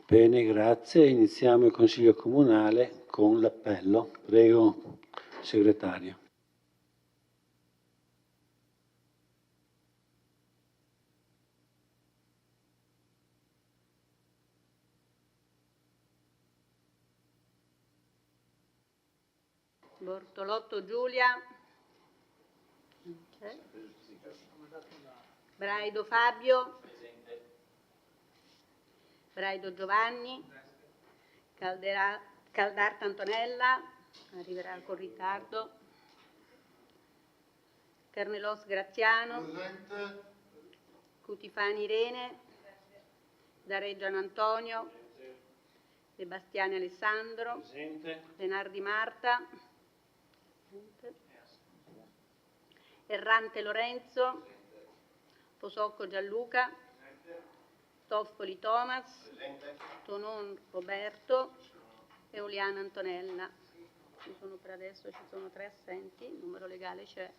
Bene, grazie. Iniziamo il Consiglio Comunale con l'appello. Prego, segretario. Bortolotto Giulia. Okay. Braido Fabio. Braido Giovanni. Caldarta Antonella, arriverà con ritardo. Carnelos Graziano. Presente. Cutifani Irene. Dareggiano Antonio. De Bastiani Alessandro. Presente. Lenardi Marta. Errante Lorenzo. Posocco Gianluca. Toffoli Thomas. Tonon Roberto. Eoliana Antonella. Per adesso ci sono 3 assenti, il numero legale c'è.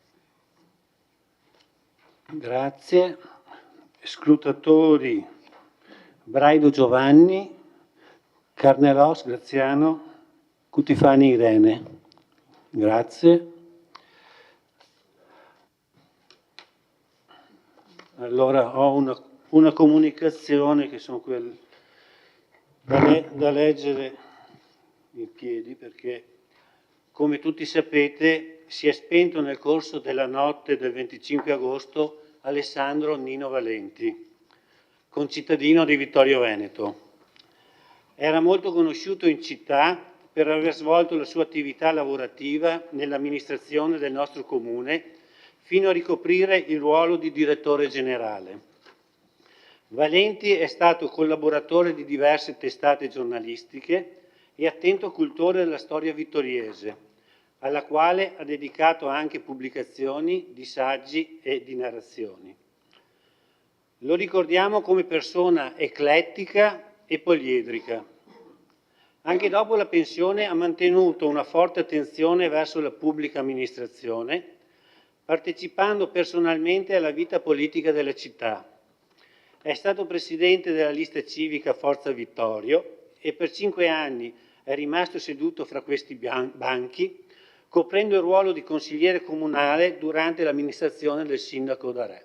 Grazie. Scrutatori: Braido Giovanni, Carnelos Graziano, Cutifani Irene. Grazie. Allora ho una comunicazione che sono quelle da leggere in piedi, perché come tutti sapete si è spento nel corso della notte del 25 agosto Alessandro Nino Valenti, concittadino di Vittorio Veneto. Era molto conosciuto in città per aver svolto la sua attività lavorativa nell'amministrazione del nostro comune fino a ricoprire il ruolo di direttore generale. Valenti è stato collaboratore di diverse testate giornalistiche e attento cultore della storia vittoriese, alla quale ha dedicato anche pubblicazioni di saggi e di narrazioni. Lo ricordiamo come persona eclettica e poliedrica. Anche dopo la pensione ha mantenuto una forte attenzione verso la pubblica amministrazione, partecipando personalmente alla vita politica della città. È stato presidente della lista civica Forza Vittorio e per 5 anni è rimasto seduto fra questi banchi, coprendo il ruolo di consigliere comunale durante l'amministrazione del sindaco D'Arè.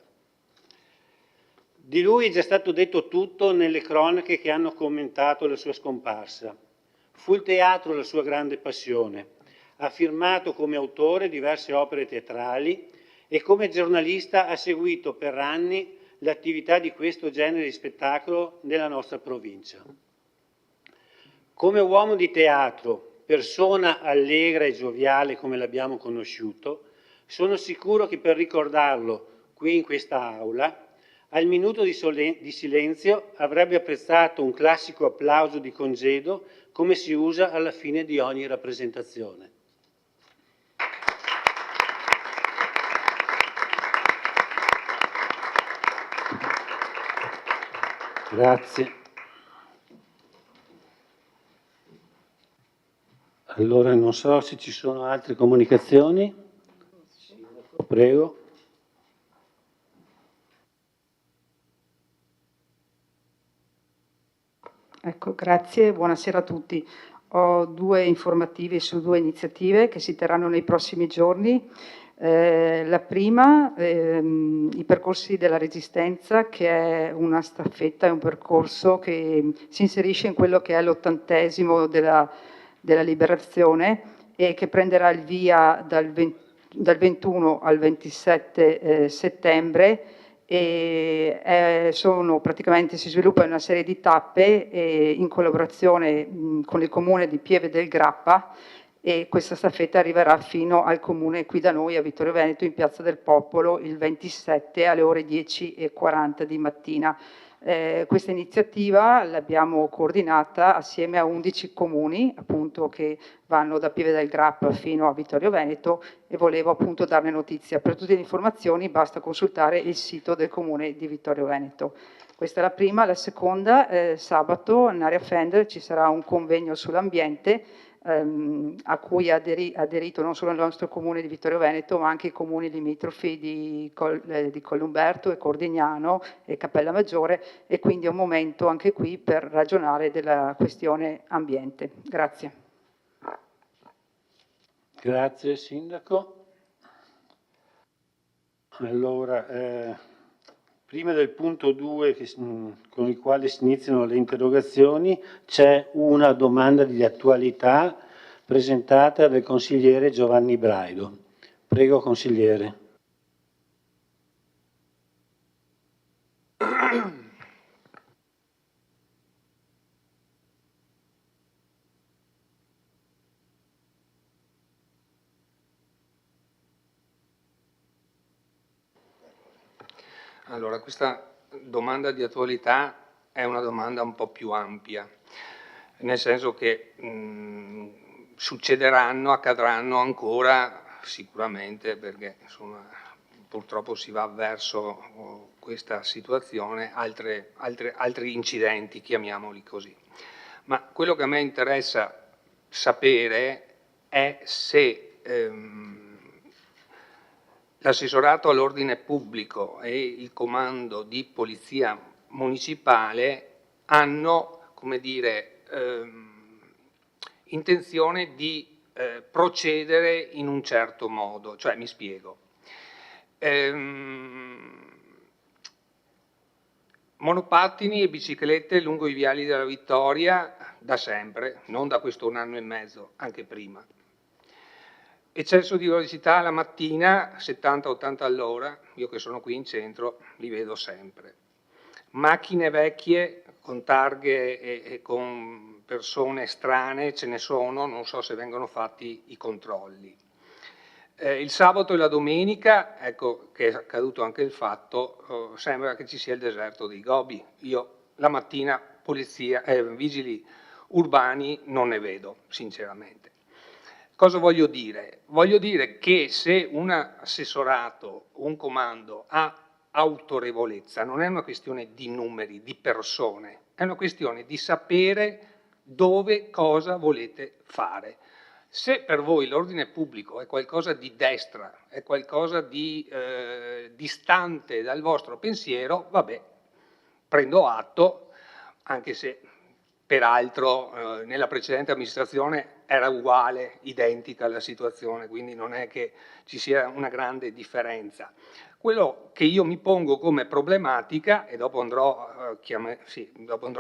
Di lui è già stato detto tutto nelle cronache che hanno commentato la sua scomparsa. Fu il teatro la sua grande passione. Ha firmato come autore diverse opere teatrali e come giornalista ha seguito per anni l'attività di questo genere di spettacolo nella nostra provincia. Come uomo di teatro, persona allegra e gioviale come l'abbiamo conosciuto, sono sicuro che per ricordarlo qui in questa aula, al minuto di silenzio avrebbe apprezzato un classico applauso di congedo come si usa alla fine di ogni rappresentazione. Grazie. Allora non so se ci sono altre comunicazioni. Prego. Ecco, grazie, buonasera a tutti. Ho 2 informativi su 2 iniziative che si terranno nei prossimi giorni. La prima, i percorsi della Resistenza, che è una staffetta, è un percorso che si inserisce in quello che è l'80° della liberazione e che prenderà il via dal 21 al 27 settembre e praticamente si sviluppa una serie di tappe in collaborazione con il comune di Pieve del Grappa, e questa staffetta arriverà fino al comune qui da noi a Vittorio Veneto in Piazza del Popolo il 27 alle ore 10:40 di mattina. Questa iniziativa l'abbiamo coordinata assieme a 11 comuni appunto che vanno da Pieve del Grappa fino a Vittorio Veneto, e volevo appunto darne notizia. Per tutte le informazioni basta consultare il sito del comune di Vittorio Veneto. Questa è la prima. La seconda, sabato in area Fender ci sarà un convegno sull'ambiente a cui ha aderito non solo il nostro comune di Vittorio Veneto, ma anche i comuni limitrofi di Collumberto e Cordignano e Cappella Maggiore, e quindi è un momento anche qui per ragionare della questione ambiente. Grazie. Grazie Sindaco. Allora, prima del punto 2 con il quale si iniziano le interrogazioni, c'è una domanda di attualità presentata dal consigliere Giovanni Braido. Prego consigliere. Allora, questa domanda di attualità è una domanda un po' più ampia, nel senso che succederanno, accadranno ancora sicuramente, perché insomma, purtroppo si va verso questa situazione, altri incidenti, chiamiamoli così. Ma quello che a me interessa sapere è se l'assessorato all'ordine pubblico e il comando di polizia municipale hanno, come dire, intenzione di procedere in un certo modo. Cioè, mi spiego. Monopattini e biciclette lungo i viali della Vittoria da sempre, non da questo 1 anno e mezzo, anche prima. Eccesso di velocità la mattina, 70-80 all'ora, io che sono qui in centro li vedo sempre. Macchine vecchie con targhe e con persone strane ce ne sono, non so se vengono fatti i controlli. Il sabato e la domenica, ecco che è accaduto anche il fatto, sembra che ci sia il deserto dei Gobi. Io la mattina vigili urbani non ne vedo, sinceramente. Cosa voglio dire? Voglio dire che se un assessorato, un comando ha autorevolezza, non è una questione di numeri, di persone, è una questione di sapere dove, cosa volete fare. Se per voi l'ordine pubblico è qualcosa di destra, è qualcosa di distante dal vostro pensiero, vabbè, prendo atto, anche se peraltro nella precedente amministrazione era uguale, identica la situazione, quindi non è che ci sia una grande differenza. Quello che io mi pongo come problematica, e dopo andrò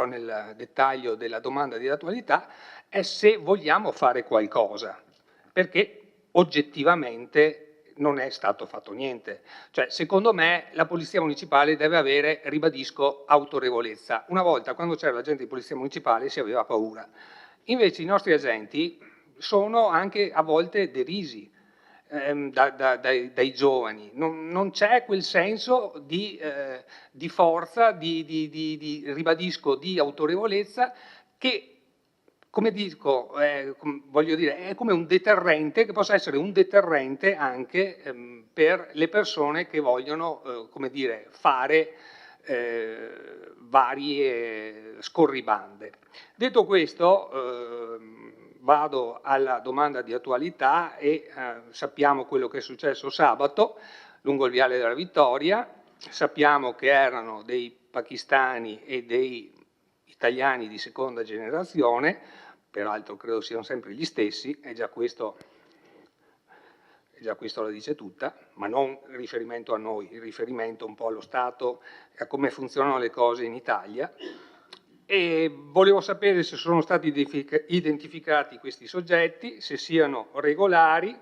nel dettaglio della domanda di attualità, è se vogliamo fare qualcosa, perché oggettivamente non è stato fatto niente. Cioè, secondo me la Polizia Municipale deve avere, ribadisco, autorevolezza. Una volta, quando c'era l'agente di Polizia Municipale, si aveva paura. Invece i nostri agenti sono anche a volte derisi dai giovani, non c'è quel senso di forza, ribadisco, di autorevolezza che, come dico, voglio dire, è come un deterrente, che possa essere un deterrente anche per le persone che vogliono, come dire, fare varie scorribande. Detto questo, vado alla domanda di attualità e sappiamo quello che è successo sabato lungo il Viale della Vittoria, sappiamo che erano dei pakistani e dei italiani di seconda generazione, peraltro credo siano sempre gli stessi, e già questo la dice tutta, ma non in riferimento a noi, in riferimento un po' allo Stato e a come funzionano le cose in Italia. E volevo sapere se sono stati identificati questi soggetti, se siano regolari,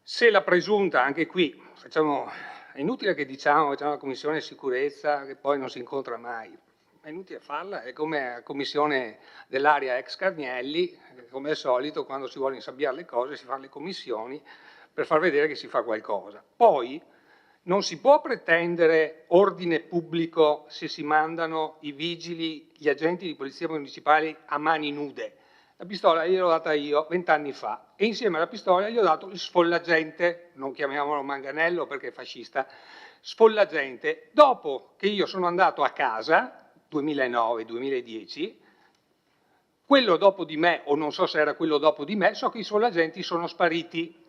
se la presunta, anche qui, è inutile che diciamo facciamo la commissione sicurezza che poi non si incontra mai, è inutile farla, è come la commissione dell'area ex Carnielli, come al solito quando si vuole insabbiare le cose si fanno le commissioni per far vedere che si fa qualcosa. Poi non si può pretendere ordine pubblico se si mandano i vigili, gli agenti di polizia municipali a mani nude. La pistola gliel'ho data io 20 anni fa e insieme alla pistola gli ho dato il sfollagente, non chiamiamolo manganello perché è fascista, sfollagente. Dopo che io sono andato a casa, 2009-2010, quello dopo di me, o non so se era quello dopo di me, so che i sollagenti sono spariti.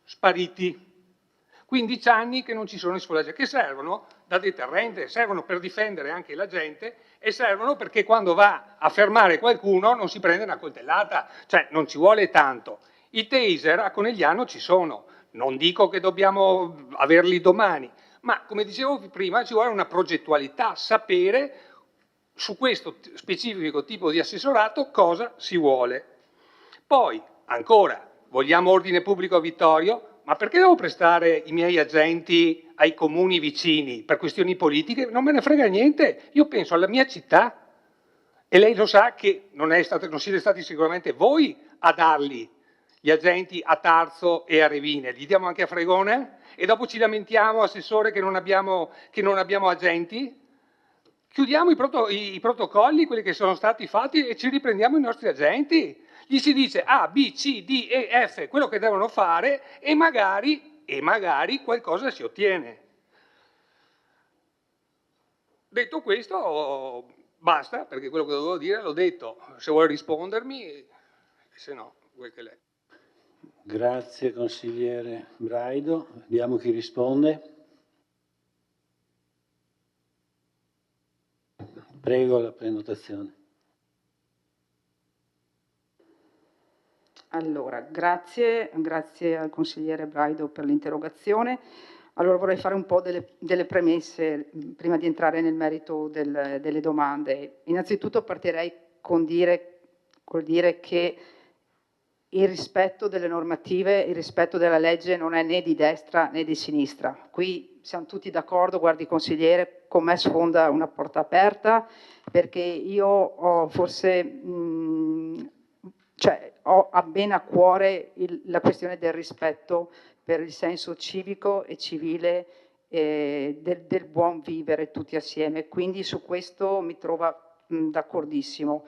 Spariti. 15 anni che non ci sono i sfollagenti, che servono da deterrente, servono per difendere anche la gente e servono perché quando va a fermare qualcuno non si prende una coltellata, cioè non ci vuole tanto. I taser a Conegliano ci sono, non dico che dobbiamo averli domani, ma come dicevo prima ci vuole una progettualità, sapere su questo specifico tipo di assessorato cosa si vuole. Poi, ancora, vogliamo ordine pubblico a Vittorio? Ma perché devo prestare i miei agenti ai comuni vicini per questioni politiche? Non me ne frega niente, io penso alla mia città e lei lo sa che non siete stati sicuramente voi a darli gli agenti a Tarso e a Revine, li diamo anche a Fregone? E dopo ci lamentiamo, assessore, che non abbiamo agenti? Chiudiamo i protocolli, quelli che sono stati fatti, e ci riprendiamo i nostri agenti. Gli si dice A, B, C, D, E, F, quello che devono fare e magari qualcosa si ottiene. Detto questo, basta, perché quello che dovevo dire l'ho detto. Se vuole rispondermi, se no, vuoi che lei. Grazie consigliere Braido. Vediamo chi risponde. Prego la prenotazione. Allora, grazie al consigliere Braido per l'interrogazione. Allora vorrei fare un po' delle premesse prima di entrare nel merito delle domande. Innanzitutto partirei col dire che il rispetto delle normative, il rispetto della legge non è né di destra né di sinistra. Qui siamo tutti d'accordo, guardi consigliere, con me sfonda una porta aperta, perché io ho forse ho bene a cuore la questione del rispetto per il senso civico e civile del buon vivere tutti assieme, quindi su questo mi trova d'accordissimo.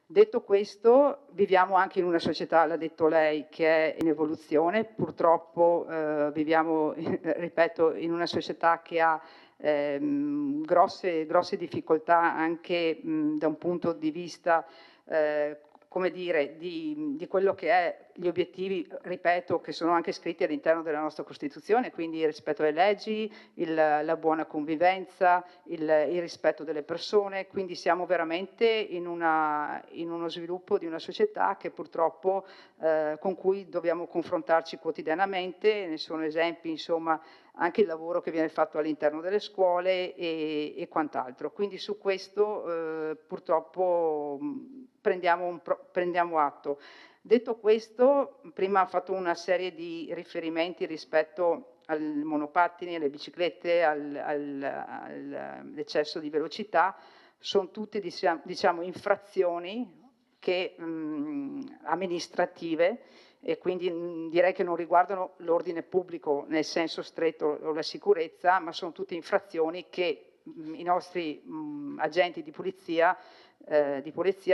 Detto questo, viviamo anche in una società, l'ha detto lei, che è in evoluzione, purtroppo viviamo, ripeto, in una società che ha grosse difficoltà anche da un punto di vista come dire, di quello che è gli obiettivi, ripeto, che sono anche scritti all'interno della nostra Costituzione, quindi il rispetto alle leggi, la buona convivenza, il rispetto delle persone, quindi siamo veramente in uno sviluppo di una società che purtroppo con cui dobbiamo confrontarci quotidianamente, ne sono esempi, insomma, anche il lavoro che viene fatto all'interno delle scuole e quant'altro. Quindi su questo purtroppo prendiamo atto. Detto questo, prima ha fatto una serie di riferimenti rispetto al monopattini, alle biciclette, all'eccesso di velocità, sono tutte diciamo infrazioni amministrative e quindi direi che non riguardano l'ordine pubblico nel senso stretto o la sicurezza, ma sono tutte infrazioni che i nostri agenti di polizia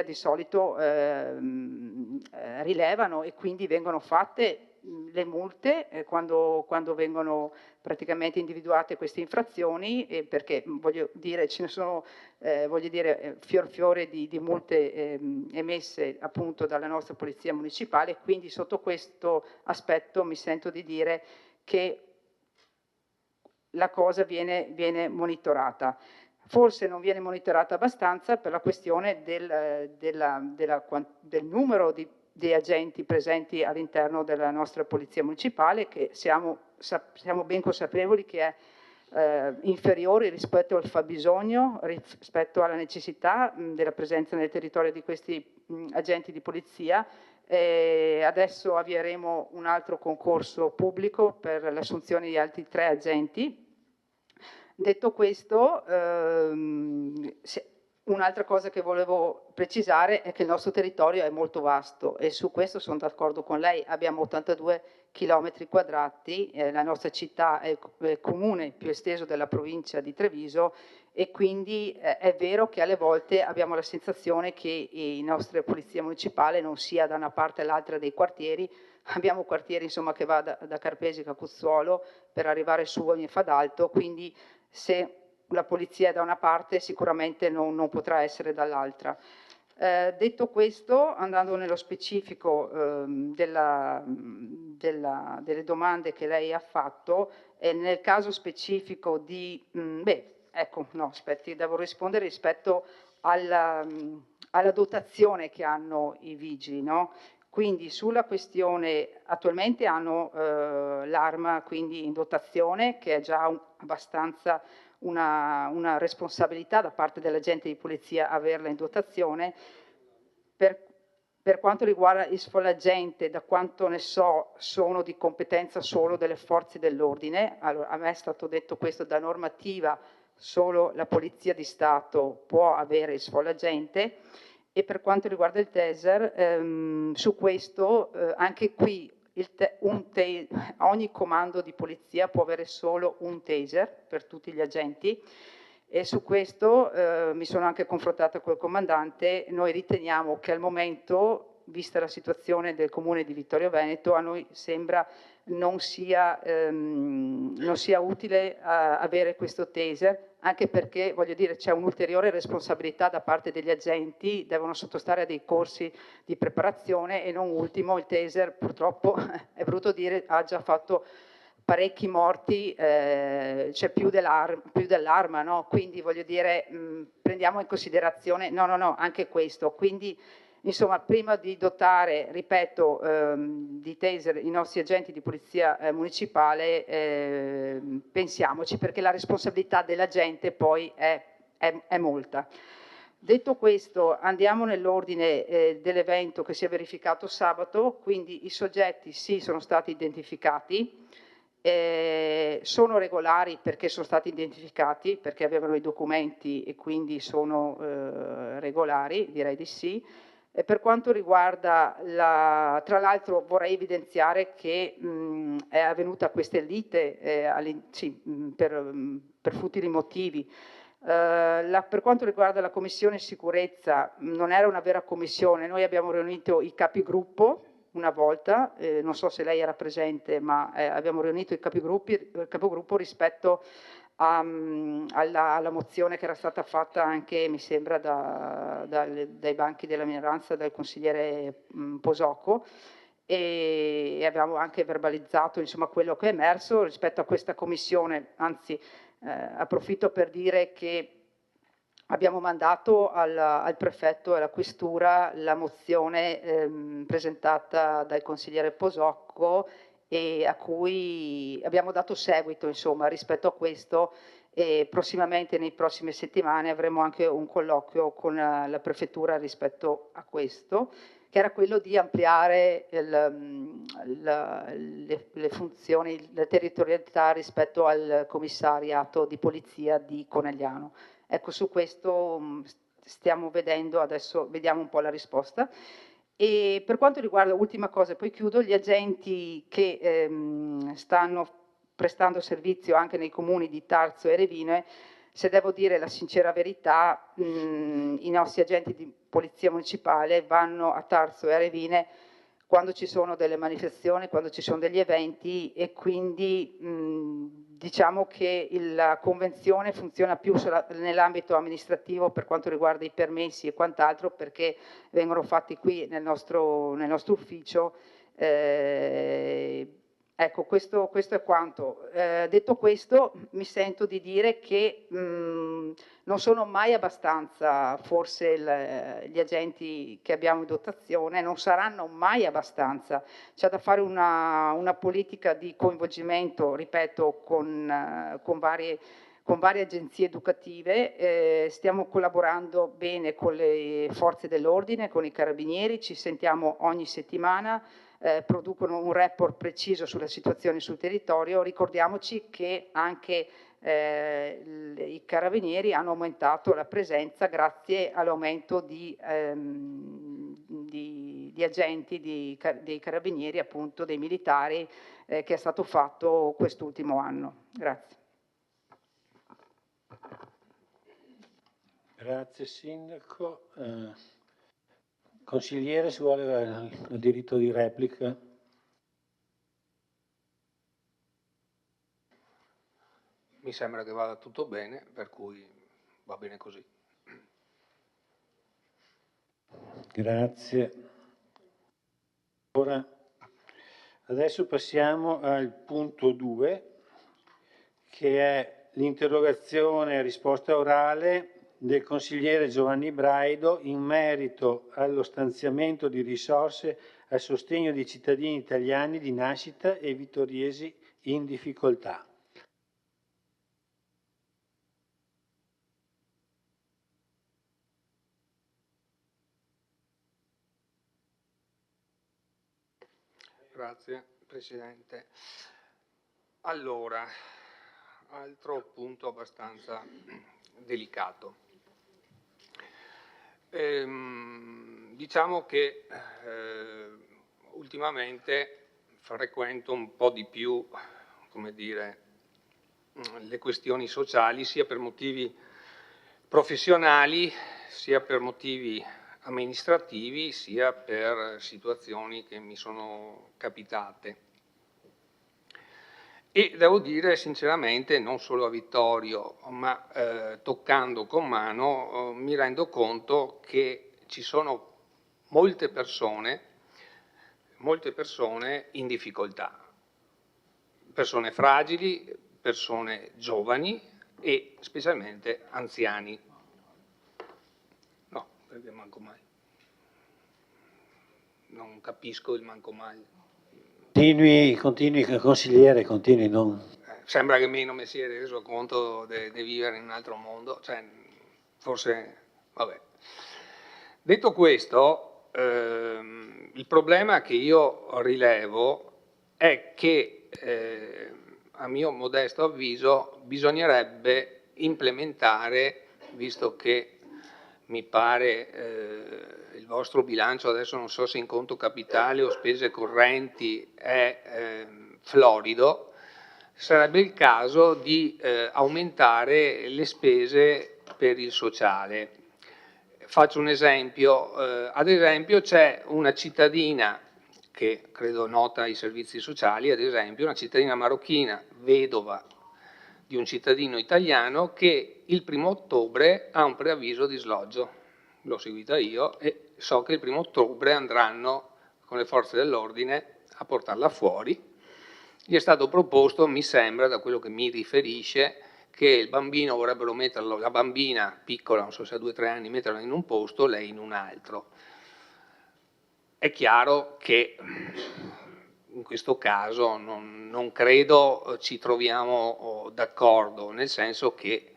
di solito rilevano e quindi vengono fatte le multe quando vengono praticamente individuate queste infrazioni, perché voglio dire ce ne sono fior di multe emesse appunto dalla nostra polizia municipale, quindi sotto questo aspetto mi sento di dire che la cosa viene monitorata. Forse non viene monitorata abbastanza per la questione del numero di agenti presenti all'interno della nostra polizia municipale, che siamo ben consapevoli che è inferiore rispetto al fabbisogno, rispetto alla necessità della presenza nel territorio di questi agenti di polizia. Adesso avvieremo un altro concorso pubblico per l'assunzione di altri 3 agenti. Detto questo, un'altra cosa che volevo precisare è che il nostro territorio è molto vasto e su questo sono d'accordo con lei. Abbiamo 82 chilometri quadrati, la nostra città è il comune più esteso della provincia di Treviso e quindi è vero che alle volte abbiamo la sensazione che la nostra polizia municipale non sia da una parte all'altra dei quartieri. Abbiamo quartieri insomma, che va da Carpesico a Cuzzuolo per arrivare su ogni Fadalto, quindi se la polizia è da una parte sicuramente non potrà essere dall'altra. Detto questo, andando nello specifico delle domande che lei ha fatto, nel caso specifico di... ecco, no, aspetti, devo rispondere rispetto alla dotazione che hanno i vigili, no? Quindi sulla questione, attualmente hanno l'arma quindi in dotazione, che è già abbastanza una responsabilità da parte dell'agente di polizia averla in dotazione. Per quanto riguarda il sfollagente, da quanto ne so, sono di competenza solo delle forze dell'ordine. Allora, a me è stato detto questo da normativa, solo la Polizia di Stato può avere il sfollagente. E per quanto riguarda il taser, su questo, anche qui ogni comando di polizia può avere solo un taser per tutti gli agenti, e su questo mi sono anche confrontata col comandante. Noi riteniamo che al momento, vista la situazione del comune di Vittorio Veneto, a noi sembra non sia utile avere questo taser, anche perché, voglio dire, c'è un'ulteriore responsabilità da parte degli agenti, devono sottostare a dei corsi di preparazione, e non ultimo il taser, purtroppo è brutto dire, ha già fatto parecchi morti, c'è più dell'arma, no? Quindi voglio dire, prendiamo in considerazione, no, anche questo. Quindi, insomma, prima di dotare, ripeto, di taser i nostri agenti di polizia municipale, pensiamoci, perché la responsabilità della gente poi è molta. Detto questo, andiamo nell'ordine dell'evento che si è verificato sabato. Quindi i soggetti sì, sono stati identificati. Sono regolari perché sono stati identificati, perché avevano i documenti e quindi sono regolari, direi di sì. Per quanto riguarda tra l'altro vorrei evidenziare che è avvenuta questa lite per futili motivi. Per quanto riguarda la commissione sicurezza, non era una vera commissione, noi abbiamo riunito i capigruppo una volta, non so se lei era presente, ma abbiamo riunito il capogruppo rispetto alla mozione che era stata fatta anche, mi sembra, dai banchi della minoranza, dal consigliere Posocco, e abbiamo anche verbalizzato, insomma, quello che è emerso rispetto a questa commissione. Anzi, approfitto per dire che abbiamo mandato al prefetto e alla questura la mozione presentata dal consigliere Posocco, e a cui abbiamo dato seguito, insomma, rispetto a questo, e prossimamente, nei prossime settimane, avremo anche un colloquio con la prefettura rispetto a questo, che era quello di ampliare le funzioni, la territorialità rispetto al commissariato di polizia di Conegliano. Ecco, su questo stiamo vedendo, adesso vediamo un po' la risposta. E per quanto riguarda, ultima cosa, poi chiudo, gli agenti che stanno prestando servizio anche nei comuni di Tarzo e Revine, se devo dire la sincera verità, i nostri agenti di polizia municipale vanno a Tarzo e a Revine quando ci sono delle manifestazioni, quando ci sono degli eventi, e quindi diciamo che la convenzione funziona più nell'ambito amministrativo per quanto riguarda i permessi e quant'altro, perché vengono fatti qui nel nostro ufficio. Ecco, questo è quanto. Detto questo, mi sento di dire che non sono mai abbastanza, forse gli agenti che abbiamo in dotazione non saranno mai abbastanza. C'è da fare una politica di coinvolgimento, ripeto, con varie agenzie educative. Stiamo collaborando bene con le forze dell'ordine, con i carabinieri, ci sentiamo ogni settimana. Producono un report preciso sulla situazione sul territorio. Ricordiamoci che anche i carabinieri hanno aumentato la presenza grazie all'aumento di agenti dei carabinieri, appunto dei militari, che è stato fatto quest'ultimo anno. Grazie. Grazie Sindaco. Consigliere, se vuole il diritto di replica. Mi sembra che vada tutto bene, per cui va bene così. Grazie. Adesso passiamo al punto 2, che è l'interrogazione a risposta orale del consigliere Giovanni Braido in merito allo stanziamento di risorse a sostegno di cittadini italiani di nascita e vittoriesi in difficoltà. Grazie Presidente. Allora, altro punto abbastanza delicato. Diciamo che ultimamente frequento un po' di più, come dire, le questioni sociali, sia per motivi professionali, sia per motivi amministrativi, sia per situazioni che mi sono capitate. E devo dire sinceramente, non solo a Vittorio, ma toccando con mano, mi rendo conto che ci sono molte persone in difficoltà, persone fragili, persone giovani e specialmente anziani. No, perché manco mai. Non capisco il manco mai. Continui, consigliere, continui. Non... Sembra che meno mi sia reso conto di vivere in un altro mondo, cioè, forse, vabbè. Detto questo, il problema che io rilevo è che, a mio modesto avviso, bisognerebbe implementare, visto che mi pare il vostro bilancio, adesso non so se in conto capitale o spese correnti, è florido, sarebbe il caso di aumentare le spese per il sociale. Faccio un esempio, ad esempio c'è una cittadina che credo nota ai servizi sociali, ad esempio una cittadina marocchina, vedova di un cittadino italiano, che il 1° ottobre ha un preavviso di sloggio. L'ho seguita io e so che il 1° ottobre andranno con le forze dell'ordine a portarla fuori. Gli è stato proposto, mi sembra, da quello che mi riferisce, che il bambino vorrebbero metterlo, la bambina piccola, non so se ha 2 o 3 anni, metterla in un posto, lei in un altro. È chiaro che in questo caso non credo ci troviamo d'accordo, nel senso che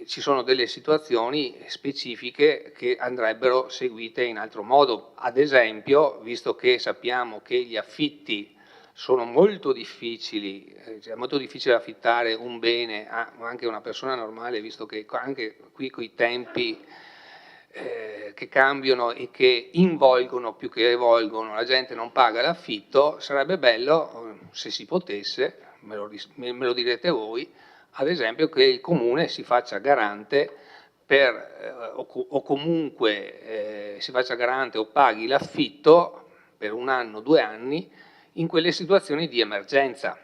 ci sono delle situazioni specifiche che andrebbero seguite in altro modo. Ad esempio, visto che sappiamo che gli affitti sono molto difficili, è molto difficile affittare un bene anche a una persona normale, visto che anche qui coi tempi che cambiano e che involgono più che evolgono, la gente non paga l'affitto, sarebbe bello, se si potesse, me lo direte voi, ad esempio che il Comune si faccia garante o comunque si faccia garante o paghi l'affitto per 1 anno, 2 anni, in quelle situazioni di emergenza.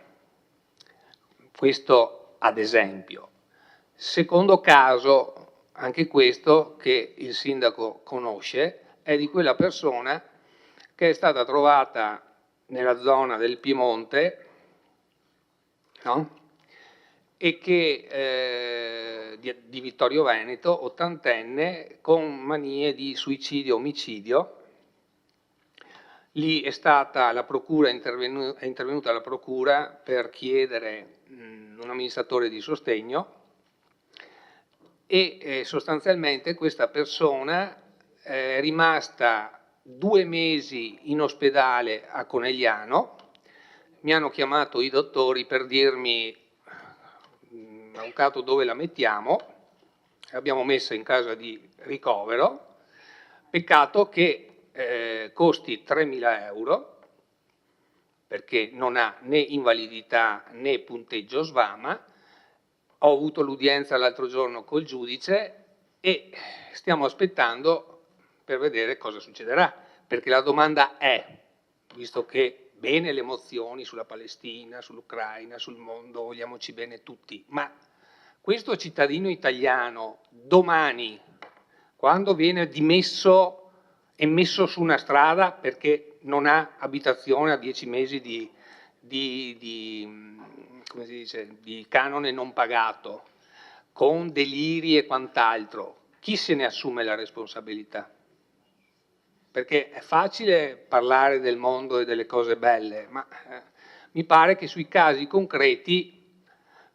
Questo ad esempio. Secondo caso, anche questo che il sindaco conosce, è di quella persona che è stata trovata nella zona del Piemonte, no? E che di Vittorio Veneto, 80enne, con manie di suicidio-omicidio. Lì è stata la procura, è intervenuta la procura per chiedere un amministratore di sostegno e sostanzialmente questa persona è rimasta 2 mesi in ospedale a Conegliano. Mi hanno chiamato i dottori per dirmi, avvocato, dove la mettiamo? L'abbiamo messa in casa di ricovero. Peccato che costi 3.000 euro, perché non ha né invalidità né punteggio SVAMA. Ho avuto l'udienza l'altro giorno col giudice e stiamo aspettando per vedere cosa succederà, perché la domanda è, visto che bene le mozioni sulla Palestina, sull'Ucraina, sul mondo, vogliamoci bene tutti, ma questo cittadino italiano domani, quando viene dimesso è messo su una strada perché non ha abitazione a 10 mesi come si dice, di canone non pagato, con deliri e quant'altro, chi se ne assume la responsabilità? Perché è facile parlare del mondo e delle cose belle, ma mi pare che sui casi concreti,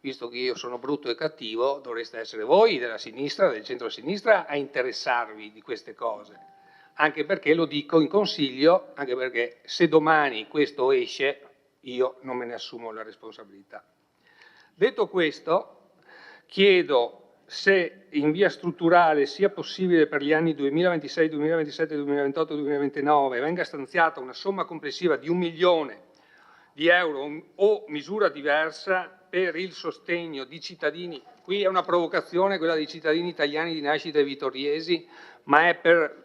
visto che io sono brutto e cattivo, dovreste essere voi della sinistra, del centro-sinistra, a interessarvi di queste cose. Anche perché lo dico in consiglio, anche perché se domani questo esce, io non me ne assumo la responsabilità. Detto questo, chiedo se in via strutturale sia possibile per gli anni 2026, 2027, 2028, 2029 venga stanziata una somma complessiva di 1 milione di euro o misura diversa per il sostegno di cittadini. Qui è una provocazione quella dei cittadini italiani di nascita e vittoriesi, ma è per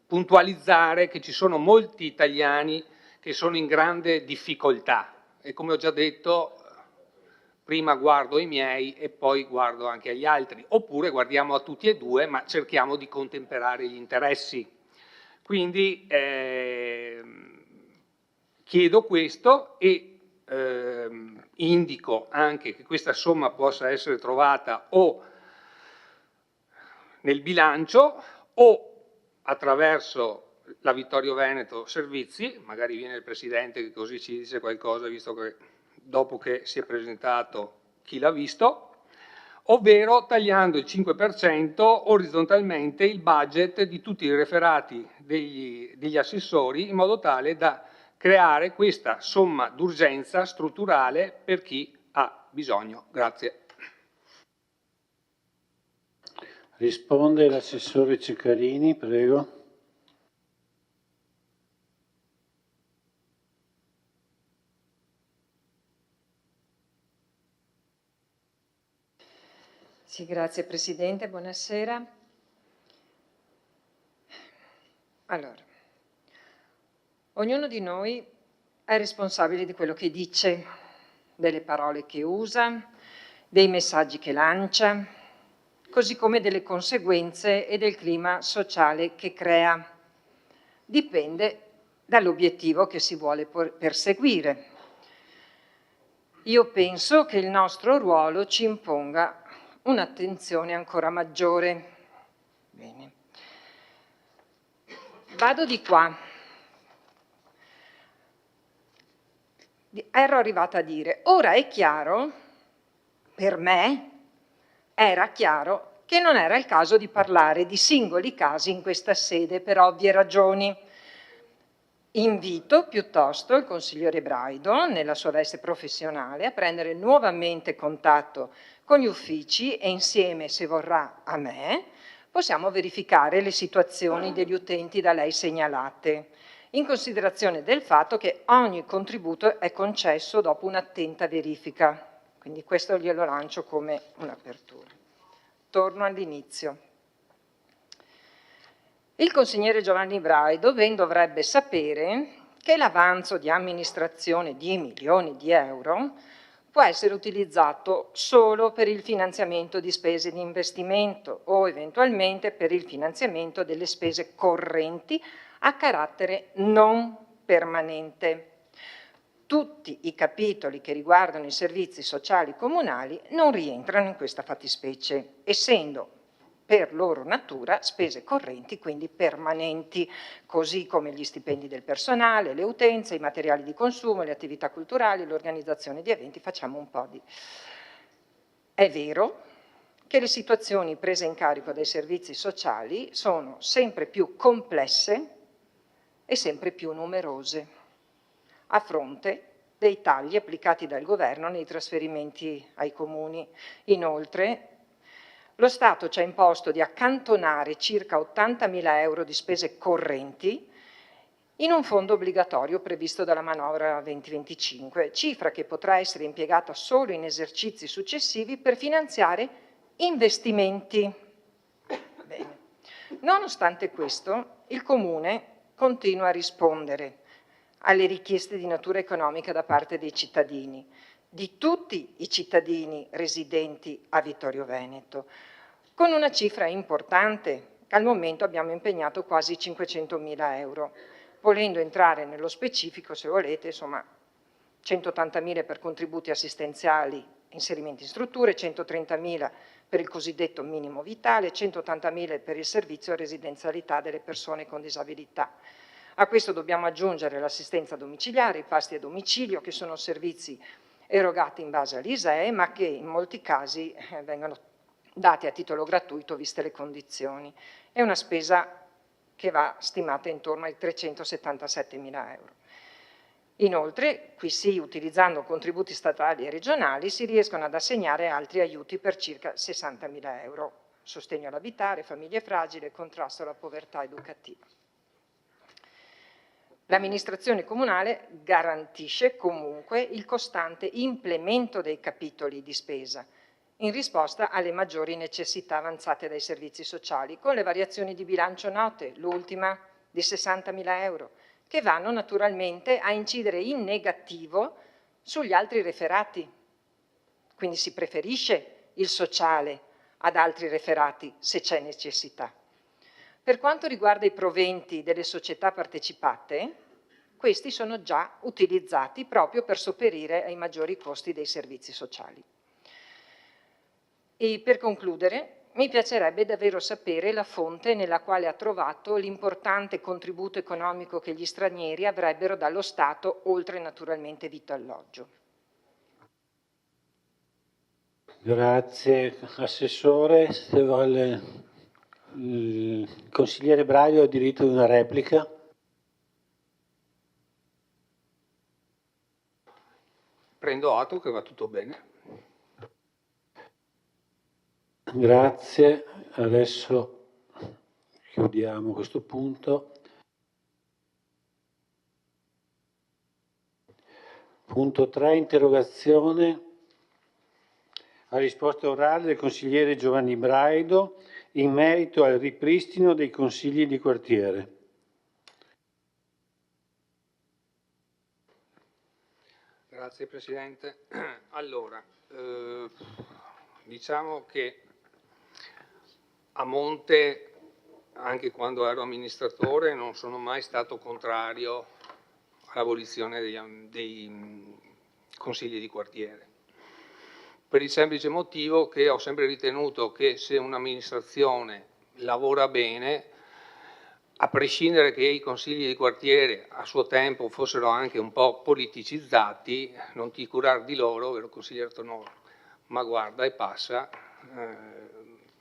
puntualizzare che ci sono molti italiani che sono in grande difficoltà e, come ho già detto, prima guardo i miei e poi guardo anche agli altri, oppure guardiamo a tutti e due, ma cerchiamo di contemperare gli interessi. Quindi chiedo questo e indico anche che questa somma possa essere trovata o nel bilancio o attraverso la Vittorio Veneto Servizi, magari viene il Presidente che così ci dice qualcosa, visto che dopo che si è presentato chi l'ha visto, ovvero tagliando il 5% orizzontalmente il budget di tutti i referati degli assessori, in modo tale da creare questa somma d'urgenza strutturale per chi ha bisogno. Grazie. Risponde l'assessore Ceccarini, prego. Sì, grazie Presidente, buonasera. Allora, ognuno di noi è responsabile di quello che dice, delle parole che usa, dei messaggi che lancia, così come delle conseguenze e del clima sociale che crea. Dipende dall'obiettivo che si vuole perseguire. Io penso che il nostro ruolo ci imponga un'attenzione ancora maggiore. Bene. Vado di qua. Ero arrivata a dire, ora è chiaro, per me, era chiaro che non era il caso di parlare di singoli casi in questa sede per ovvie ragioni. Invito piuttosto il consigliere Braido, nella sua veste professionale, a prendere nuovamente contatto con gli uffici e insieme, se vorrà, a me, possiamo verificare le situazioni degli utenti da lei segnalate, in considerazione del fatto che ogni contributo è concesso dopo un'attenta verifica. Quindi questo glielo lancio come un'apertura. Torno all'inizio. Il consigliere Giovanni Braido ben dovrebbe sapere che l'avanzo di amministrazione di milioni di euro può essere utilizzato solo per il finanziamento di spese di investimento o eventualmente per il finanziamento delle spese correnti a carattere non permanente. Tutti i capitoli che riguardano i servizi sociali comunali non rientrano in questa fattispecie, essendo per loro natura spese correnti, quindi permanenti, così come gli stipendi del personale, le utenze, i materiali di consumo, le attività culturali, l'organizzazione di eventi, facciamo un po' di... È vero che le situazioni prese in carico dai servizi sociali sono sempre più complesse e sempre più numerose, a fronte dei tagli applicati dal governo nei trasferimenti ai comuni. Inoltre, lo Stato ci ha imposto di accantonare circa 80.000 euro di spese correnti in un fondo obbligatorio previsto dalla manovra 2025, cifra che potrà essere impiegata solo in esercizi successivi per finanziare investimenti. Bene. Nonostante questo, il Comune continua a rispondere alle richieste di natura economica da parte dei cittadini, di tutti i cittadini residenti a Vittorio Veneto, con una cifra importante, Al momento abbiamo impegnato quasi 500.000 euro. Volendo entrare nello specifico, se volete, insomma, 180.000 per contributi assistenziali, inserimenti in strutture, 130.000 per il cosiddetto minimo vitale, 180.000 per il servizio residenzialità delle persone con disabilità. A questo dobbiamo aggiungere l'assistenza domiciliare, i pasti a domicilio, che sono servizi erogati in base all'ISEE, ma che in molti casi vengono dati a titolo gratuito viste le condizioni. È una spesa che va stimata intorno ai 377.000 euro. Inoltre, qui sì, utilizzando contributi statali e regionali, si riescono ad assegnare altri aiuti per circa 60.000 euro, sostegno all'abitare, famiglie fragili, contrasto alla povertà educativa. L'amministrazione comunale garantisce comunque il costante implemento dei capitoli di spesa, in risposta alle maggiori necessità avanzate dai servizi sociali, con le variazioni di bilancio note, l'ultima di 60.000 euro, che vanno naturalmente a incidere in negativo sugli altri referati. Quindi si preferisce il sociale ad altri referati se c'è necessità. Per quanto riguarda i proventi delle società partecipate, questi sono già utilizzati proprio per sopperire ai maggiori costi dei servizi sociali. E per concludere, mi piacerebbe davvero sapere la fonte nella quale ha trovato l'importante contributo economico che gli stranieri avrebbero dallo Stato, oltre naturalmente vitto e alloggio. Grazie Assessore. Se vuole, il consigliere Braio ha diritto di una replica. Prendo atto che va tutto bene. Grazie, adesso chiudiamo questo punto. Punto 3, interrogazione a risposta orale del consigliere Giovanni Braido in merito al ripristino dei consigli di quartiere. Grazie Presidente. Allora, diciamo che a monte, anche quando ero amministratore, non sono mai stato contrario all'abolizione dei consigli di quartiere, per il semplice motivo che ho sempre ritenuto che se un'amministrazione lavora bene, a prescindere che i consigli di quartiere a suo tempo fossero anche un po' politicizzati, non ti curar di loro, vero consigliere Tonoro, ma guarda e passa.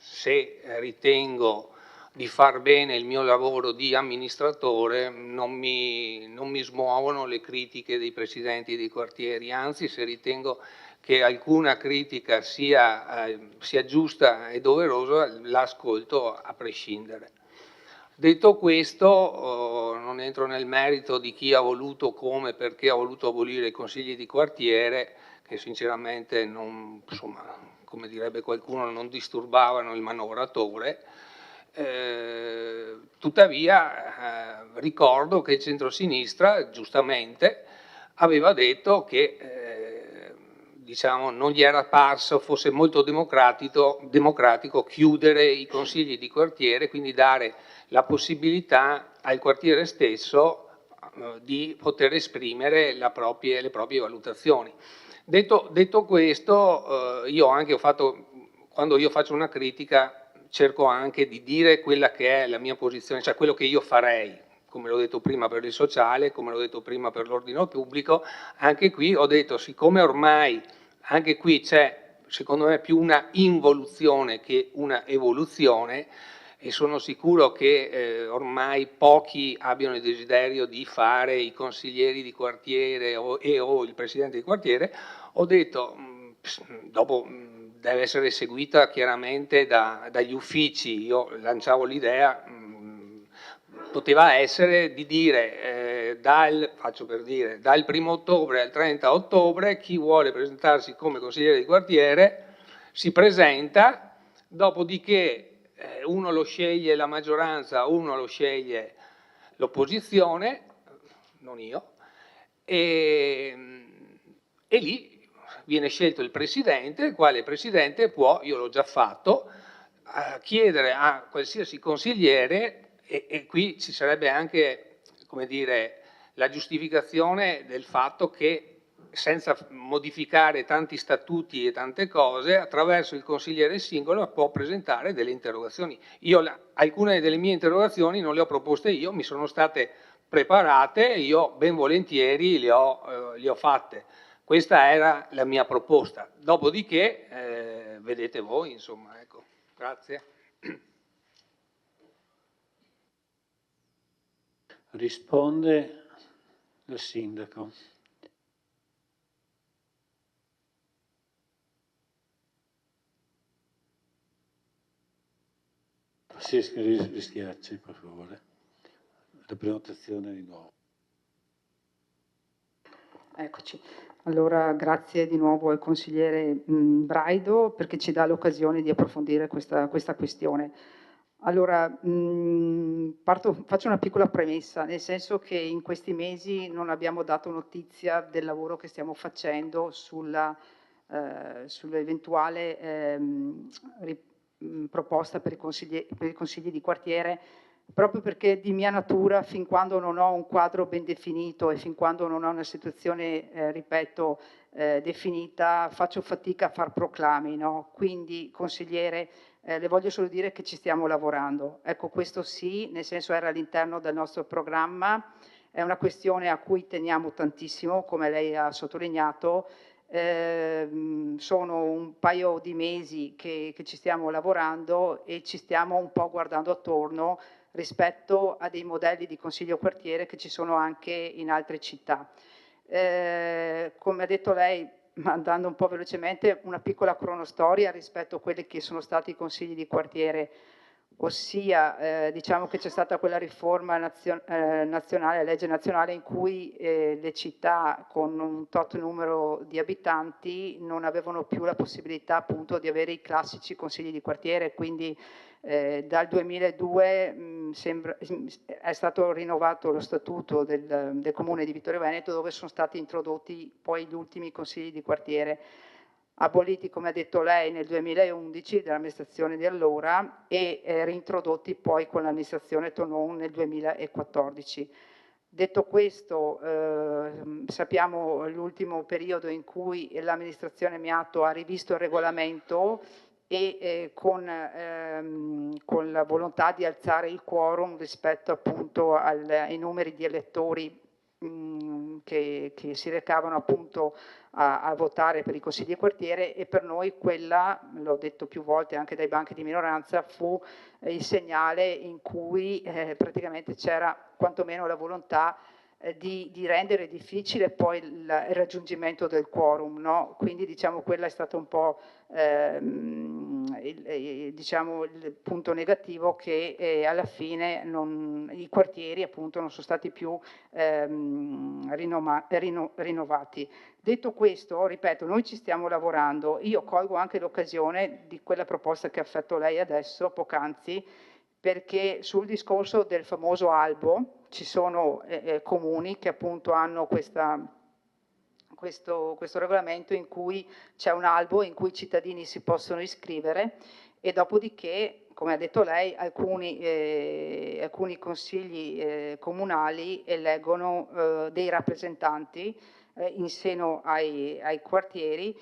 Se ritengo di far bene il mio lavoro di amministratore, non mi smuovono le critiche dei presidenti dei quartieri, anzi se ritengo che alcuna critica sia giusta e doverosa, l'ascolto a prescindere. Detto questo, non entro nel merito di chi ha voluto, come, perché ha voluto abolire i consigli di quartiere, che sinceramente non, insomma, come direbbe qualcuno, non disturbavano il manovratore. Tuttavia ricordo che il centrosinistra, giustamente, aveva detto che diciamo, non gli era parso fosse molto democratico chiudere i consigli di quartiere, quindi dare la possibilità al quartiere stesso di poter esprimere le proprie valutazioni. Detto questo, io anche quando io faccio una critica cerco anche di dire quella che è la mia posizione, cioè quello che io farei, come l'ho detto prima per il sociale, come l'ho detto prima per l'ordine pubblico. Anche qui ho detto, siccome ormai anche qui c'è secondo me più una involuzione che una evoluzione, e sono sicuro che ormai pochi abbiano il desiderio di fare i consiglieri di quartiere o il presidente di quartiere, ho detto, dopo deve essere seguita chiaramente dagli uffici, io lanciavo l'idea, poteva essere di dire, faccio per dire, dal 1° ottobre al 30 ottobre chi vuole presentarsi come consigliere di quartiere si presenta, dopodiché uno lo sceglie la maggioranza, uno lo sceglie l'opposizione, non io, e lì viene scelto il presidente, il quale presidente può, io l'ho già fatto, a chiedere a qualsiasi consigliere, e qui ci sarebbe anche, come dire, la giustificazione del fatto che senza modificare tanti statuti e tante cose, attraverso il consigliere singolo può presentare delle interrogazioni. Alcune delle mie interrogazioni non le ho proposte io, mi sono state preparate e io ben volentieri le ho fatte. Questa era la mia proposta. Dopodiché vedete voi, insomma, ecco. Grazie. Risponde il sindaco. Si rischiacci, per favore. La prenotazione di nuovo. Eccoci. Allora, grazie di nuovo al consigliere Braido perché ci dà l'occasione di approfondire questa questione. Allora, faccio una piccola premessa, nel senso che in questi mesi non abbiamo dato notizia del lavoro che stiamo facendo sull'eventuale proposta per i consigli di quartiere, proprio perché di mia natura, fin quando non ho un quadro ben definito e fin quando non ho una situazione, ripeto, definita, faccio fatica a far proclami, no? Quindi, consigliere, le voglio solo dire che ci stiamo lavorando. Ecco, questo sì, nel senso era all'interno del nostro programma, è una questione a cui teniamo tantissimo, come lei ha sottolineato. Sono un paio di mesi che ci stiamo lavorando e ci stiamo un po' guardando attorno rispetto a dei modelli di consiglio quartiere che ci sono anche in altre città. Come ha detto lei, andando un po' velocemente, una piccola cronostoria rispetto a quelli che sono stati i consigli di quartiere, ossia diciamo che c'è stata quella riforma nazionale, legge nazionale, in cui le città con un tot numero di abitanti non avevano più la possibilità appunto di avere i classici consigli di quartiere, quindi dal 2002 è stato rinnovato lo statuto del Comune di Vittorio Veneto, dove sono stati introdotti poi gli ultimi consigli di quartiere, aboliti, come ha detto lei, nel 2011 dall'amministrazione di allora e reintrodotti poi con l'amministrazione Tonon nel 2014. Detto questo, sappiamo l'ultimo periodo in cui l'amministrazione Miato ha rivisto il regolamento e con la volontà di alzare il quorum rispetto appunto ai numeri di elettori che si recavano appunto a votare per i consigli di quartiere, e per noi quella, l'ho detto più volte anche dai banchi di minoranza, fu il segnale in cui praticamente c'era quantomeno la volontà di rendere difficile poi il raggiungimento del quorum, no? Quindi diciamo quella è stata un po' diciamo, il punto negativo, che alla fine i quartieri appunto non sono stati più rinnovati. Detto questo, ripeto, noi ci stiamo lavorando. Io colgo anche l'occasione di quella proposta che ha fatto lei adesso, poc'anzi, perché sul discorso del famoso albo ci sono comuni che appunto hanno questo regolamento in cui c'è un albo in cui i cittadini si possono iscrivere e dopodiché, come ha detto lei, alcuni consigli comunali eleggono dei rappresentanti in seno ai quartieri,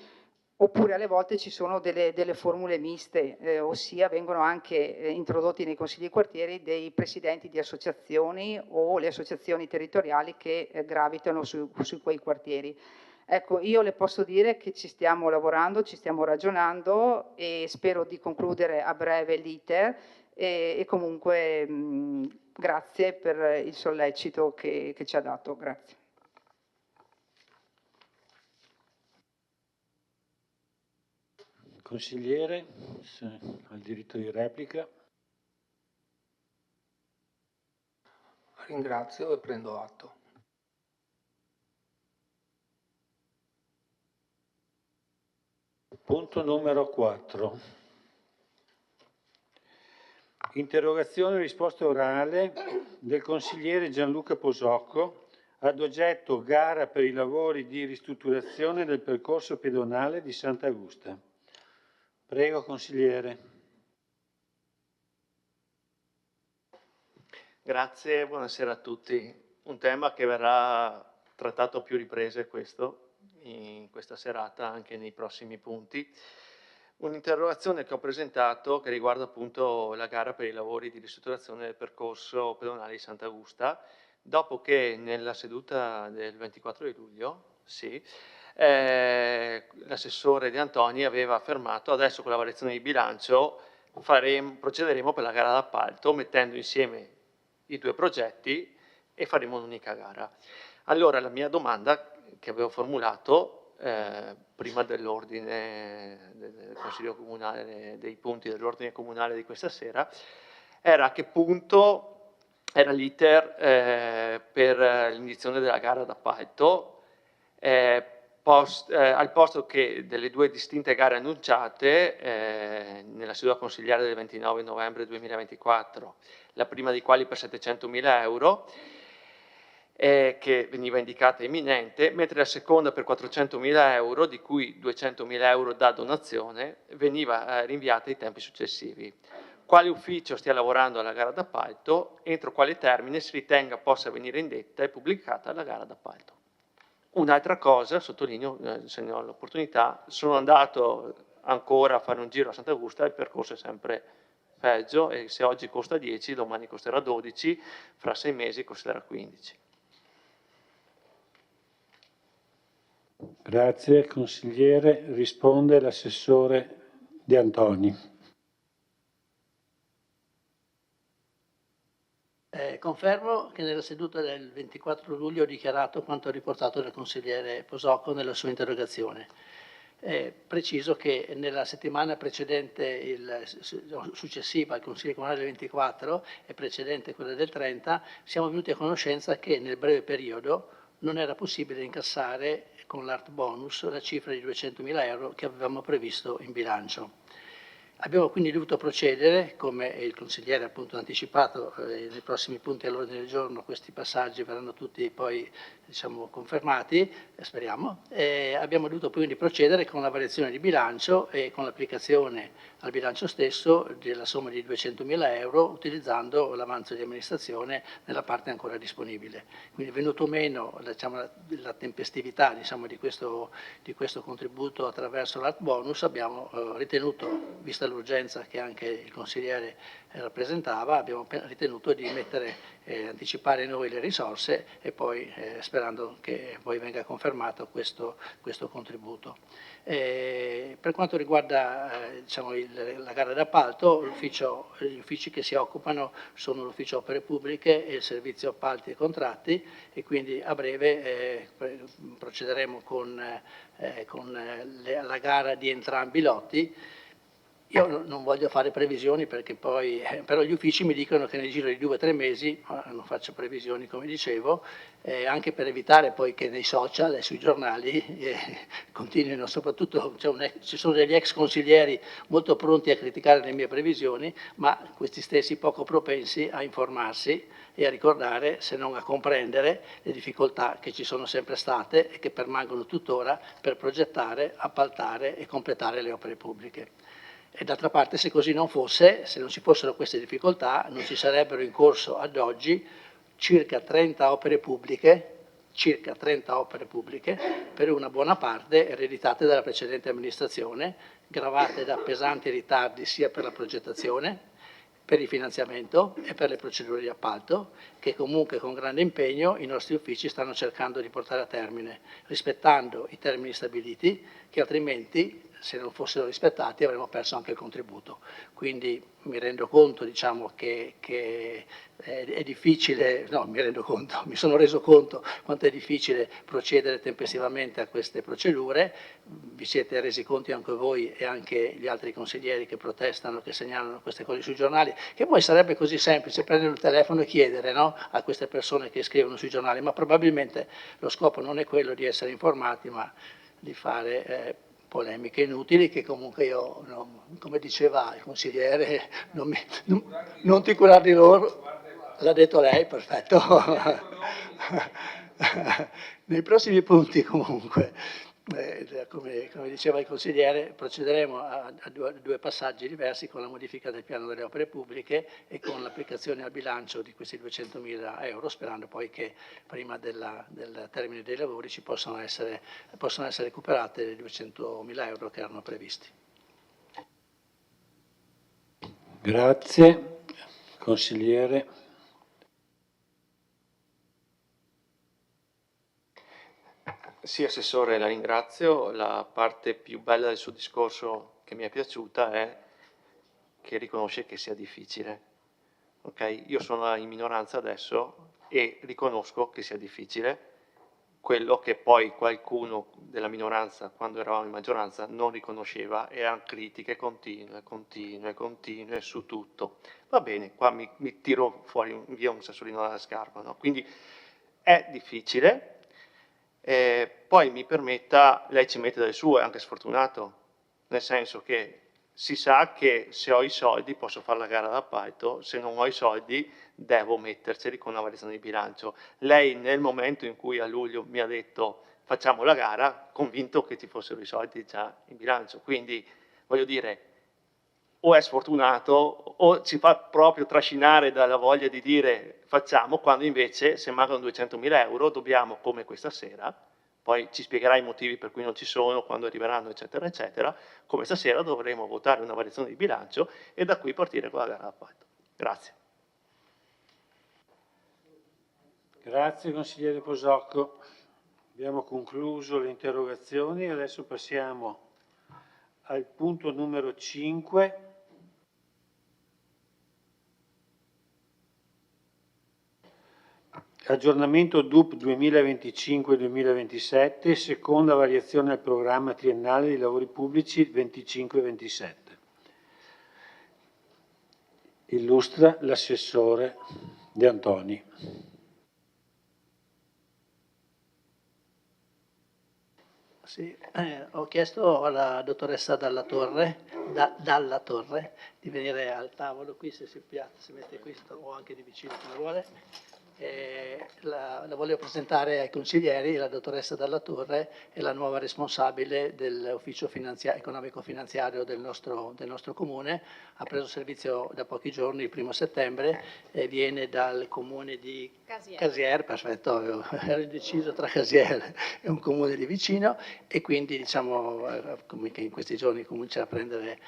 oppure alle volte ci sono delle formule miste, ossia vengono anche introdotti nei consigli di quartieri dei presidenti di associazioni o le associazioni territoriali che gravitano su quei quartieri. Ecco, io le posso dire che ci stiamo lavorando, ci stiamo ragionando e spero di concludere a breve l'iter e comunque grazie per il sollecito che ci ha dato. Grazie. Consigliere, se ha il diritto di replica. Ringrazio e prendo atto. Punto numero 4. Interrogazione e risposta orale del consigliere Gianluca Posocco ad oggetto gara per i lavori di ristrutturazione del percorso pedonale di Sant'Augusta. Prego, consigliere. Grazie, buonasera a tutti. Un tema che verrà trattato a più riprese in questa serata, anche nei prossimi punti. Un'interrogazione che ho presentato che riguarda appunto la gara per i lavori di ristrutturazione del percorso pedonale di Sant'Augusta, dopo che nella seduta del 24 di luglio, l'assessore De Antoni aveva affermato: adesso con la variazione di bilancio procederemo per la gara d'appalto mettendo insieme i due progetti e faremo un'unica gara. Allora la mia domanda che avevo formulato prima dell'ordine del Consiglio Comunale, dei punti dell'ordine comunale di questa sera, era a che punto era l'iter per l'indizione della gara d'appalto, al posto che delle due distinte gare annunciate nella seduta consigliare del 29 novembre 2024, la prima dei quali per 700.000 euro, che veniva indicata imminente, mentre la seconda per 400.000 euro, di cui 200.000 euro da donazione, veniva rinviata ai tempi successivi. Quale ufficio stia lavorando alla gara d'appalto, entro quale termine si ritenga possa venire indetta e pubblicata la gara d'appalto. Un'altra cosa, sottolineo, se ne ho l'opportunità, sono andato ancora a fare un giro a Sant'Augusta, il percorso è sempre peggio e se oggi costa 10, domani costerà 12, fra 6 mesi costerà 15. Grazie, consigliere. Risponde l'assessore De Antoni. Confermo che nella seduta del 24 luglio ho dichiarato quanto riportato dal consigliere Posocco nella sua interrogazione. Preciso che nella settimana precedente, successiva al Consiglio Comunale del 24 e precedente quella del 30, siamo venuti a conoscenza che nel breve periodo non era possibile incassare con l'art bonus la cifra di 200.000 euro che avevamo previsto in bilancio. Abbiamo quindi dovuto procedere, come il consigliere appunto ha anticipato, nei prossimi punti all'ordine del giorno questi passaggi verranno tutti poi confermati, speriamo. Abbiamo dovuto quindi procedere con la variazione di bilancio e con l'applicazione al bilancio stesso della somma di 200.000 euro utilizzando l'avanzo di amministrazione nella parte ancora disponibile. Quindi venuto meno la tempestività di questo contributo attraverso l'art bonus, abbiamo ritenuto, vista l'urgenza che anche il consigliere rappresentava, abbiamo ritenuto di anticipare noi le risorse e poi sperando che poi venga confermato questo contributo. Per quanto riguarda la gara d'appalto, gli uffici che si occupano sono l'ufficio opere pubbliche e il servizio appalti e contratti e quindi a breve procederemo con la gara di entrambi i lotti. Io non voglio fare previsioni perché poi, però gli uffici mi dicono che nel giro di 2 o 3 mesi, non faccio previsioni come dicevo, anche per evitare poi che nei social e sui giornali continuino, soprattutto ci sono degli ex consiglieri molto pronti a criticare le mie previsioni, ma questi stessi poco propensi a informarsi e a ricordare, se non a comprendere, le difficoltà che ci sono sempre state e che permangono tuttora per progettare, appaltare e completare le opere pubbliche. E d'altra parte, se così non fosse, se non ci fossero queste difficoltà, non ci sarebbero in corso ad oggi circa 30 opere pubbliche, per una buona parte ereditate dalla precedente amministrazione, gravate da pesanti ritardi sia per la progettazione, per il finanziamento e per le procedure di appalto, che comunque con grande impegno i nostri uffici stanno cercando di portare a termine, rispettando i termini stabiliti, che altrimenti, se non fossero rispettati, avremmo perso anche il contributo. Quindi mi rendo conto che è difficile, mi sono reso conto quanto è difficile procedere tempestivamente a queste procedure, vi siete resi conto anche voi e anche gli altri consiglieri che protestano, che segnalano queste cose sui giornali, che poi sarebbe così semplice prendere il telefono e chiedere a queste persone che scrivono sui giornali, ma probabilmente lo scopo non è quello di essere informati, ma di fare polemiche inutili che comunque io, come diceva il consigliere, non ti curare di loro, l'ha detto lei, perfetto. Nei prossimi punti comunque come diceva il consigliere, procederemo a due passaggi diversi con la modifica del piano delle opere pubbliche e con l'applicazione al bilancio di questi 200.000 euro, sperando poi che prima del termine dei lavori ci possano essere recuperate le 200.000 euro che erano previsti. Grazie, consigliere. Sì, Assessore, la ringrazio. La parte più bella del suo discorso che mi è piaciuta è che riconosce che sia difficile. Okay? Io sono in minoranza adesso e riconosco che sia difficile, quello che poi qualcuno della minoranza, quando eravamo in maggioranza, non riconosceva, erano critiche continue su tutto. Va bene, qua mi tiro fuori via un sassolino dalla scarpa, no? Quindi è difficile. Poi mi permetta, lei ci mette delle sue, anche sfortunato, nel senso che si sa che se ho i soldi posso fare la gara d'appalto, se non ho i soldi devo metterceli con una variazione di bilancio. Lei nel momento in cui a luglio mi ha detto facciamo la gara, convinto che ci fossero i soldi già in bilancio, quindi voglio dire, o è sfortunato o ci fa proprio trascinare dalla voglia di dire facciamo, quando invece se mancano 200.000 euro dobbiamo, come questa sera, poi ci spiegherà i motivi per cui non ci sono, quando arriveranno, eccetera, eccetera, come stasera dovremo votare una variazione di bilancio e da qui partire con la gara d'appalto. Grazie. Grazie consigliere Posocco. Abbiamo concluso le interrogazioni, adesso passiamo al punto numero 5. Aggiornamento DUP 2025-2027, seconda variazione al programma triennale di lavori pubblici 25-27. Illustra l'assessore De Antoni. Sì, ho chiesto alla dottoressa Dalla Torre di venire al tavolo qui, se si piazza, si mette qui o anche di vicino come vuole. La voglio presentare ai consiglieri. La dottoressa Dalla Torre è la nuova responsabile dell'ufficio economico-finanziario del nostro comune, ha preso servizio da pochi giorni, il 1° settembre, e viene dal comune di Casier, perfetto, ero indeciso tra Casier e un comune di vicino, e quindi diciamo che in questi giorni comincia a prendere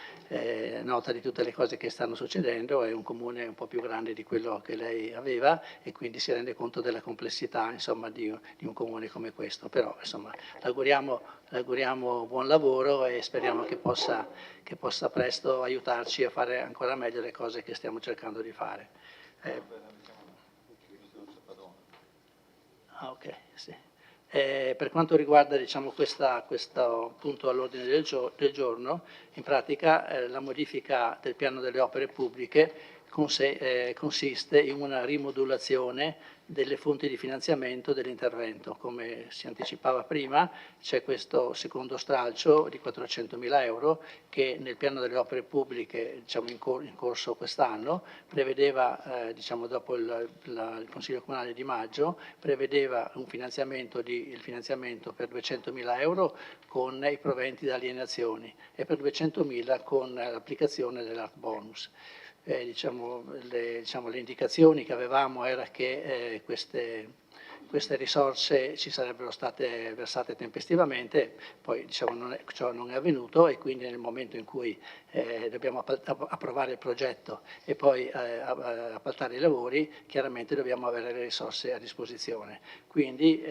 nota di tutte le cose che stanno succedendo. È un comune un po' più grande di quello che lei aveva e quindi si rende conto della complessità, insomma, di un comune come questo. Però insomma le auguriamo buon lavoro e speriamo che possa presto aiutarci a fare ancora meglio le cose che stiamo cercando di fare. Ok, sì. Per quanto riguarda diciamo, questo punto all'ordine del giorno, in pratica la modifica del piano delle opere pubbliche consiste in una rimodulazione delle fonti di finanziamento dell'intervento. Come si anticipava prima, c'è questo secondo stralcio di 400.000 euro che nel piano delle opere pubbliche, diciamo, in corso quest'anno, prevedeva, diciamo, dopo il Consiglio Comunale di maggio, prevedeva il finanziamento per 200.000 euro con i proventi da alienazioni e per 200.000 con l'applicazione dell'art bonus. Le indicazioni che avevamo era che queste risorse ci sarebbero state versate tempestivamente, poi diciamo, ciò non è avvenuto, e quindi nel momento in cui dobbiamo approvare il progetto e poi appaltare i lavori, chiaramente dobbiamo avere le risorse a disposizione. Quindi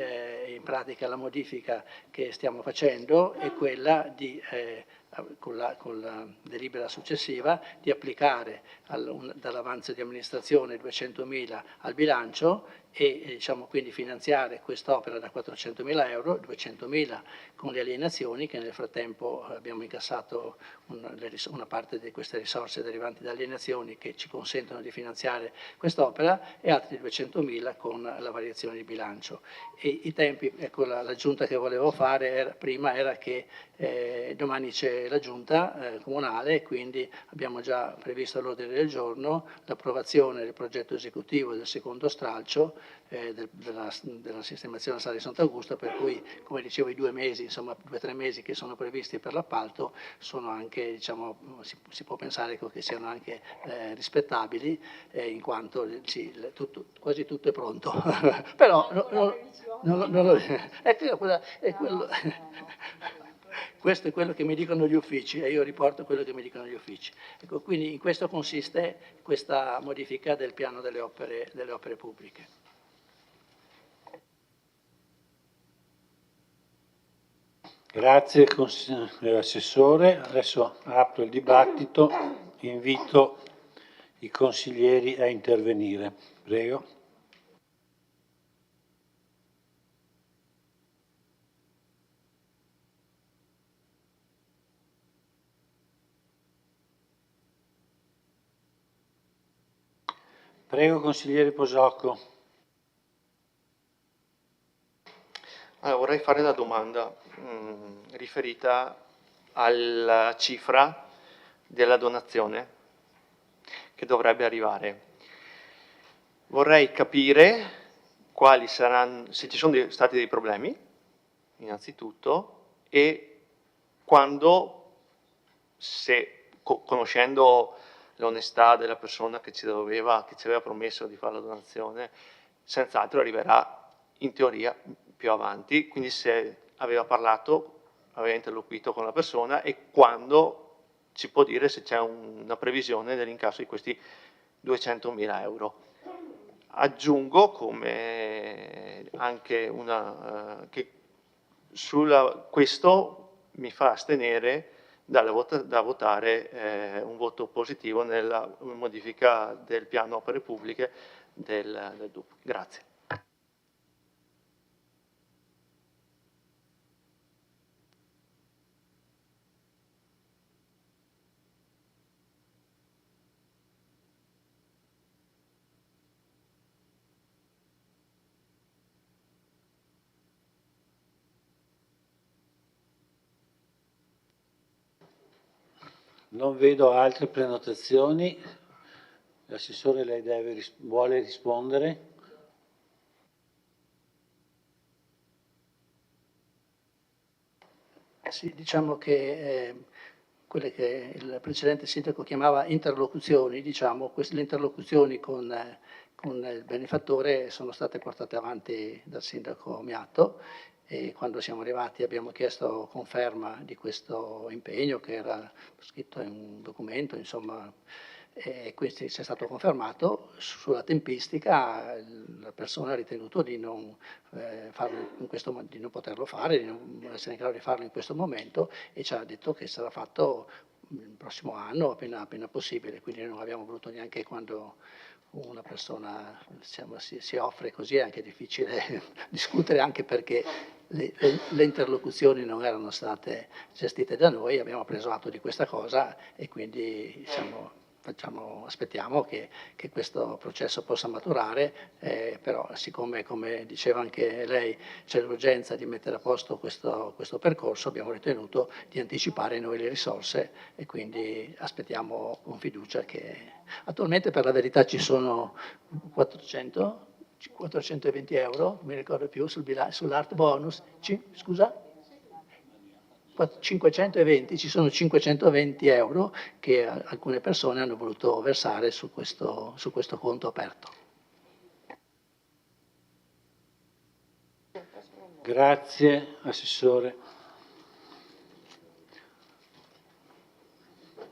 in pratica la modifica che stiamo facendo è quella di con la delibera successiva di applicare dall'avanzo di amministrazione 200.000 al bilancio e diciamo, quindi finanziare quest'opera da 400.000 euro, 200.000 con le alienazioni, che nel frattempo abbiamo incassato una parte di queste risorse derivanti da alienazioni che ci consentono di finanziare quest'opera, e altri 200.000 con la variazione di bilancio. E i tempi, ecco, l'aggiunta che volevo fare prima era che domani c'è la Giunta comunale, quindi abbiamo già previsto all'ordine del giorno l'approvazione del progetto esecutivo del secondo stralcio della sistemazione della strada di Sant'Augusto, per cui, come dicevo, i 2 mesi, insomma 2 o 3 mesi che sono previsti per l'appalto sono anche, diciamo, si può pensare che siano anche rispettabili, in quanto quasi tutto è pronto. Però questo è quello che mi dicono gli uffici e io riporto quello che mi dicono gli uffici. Ecco, quindi in questo consiste questa modifica del piano delle opere pubbliche. Grazie Assessore. Adesso apro il dibattito, invito i consiglieri a intervenire. Prego. Prego, consigliere Posocco. Allora, vorrei fare una domanda riferita alla cifra della donazione che dovrebbe arrivare. Vorrei capire quali saranno, se ci sono stati dei problemi, innanzitutto, e quando, se conoscendo l'onestà della persona che ci aveva promesso di fare la donazione, senz'altro arriverà in teoria più avanti, quindi se aveva parlato, aveva interloquito con la persona e quando ci può dire se c'è una previsione dell'incasso di questi 200.000 euro. Aggiungo come anche che questo mi fa astenere da votare un voto positivo nella modifica del piano opere pubbliche del DUP. Grazie. Non vedo altre prenotazioni. L'assessore, lei vuole rispondere? Sì, diciamo che quelle che il precedente sindaco chiamava interlocuzioni, diciamo, le interlocuzioni con il benefattore sono state portate avanti dal sindaco Miatto e quando siamo arrivati abbiamo chiesto conferma di questo impegno che era scritto in un documento, insomma, e questo ci è stato confermato. Sulla tempistica la persona ha ritenuto di non farlo di non poterlo fare, di non essere in grado di farlo in questo momento e ci ha detto che sarà fatto il prossimo anno appena possibile, quindi non abbiamo voluto neanche, quando una persona si offre così, è anche difficile discutere, anche perché le interlocuzioni non erano state gestite da noi, abbiamo preso atto di questa cosa e quindi diciamo, aspettiamo che questo processo possa maturare, però siccome, come diceva anche lei, c'è l'urgenza di mettere a posto questo percorso, abbiamo ritenuto di anticipare noi le risorse e quindi aspettiamo con fiducia che attualmente, per la verità, ci sono 420 euro, non mi ricordo più, sull'art bonus, scusa? 520, ci sono 520 euro che alcune persone hanno voluto versare su questo conto aperto. Grazie, Assessore.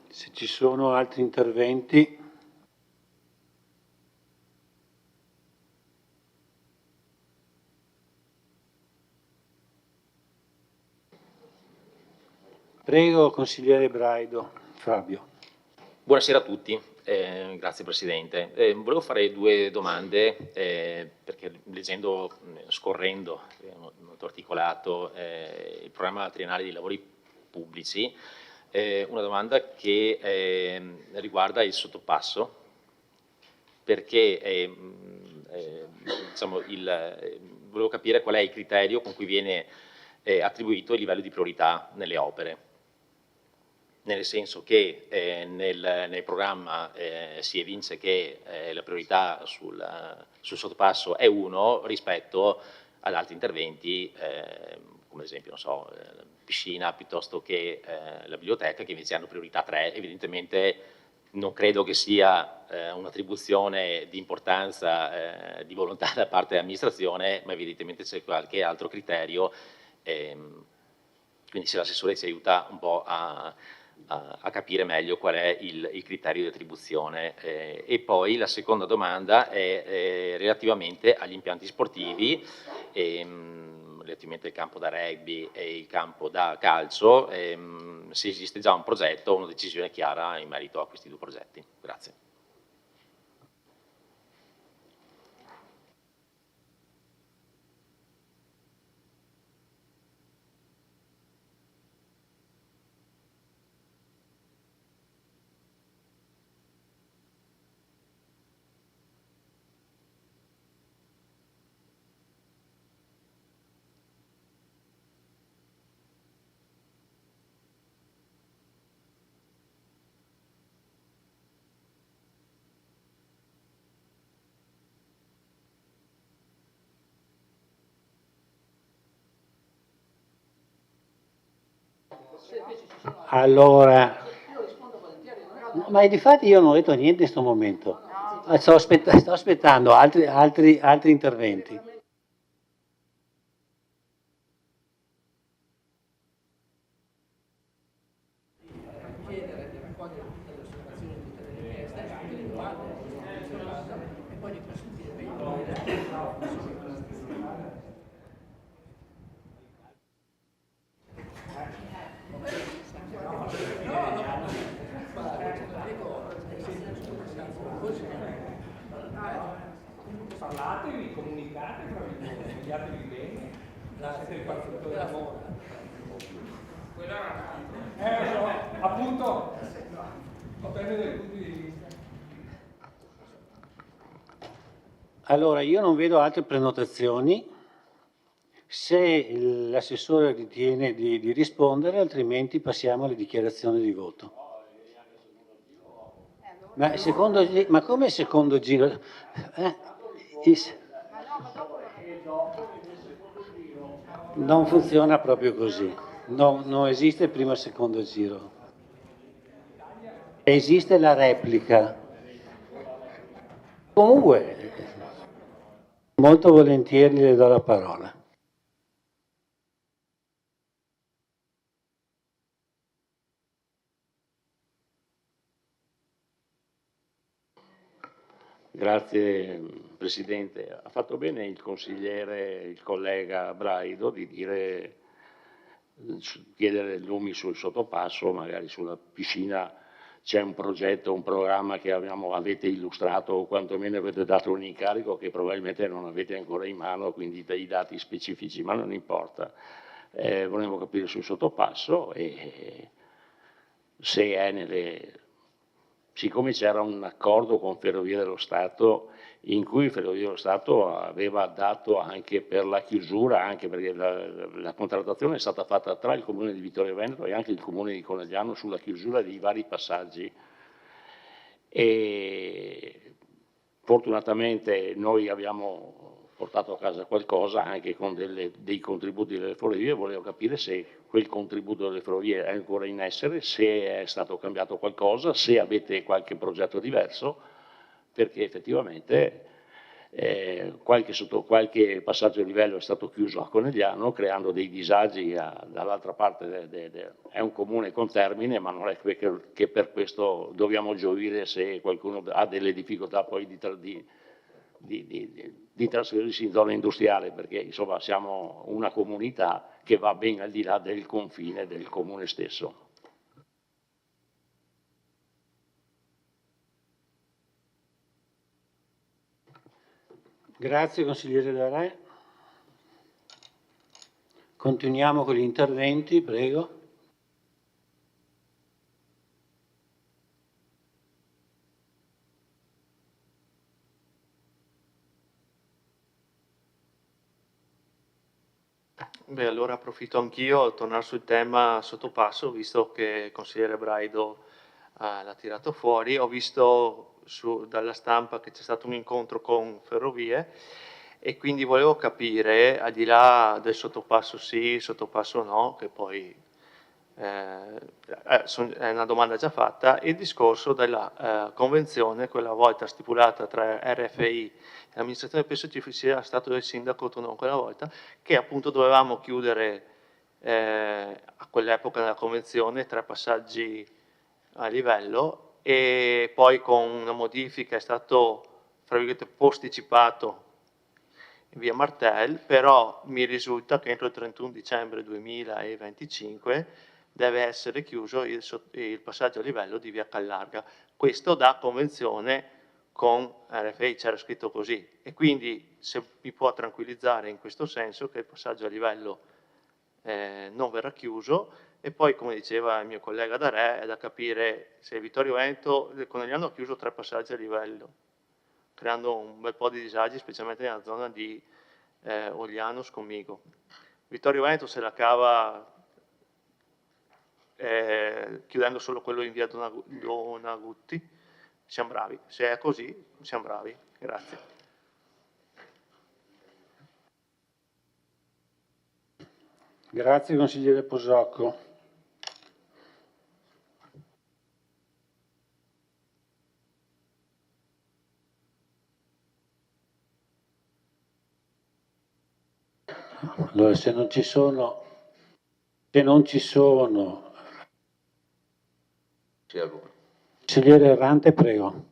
Se ci sono altri interventi. Prego, consigliere Braido. Fabio. Buonasera a tutti, grazie Presidente. Volevo fare 2 domande, perché leggendo, scorrendo, molto articolato, il programma triennale dei lavori pubblici, una domanda che riguarda il sottopasso, perché diciamo, volevo capire qual è il criterio con cui viene attribuito il livello di priorità nelle opere. nel senso che nel programma si evince che la priorità sul sottopasso è 1 rispetto ad altri interventi, come ad esempio, non so, piscina piuttosto che la biblioteca, che invece hanno priorità 3. Evidentemente non credo che sia un'attribuzione di importanza, di volontà da parte dell'amministrazione, ma evidentemente c'è qualche altro criterio, quindi se l'assessore ci aiuta un po' a capire meglio qual è il criterio di attribuzione. E poi la seconda domanda è relativamente agli impianti sportivi, relativamente al campo da rugby e il campo da calcio, se esiste già un progetto o una decisione chiara in merito a questi 2 progetti. Grazie. Allora, ma difatti io non ho detto niente in questo momento. Sto aspettando altri interventi. Parlatevi, comunicate tra di voi, mediatevi bene, siete il partito dell'amore. Appunto, va bene dai punti di vista. Allora, io non vedo altre prenotazioni. Se l'assessore ritiene di rispondere, altrimenti passiamo alle dichiarazioni di voto. Ma come secondo giro? Non funziona proprio così. No, non esiste il primo e il secondo giro. Esiste la replica. Comunque, molto volentieri le do la parola. Grazie Presidente. Ha fatto bene il consigliere, il collega Braido, di chiedere lumi sul sottopasso, magari sulla piscina c'è un progetto, un programma che avete illustrato o quantomeno avete dato un incarico che probabilmente non avete ancora in mano, quindi dei dati specifici, ma non importa. Volevo capire sul sottopasso e se è siccome c'era un accordo con Ferrovie dello Stato in cui Ferrovie dello Stato aveva dato anche per la chiusura, anche perché la contrattazione è stata fatta tra il Comune di Vittorio Veneto e anche il Comune di Conegliano sulla chiusura dei vari passaggi. E fortunatamente noi abbiamo portato a casa qualcosa anche con dei contributi delle ferrovie. Volevo capire se quel contributo delle ferrovie è ancora in essere, se è stato cambiato qualcosa, se avete qualche progetto diverso, perché effettivamente qualche passaggio a livello è stato chiuso a Conegliano, creando dei disagi dall'altra parte. È un comune con termine, ma non è che per questo dobbiamo gioire se qualcuno ha delle difficoltà poi di trasferirsi in zona industriale, perché insomma siamo una comunità che va ben al di là del confine del comune stesso. Grazie consigliere Darè. Continuiamo con gli interventi, prego. Beh, allora approfitto anch'io a tornare sul tema sottopasso, visto che il consigliere Braido l'ha tirato fuori. Ho visto dalla stampa che c'è stato un incontro con Ferrovie e quindi volevo capire, al di là del sottopasso sì, sottopasso no, che poi è una domanda già fatta, il discorso della convenzione, quella volta stipulata tra RFI e l'amministrazione, penso ci sia stato del sindaco Tonon quella volta, che appunto dovevamo chiudere a quell'epoca nella convenzione 3 passaggi a livello e poi con una modifica è stato, fra virgolette, posticipato in via Martel, però mi risulta che entro il 31 dicembre 2025 deve essere chiuso il passaggio a livello di via Callarga. Questo da convenzione con RFI, c'era scritto così, e quindi se mi può tranquillizzare in questo senso che il passaggio a livello non verrà chiuso. E poi, come diceva il mio collega da Re, è da capire se Vittorio Veneto, il Conegliano ha chiuso 3 passaggi a livello, creando un bel po' di disagi, specialmente nella zona di Ogliano, Scomigo. Vittorio Veneto se la cava chiudendo solo quello in via Donagutti. Siamo bravi, se è così siamo bravi. Grazie. Grazie consigliere Posocco. Allora, se non ci sono consigliere Errante, prego.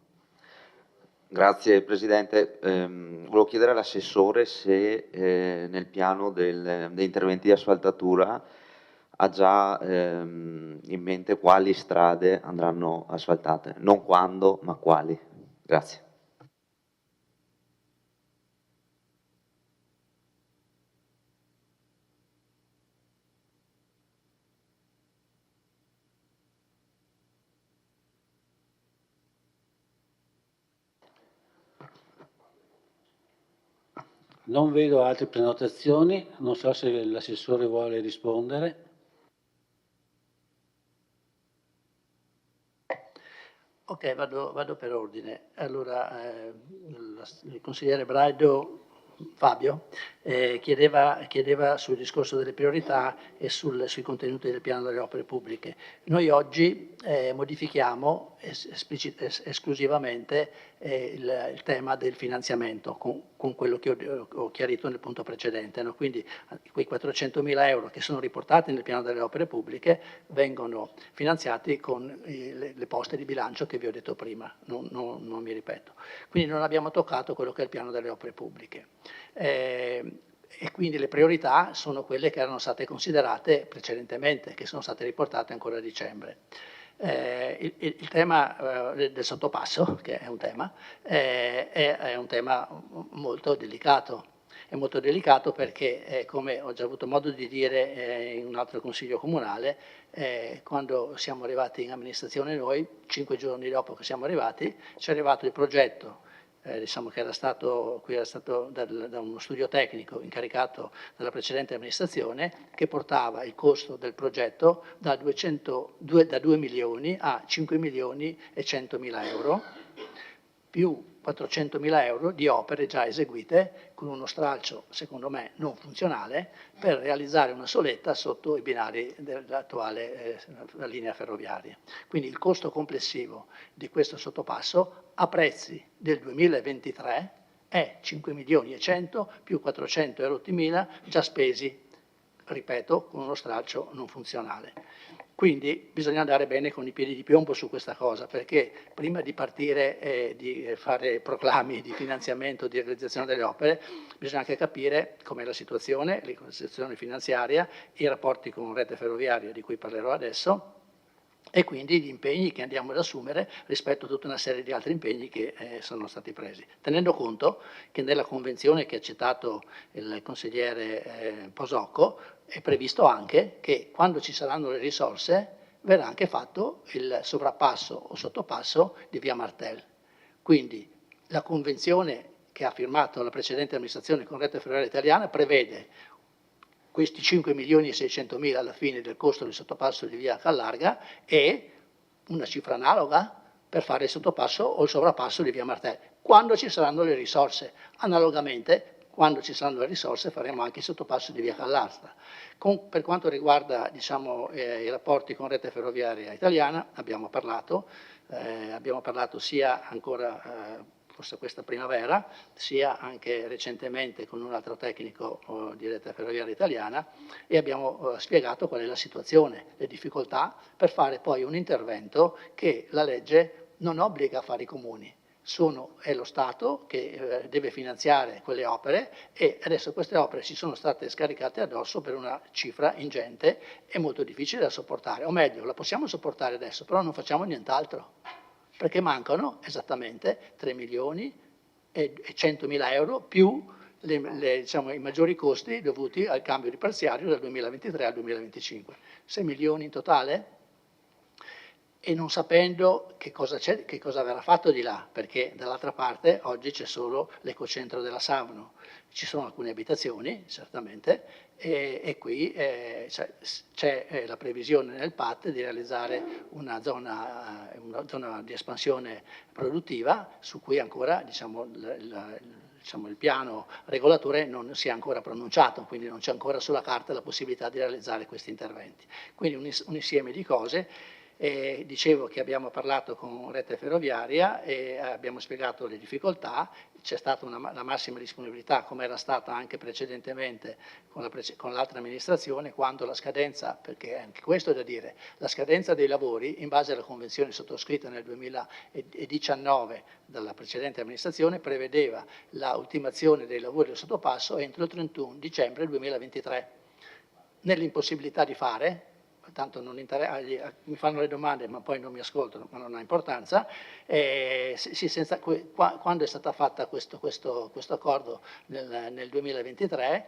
Grazie Presidente. Volevo chiedere all'assessore se nel piano degli interventi di asfaltatura ha già in mente quali strade andranno asfaltate, non quando, ma quali. Grazie. Non vedo altre prenotazioni, non so se l'assessore vuole rispondere. Ok, vado per ordine. Allora, il consigliere Braido, Fabio, chiedeva sul discorso delle priorità e sui contenuti del piano delle opere pubbliche. Noi oggi modifichiamo esclusivamente il tema del finanziamento con quello che ho chiarito nel punto precedente, no? Quindi quei 400.000 euro che sono riportati nel piano delle opere pubbliche vengono finanziati con le poste di bilancio che vi ho detto prima, non mi ripeto. Quindi non abbiamo toccato quello che è il piano delle opere pubbliche. E quindi le priorità sono quelle che erano state considerate precedentemente, che sono state riportate ancora a dicembre. Il tema del sottopasso, che è un tema molto delicato. È molto delicato perché, come ho già avuto modo di dire in un altro consiglio comunale, quando siamo arrivati in amministrazione noi, 5 giorni dopo che siamo arrivati, ci è arrivato il progetto, diciamo che era stato da uno studio tecnico incaricato dalla precedente amministrazione, che portava il costo del progetto da 2 milioni a 5 milioni e 100.000 euro, più 400.000 euro di opere già eseguite con uno stralcio, secondo me, non funzionale, per realizzare una soletta sotto i binari dell'attuale linea ferroviaria. Quindi il costo complessivo di questo sottopasso a prezzi del 2023 è 5 milioni e 100 più 400.000 già spesi, ripeto, con uno stralcio non funzionale. Quindi bisogna andare bene con i piedi di piombo su questa cosa, perché prima di partire e di fare proclami di finanziamento, di realizzazione delle opere, bisogna anche capire com'è la situazione finanziaria, i rapporti con Rete Ferroviaria, di cui parlerò adesso, e quindi gli impegni che andiamo ad assumere rispetto a tutta una serie di altri impegni che sono stati presi. Tenendo conto che nella convenzione che ha citato il consigliere Posocco è previsto anche che quando ci saranno le risorse verrà anche fatto il sovrappasso o sottopasso di via Martel. Quindi la convenzione che ha firmato la precedente amministrazione con Rete Ferroviaria Italiana prevede questi 5.600.000 alla fine del costo del sottopasso di via Callarga e una cifra analoga per fare il sottopasso o il sovrappasso di via Martelli, quando ci saranno le risorse. Analogamente, quando ci saranno le risorse, faremo anche il sottopasso di via Callastra. Per quanto riguarda i rapporti con Rete Ferroviaria Italiana, abbiamo parlato sia ancora forse questa primavera, sia anche recentemente con un altro tecnico di Rete Ferroviaria Italiana, e abbiamo spiegato qual è la situazione, le difficoltà per fare poi un intervento che la legge non obbliga a fare i comuni. È lo Stato che deve finanziare quelle opere, e adesso queste opere ci sono state scaricate addosso per una cifra ingente e molto difficile da sopportare, o meglio, la possiamo sopportare adesso, però non facciamo nient'altro, perché mancano esattamente 3.100.000 euro più i maggiori costi dovuti al cambio di parziario dal 2023 al 2025. 6 milioni in totale? E non sapendo che cosa verrà fatto di là, perché dall'altra parte oggi c'è solo l'ecocentro della Savno, ci sono alcune abitazioni certamente, e qui c'è la previsione nel PAT di realizzare una zona di espansione produttiva su cui ancora il piano regolatore non si è ancora pronunciato, quindi non c'è ancora sulla carta la possibilità di realizzare questi interventi. Quindi un insieme di cose. Dicevo che abbiamo parlato con Rete Ferroviaria e abbiamo spiegato le difficoltà, c'è stata la massima disponibilità, come era stata anche precedentemente con l'altra amministrazione, quando la scadenza, perché anche questo è da dire, la scadenza dei lavori in base alla convenzione sottoscritta nel 2019 dalla precedente amministrazione prevedeva la ultimazione dei lavori del sottopasso entro il 31 dicembre 2023. Nell'impossibilità di fare, tanto non mi fanno le domande ma poi non mi ascoltano, ma non ha importanza, quando è stata fatta questo accordo nel 2023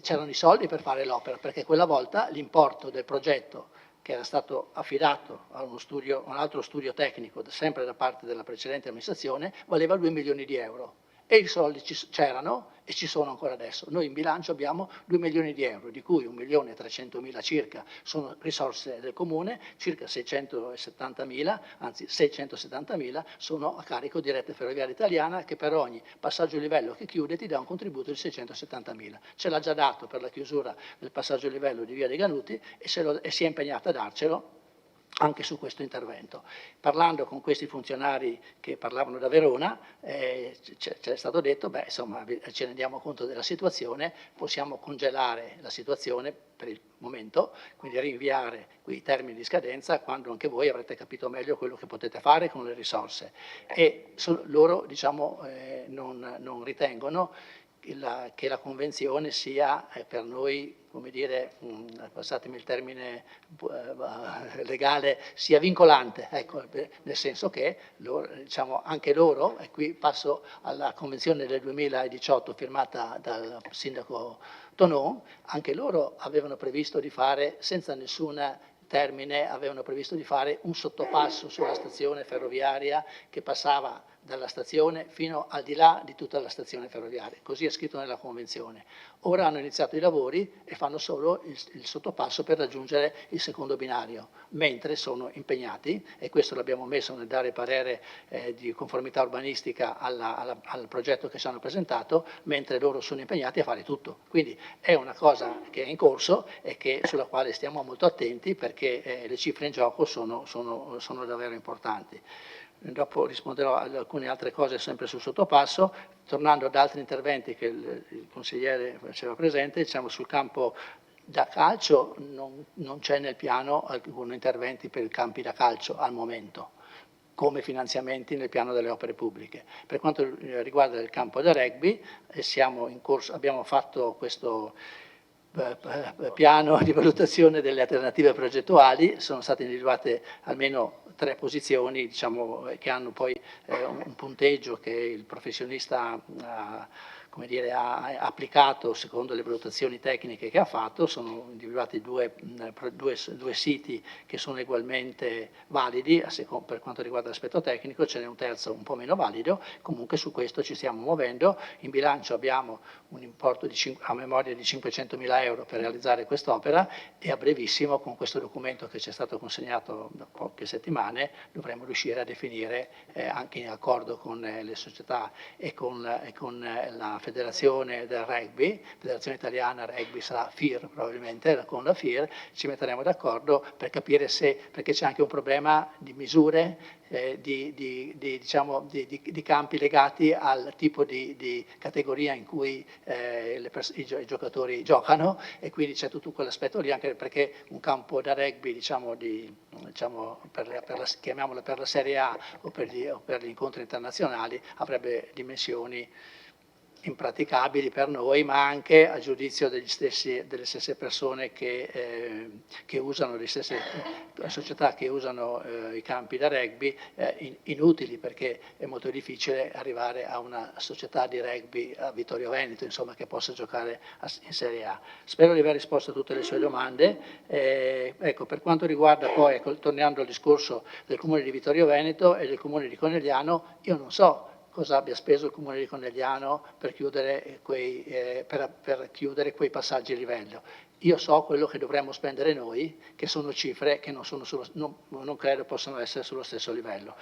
c'erano i soldi per fare l'opera, perché quella volta l'importo del progetto, che era stato affidato a un altro studio tecnico sempre da parte della precedente amministrazione, valeva 2 milioni di euro. E i soldi c'erano e ci sono ancora adesso. Noi in bilancio abbiamo 2 milioni di euro, di cui 1.300.000 circa sono risorse del Comune, circa 670.000 sono a carico di Rete Ferroviaria Italiana, che per ogni passaggio a livello che chiude ti dà un contributo di 670.000. Ce l'ha già dato per la chiusura del passaggio a livello di Via dei Ganuti e si è impegnata a darcelo anche su questo intervento. Parlando con questi funzionari che parlavano da Verona, c'è stato detto, insomma, ci rendiamo conto della situazione, possiamo congelare la situazione per il momento, quindi rinviare i termini di scadenza quando anche voi avrete capito meglio quello che potete fare con le risorse. E loro, non ritengono che la convenzione sia per noi, come dire, passatemi il termine legale, sia vincolante, ecco, nel senso che anche loro, e qui passo alla convenzione del 2018 firmata dal sindaco Tonon, anche loro avevano previsto di fare, senza nessun termine, avevano previsto di fare un sottopasso sulla stazione ferroviaria che passava dalla stazione fino al di là di tutta la stazione ferroviaria, così è scritto nella convenzione. Ora hanno iniziato i lavori e fanno solo il sottopasso per raggiungere il secondo binario, mentre sono impegnati, e questo l'abbiamo messo nel dare parere di conformità urbanistica al progetto che ci hanno presentato, mentre loro sono impegnati a fare tutto. Quindi è una cosa che è in corso e sulla quale stiamo molto attenti, perché le cifre in gioco sono davvero importanti. Dopo risponderò ad alcune altre cose sempre sul sottopasso, tornando ad altri interventi che il consigliere faceva presente. Sul campo da calcio non c'è nel piano alcun interventi per i campi da calcio al momento, come finanziamenti nel piano delle opere pubbliche. Per quanto riguarda il campo da rugby, siamo in corso, abbiamo fatto questo piano di valutazione delle alternative progettuali, sono state individuate almeno 3 posizioni, che hanno poi un punteggio che il professionista ha come dire, ha applicato secondo le valutazioni tecniche che ha fatto. Sono individuati due siti che sono ugualmente validi per quanto riguarda l'aspetto tecnico, ce n'è un terzo un po' meno valido. Comunque su questo ci stiamo muovendo. In bilancio abbiamo un importo a memoria di 500.000 euro per realizzare quest'opera e a brevissimo, con questo documento che ci è stato consegnato da poche settimane, dovremo riuscire a definire, anche in accordo con le società e con la federazione del rugby, Federazione Italiana Rugby sarà FIR probabilmente, con la FIR ci metteremo d'accordo per capire perché c'è anche un problema di misure, di campi legati al tipo di categoria in cui i giocatori giocano, e quindi c'è tutto quell'aspetto lì, anche perché un campo da rugby chiamiamola per la Serie A o per gli incontri internazionali avrebbe dimensioni impraticabili per noi, ma anche a giudizio delle stesse persone che usano, le stesse società che usano i campi da rugby, inutili, perché è molto difficile arrivare a una società di rugby a Vittorio Veneto, insomma, che possa giocare in Serie A. Spero di aver risposto a tutte le sue domande. Ecco, per quanto riguarda poi, tornando al discorso del Comune di Vittorio Veneto e del Comune di Conegliano, io non so cosa abbia speso il Comune di Conegliano per chiudere quei passaggi a livello. Io so quello che dovremmo spendere noi, che sono cifre che non credo possano essere sullo stesso livello.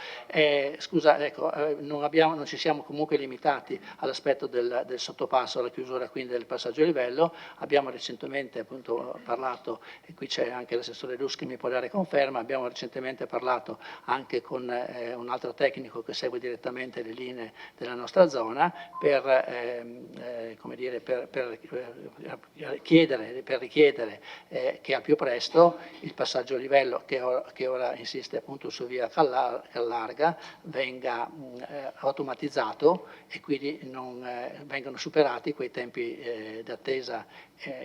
Scusa, ecco, non ci siamo comunque limitati all'aspetto del sottopasso, alla chiusura quindi del passaggio a livello. Abbiamo recentemente appunto parlato, e qui c'è anche l'assessore Lus che mi può dare conferma, abbiamo recentemente parlato anche con un altro tecnico che segue direttamente le linee della nostra zona per richiedere che al più presto il passaggio a livello che ora insiste appunto su via Callarga venga automatizzato e quindi vengano superati quei tempi d'attesa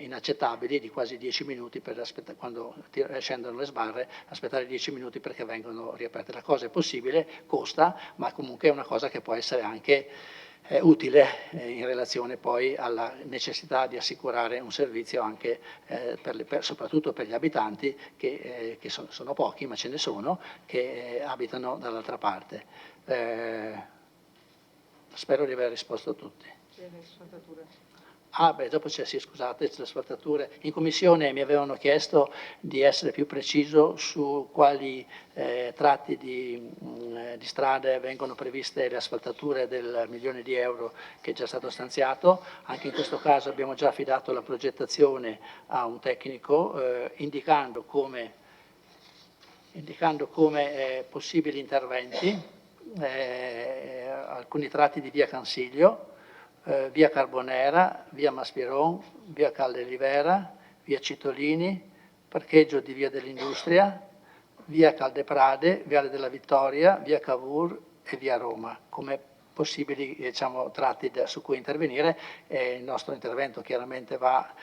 inaccettabili di quasi 10 minuti per quando scendono le sbarre, aspettare 10 minuti perché vengono riaperte. La cosa è possibile, costa, ma comunque è una cosa che può essere anche utile in relazione poi alla necessità di assicurare un servizio anche soprattutto per gli abitanti che sono pochi, ma ce ne sono, che abitano dall'altra parte. Spero di aver risposto a tutti. Dopo c'è, sì, scusate, le asfaltature. In commissione mi avevano chiesto di essere più preciso su quali tratti di strade vengono previste le asfaltature del 1 milione di euro che è già stato stanziato. Anche in questo caso abbiamo già affidato la progettazione a un tecnico indicando come possibili interventi, alcuni tratti di via Cansiglio, via Carbonera, via Maspieron, via Caldelivera, via Citolini, parcheggio di via dell'Industria, via Caldeprade, viale della Vittoria, via Cavour e via Roma, come possibili tratti su cui intervenire. Il nostro intervento chiaramente va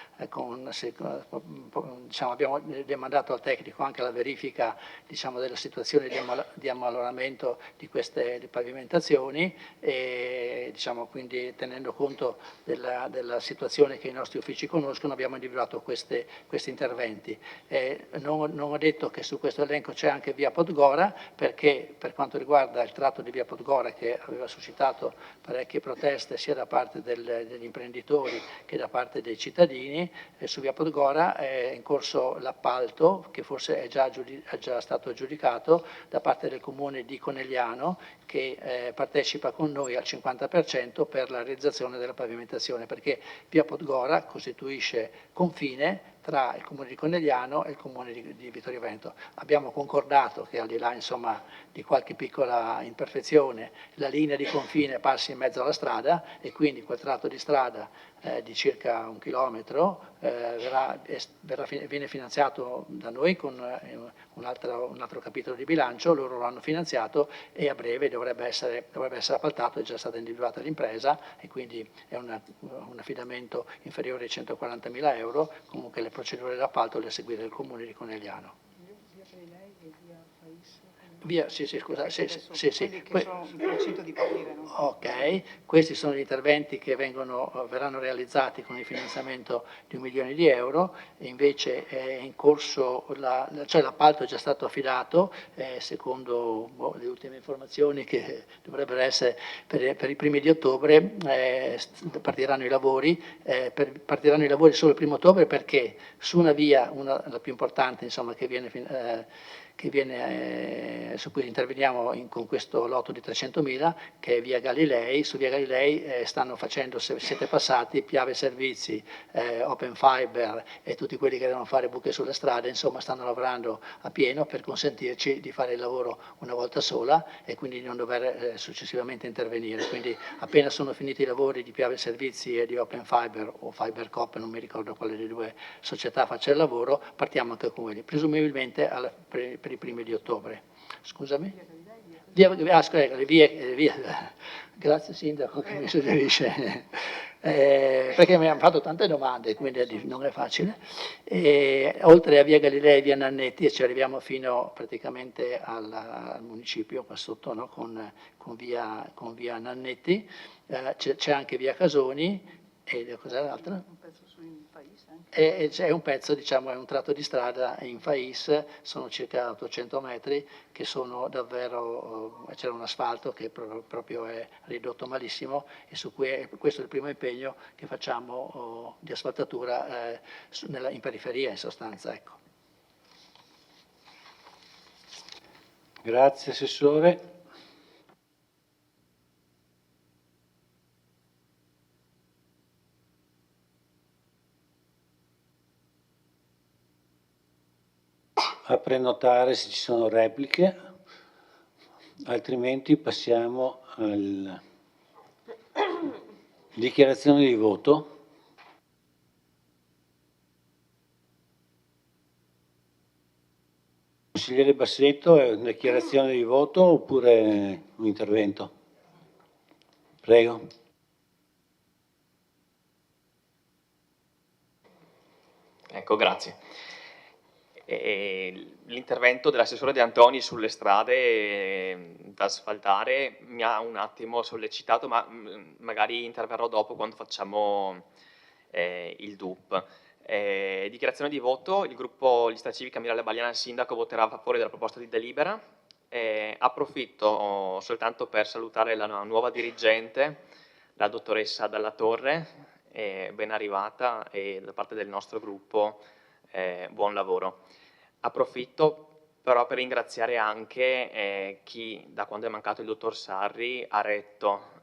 abbiamo demandato al tecnico anche la verifica della situazione di ammaloramento di queste pavimentazioni e quindi tenendo conto della situazione che i nostri uffici conoscono abbiamo individuato questi interventi. Non ho detto che su questo elenco c'è anche via Podgora, perché per quanto riguarda il tratto di via Podgora che aveva suscitato parecchie proteste sia da parte degli imprenditori che da parte dei cittadini, su via Podgora è in corso l'appalto che forse è già stato aggiudicato da parte del comune di Conegliano, che partecipa con noi al 50% per la realizzazione della pavimentazione, perché via Podgora costituisce confine tra il comune di Conegliano e il comune di Vittorio Veneto. Abbiamo concordato che al di là di qualche piccola imperfezione la linea di confine passi in mezzo alla strada e quindi quel tratto di strada di circa 1 chilometro viene finanziato da noi con un altro capitolo di bilancio, loro lo hanno finanziato e a breve dovrebbe essere appaltato, è già stata individuata l'impresa e quindi è un affidamento inferiore ai 140.000 euro, comunque le procedure d'appalto le seguire il comune di Conegliano. Via, sì, scusa, sì. Quelli che sono in procinto di partire. No? Ok, questi sono gli interventi che verranno realizzati con il finanziamento di 1 milione di euro, e invece è in corso, cioè l'appalto è già stato affidato, secondo le ultime informazioni che dovrebbero essere per i primi di ottobre, partiranno i lavori solo il 1° ottobre, perché su una via, la più importante insomma, su cui interveniamo con questo lotto di 300.000, che è via Galilei. Su via Galilei stanno facendo, se siete passati, Piave Servizi, Open Fiber e tutti quelli che devono fare buche sulle strade, insomma stanno lavorando a pieno per consentirci di fare il lavoro una volta sola e quindi di non dover successivamente intervenire. Quindi appena sono finiti i lavori di Piave Servizi e di Open Fiber o Fibercop, non mi ricordo quale delle due società faccia il lavoro, partiamo anche con quelli, presumibilmente per i primi di ottobre. Scusami? Le vie. Grazie Sindaco che mi suggerisce, perché mi hanno fatto tante domande, quindi non è facile. Oltre a via Galilei e via Nannetti, e ci arriviamo fino praticamente al municipio qua sotto, no? con via Nannetti, c'è anche via Casoni e cos'è l'altra? C'è un pezzo, diciamo, è un tratto di strada in Fais, sono circa 800 metri, che sono davvero, c'era un asfalto che proprio è ridotto malissimo, e su cui questo è il primo impegno che facciamo di asfaltatura in periferia, in sostanza. Ecco. Grazie Assessore. A prenotare se ci sono repliche, altrimenti passiamo alla dichiarazione di voto. Consigliere Bassetto, è una dichiarazione di voto oppure un intervento? Prego. Ecco, grazie. L'intervento dell'assessore De Antoni sulle strade da asfaltare mi ha un attimo sollecitato, ma magari interverrò dopo quando facciamo il DUP. Dichiarazione di voto: il gruppo Lista Civica Mirale Balliana Sindaco voterà a favore della proposta di delibera. Approfitto soltanto per salutare la nuova dirigente, la dottoressa Dalla Torre, ben arrivata, e da parte del nostro gruppo buon lavoro. Approfitto però per ringraziare anche chi, da quando è mancato il dottor Sarri, ha retto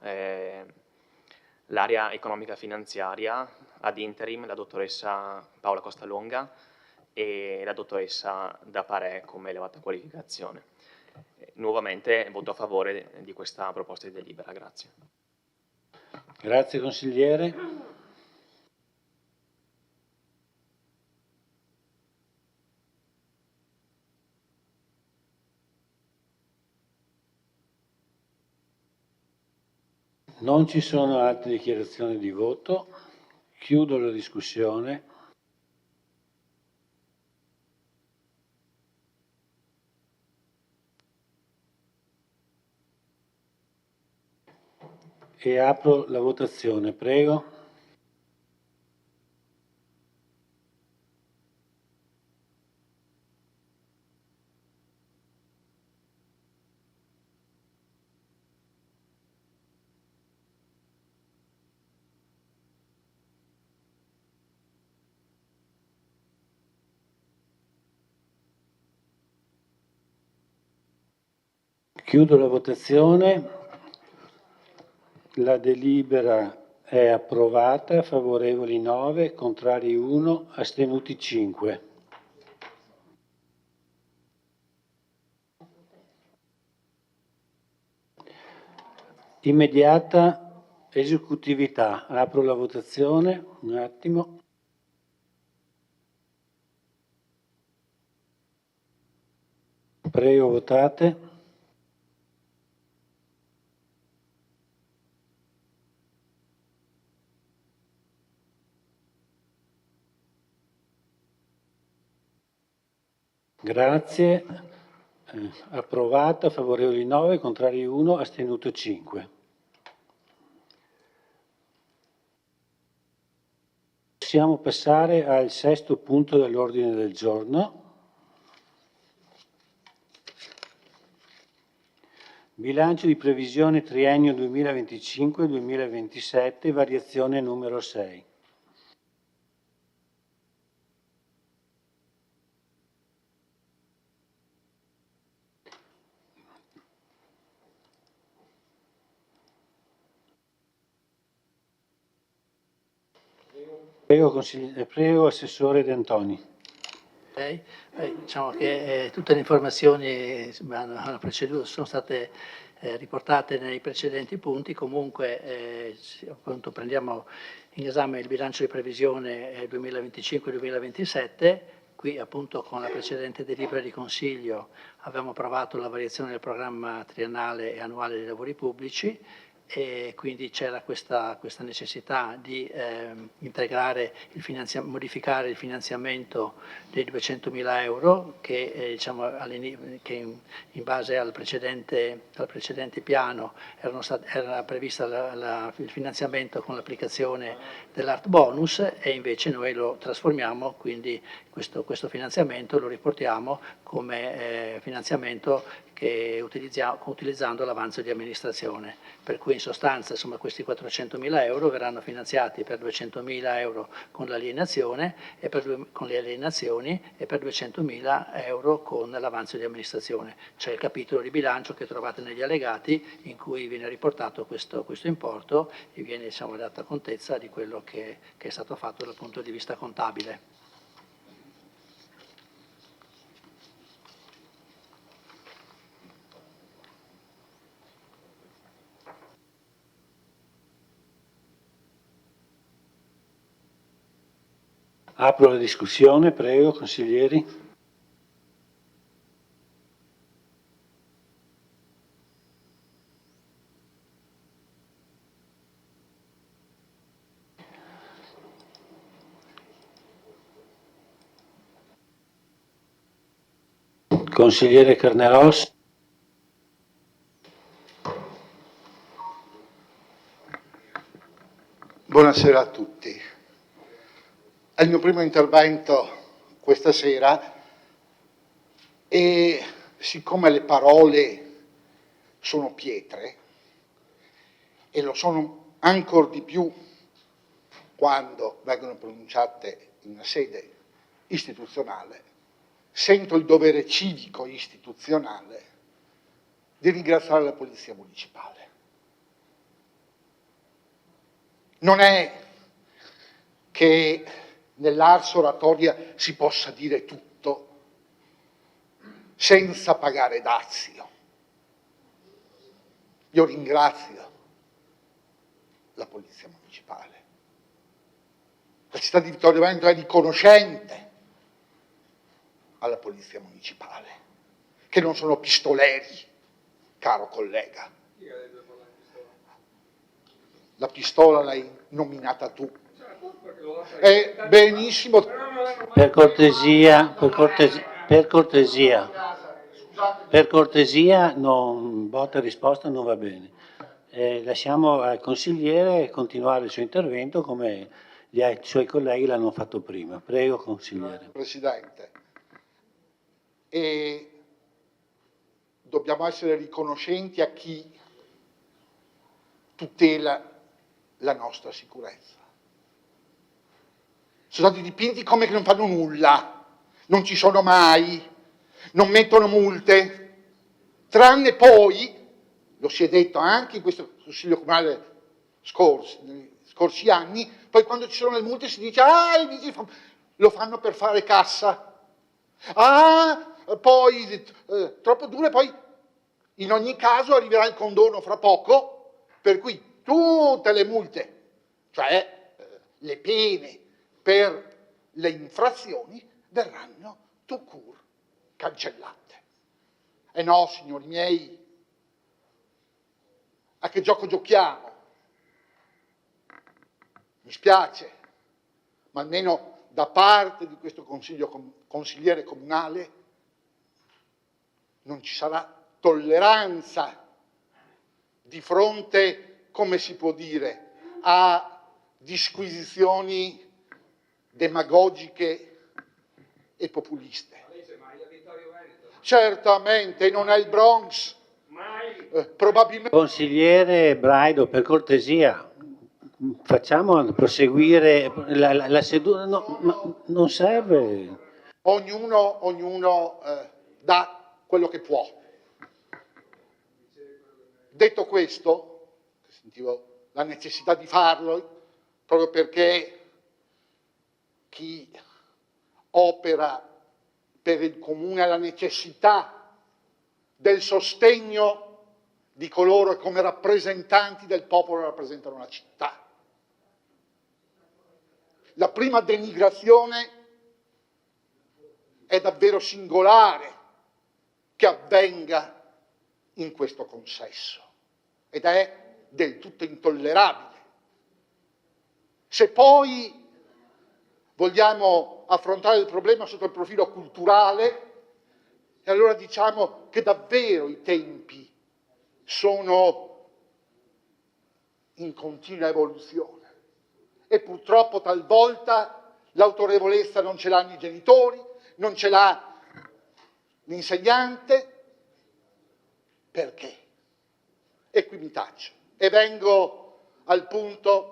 l'area economica finanziaria ad interim, la dottoressa Paola Costalonga e la dottoressa Da Parè come elevata qualificazione. Nuovamente voto a favore di questa proposta di delibera. Grazie. Grazie consigliere. Non ci sono altre dichiarazioni di voto. Chiudo la discussione. E apro la votazione, prego. Chiudo la votazione. La delibera è approvata, favorevoli 9, contrari 1, astenuti 5. Immediata esecutività. Apro la votazione, un attimo. Prego, votate. Grazie. Approvata, favorevoli 9, contrari 1, astenuto 5. Possiamo passare al sesto punto dell'ordine del giorno. Bilancio di previsione triennio 2025-2027, variazione numero 6. Prego Assessore De Antoni. Diciamo che tutte le informazioni hanno preceduto, sono state riportate nei precedenti punti. Comunque appunto prendiamo in esame il bilancio di previsione 2025-2027. Qui appunto con la precedente delibera di Consiglio abbiamo approvato la variazione del programma triennale e annuale dei lavori pubblici, e quindi c'era questa necessità di integrare modificare il finanziamento dei 200.000 euro che, diciamo, che in base al precedente piano era prevista il finanziamento con l'applicazione dell'art bonus, e invece noi lo trasformiamo, quindi questo finanziamento lo riportiamo come finanziamento che utilizzando l'avanzo di amministrazione, per cui in sostanza insomma, questi 400.000 euro verranno finanziati per 200.000 euro con l'alienazione con le alienazioni e per 200.000 euro con l'avanzo di amministrazione. C'è il capitolo di bilancio che trovate negli allegati in cui viene riportato questo importo e viene, diciamo, data contezza di quello che è stato fatto dal punto di vista contabile. Apro la discussione, prego, consiglieri. Consigliere Carneros. Buonasera a tutti. È il mio primo intervento questa sera e siccome le parole sono pietre e lo sono ancor di più quando vengono pronunciate in una sede istituzionale, sento il dovere civico istituzionale di ringraziare la Polizia Municipale. Non è che nell'ars oratoria si possa dire tutto senza pagare dazio. Io ringrazio la Polizia Municipale. La città di Vittorio Veneto è riconoscente alla Polizia Municipale, che non sono pistoleri, caro collega. La pistola l'hai nominata tu. Benissimo. Per cortesia, non, botta e risposta non va bene. Lasciamo al consigliere continuare il suo intervento come gli suoi colleghi l'hanno fatto prima. Prego, consigliere. Presidente, e dobbiamo essere riconoscenti a chi tutela la nostra sicurezza. Sono stati dipinti come che non fanno nulla, non ci sono mai, non mettono multe, tranne poi, lo si è detto anche in questo Consiglio Comunale negli scorsi anni, poi quando ci sono le multe si dice i vigili lo fanno per fare cassa, poi troppo dure, poi in ogni caso arriverà il condono fra poco, per cui tutte le multe, cioè le pene per le infrazioni, verranno tout court cancellate. E no, signori miei, a che gioco giochiamo? Mi spiace, ma almeno da parte di questo consigliere comunale non ci sarà tolleranza di fronte, come si può dire, a disquisizioni demagogiche e populiste. Certamente non è il Bronx, probabilmente. Consigliere Braido, per cortesia, facciamo proseguire la seduta, no, non serve. Ognuno dà quello che può. Detto questo, sentivo la necessità di farlo, proprio perché chi opera per il comune ha la necessità del sostegno di coloro che come rappresentanti del popolo rappresentano la città. La prima denigrazione è davvero singolare che avvenga in questo consesso ed è del tutto intollerabile. Se poi vogliamo affrontare il problema sotto il profilo culturale, e allora diciamo che davvero i tempi sono in continua evoluzione e purtroppo talvolta l'autorevolezza non ce l'hanno i genitori, non ce l'ha l'insegnante. Perché? E qui mi taccio e vengo al punto.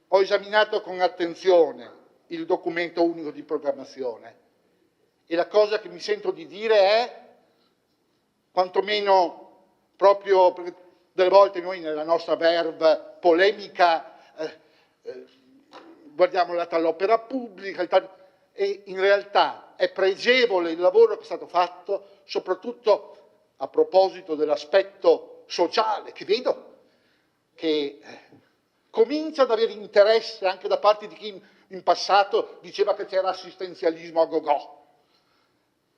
Ho esaminato con attenzione il documento unico di programmazione e la cosa che mi sento di dire è, quantomeno proprio perché delle volte noi nella nostra verve polemica guardiamo l'opera pubblica e in realtà è pregevole il lavoro che è stato fatto, soprattutto a proposito dell'aspetto sociale, che vedo che comincia ad avere interesse anche da parte di chi in passato diceva che c'era assistenzialismo a go-go.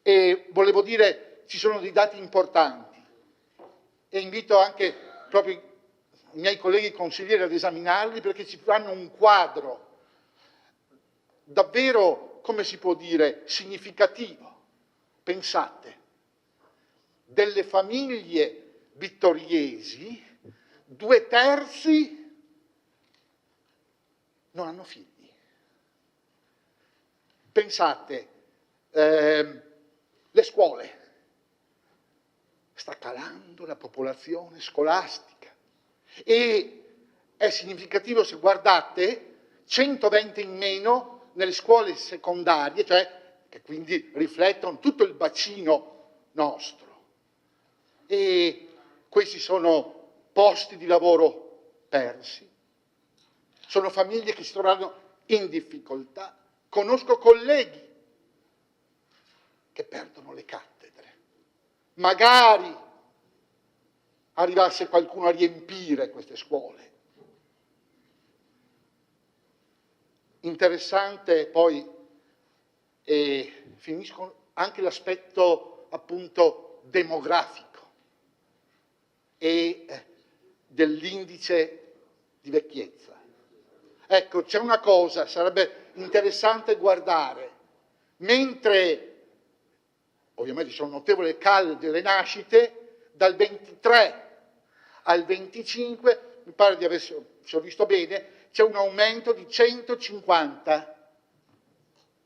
E volevo dire, ci sono dei dati importanti e invito anche proprio i miei colleghi consiglieri ad esaminarli perché ci fanno un quadro davvero, come si può dire, significativo. Pensate, delle famiglie vittoriesi, 2/3 non hanno figli. Pensate, le scuole, sta calando la popolazione scolastica e è significativo se guardate 120 in meno nelle scuole secondarie, cioè che quindi riflettono tutto il bacino nostro. E questi sono posti di lavoro persi, sono famiglie che si trovano in difficoltà. Conosco colleghi che perdono le cattedre. Magari arrivasse qualcuno a riempire queste scuole. Interessante poi, e finisco, anche l'aspetto appunto demografico e dell'indice di vecchiezza. Ecco, c'è una cosa, sarebbe interessante guardare, mentre ovviamente ci sono notevoli cali delle nascite, dal 23 al 25, mi pare di aver, se ho visto bene, c'è un aumento di 150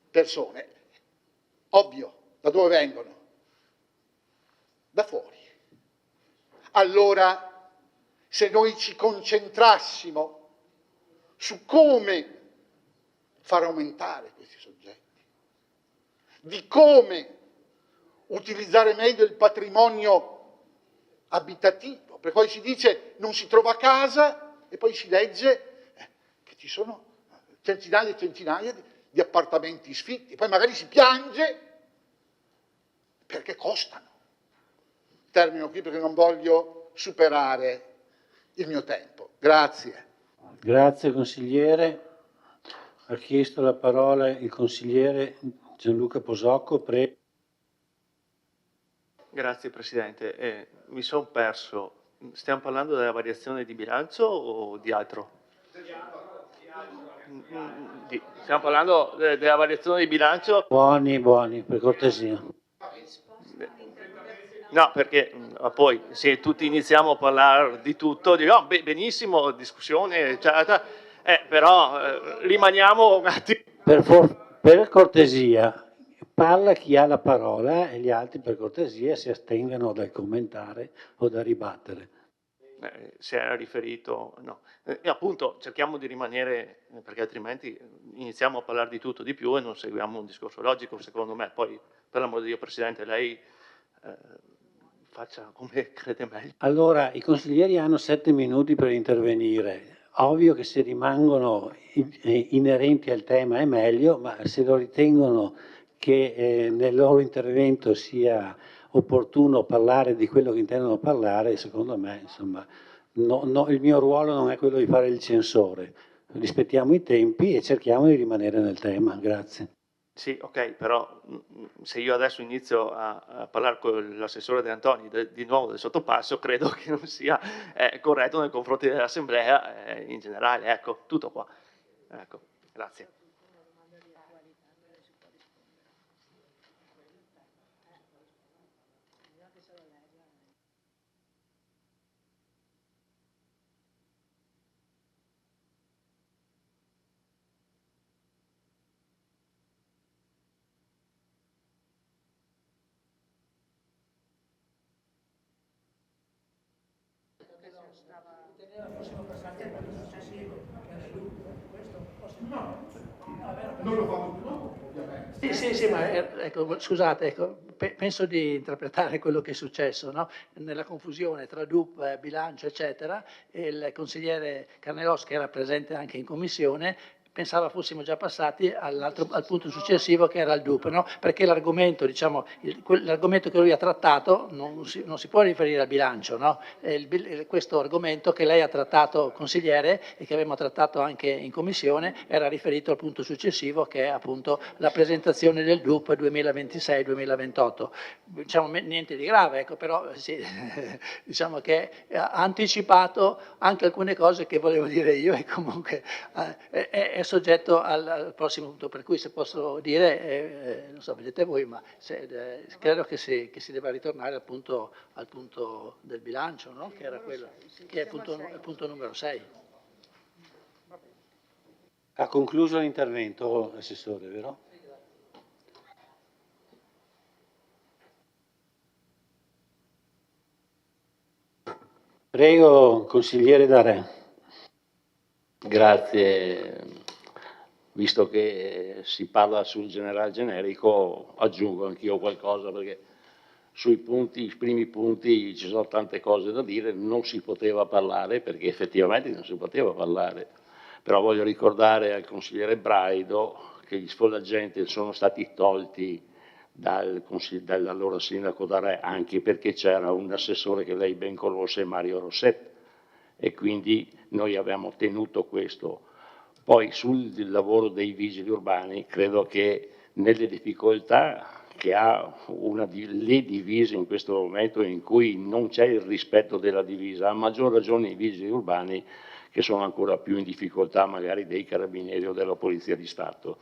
persone. Ovvio, da dove vengono? Da fuori. Allora, se noi ci concentrassimo su come far aumentare questi soggetti, di come utilizzare meglio il patrimonio abitativo, perché poi si dice non si trova casa e poi si legge che ci sono centinaia e centinaia di appartamenti sfitti, poi magari si piange perché costano. Termino qui perché non voglio superare il mio tempo. Grazie. Grazie consigliere. Ha chiesto la parola il consigliere Gianluca Posocco, prego. Grazie Presidente. Mi sono perso. Stiamo parlando della variazione di bilancio o di altro? Stiamo parlando della variazione di bilancio. Buoni, per cortesia. No, perché poi se tutti iniziamo a parlare di tutto, dico, oh, benissimo, discussione, eccetera, però rimaniamo un attimo. Per cortesia, parla chi ha la parola e gli altri per cortesia si astengano dal commentare o da ribattere. Se era riferito, no. E appunto cerchiamo di rimanere, perché altrimenti iniziamo a parlare di tutto di più e non seguiamo un discorso logico, secondo me. Poi, per l'amor di Dio, Presidente, lei faccia come crede meglio. Allora, i consiglieri hanno 7 minuti per intervenire. Ovvio che se rimangono inerenti al tema è meglio, ma se lo ritengono che nel loro intervento sia opportuno parlare di quello che intendono parlare, secondo me, insomma, il mio ruolo non è quello di fare il censore. Rispettiamo i tempi e cerchiamo di rimanere nel tema. Grazie. Sì, ok, però se io adesso inizio a parlare con l'assessore De Antoni di nuovo del sottopasso, credo che non sia corretto nei confronti dell'Assemblea in generale. Ecco, tutto qua. Ecco, grazie. Non lo fanno più dopo, ovviamente. Sì, ma ecco, scusate, ecco, penso di interpretare quello che è successo, no? Nella confusione tra DUP, bilancio, eccetera, il consigliere Carnelos, che era presente anche in commissione, pensava fossimo già passati al punto successivo che era il DUP, no? Perché l'argomento, diciamo, l'argomento che lui ha trattato non si può riferire al bilancio, no? Questo argomento che lei ha trattato, consigliere, e che abbiamo trattato anche in commissione, era riferito al punto successivo che è appunto la presentazione del DUP 2026-2028. Diciamo niente di grave, ecco, però sì, diciamo che ha anticipato anche alcune cose che volevo dire io e comunque è soggetto al prossimo punto, per cui se posso dire, non so, vedete voi, ma credo che si debba ritornare al punto del bilancio, no? Che era quello, che è il punto numero 6. Ha concluso l'intervento, Assessore, vero? Prego, consigliere D'Arè. Grazie. Visto che si parla sul generale generico, aggiungo anch'io qualcosa, perché sui primi punti ci sono tante cose da dire, non si poteva parlare, perché effettivamente non si poteva parlare. Però voglio ricordare al consigliere Braido che gli sfollagenti sono stati tolti dall'allora sindaco D'Arè, anche perché c'era un assessore che lei ben conosce, Mario Rossetti, e quindi noi abbiamo tenuto questo. Poi sul lavoro dei vigili urbani, credo che nelle difficoltà che ha le divise in questo momento in cui non c'è il rispetto della divisa, a maggior ragione i vigili urbani che sono ancora più in difficoltà magari dei carabinieri o della Polizia di Stato.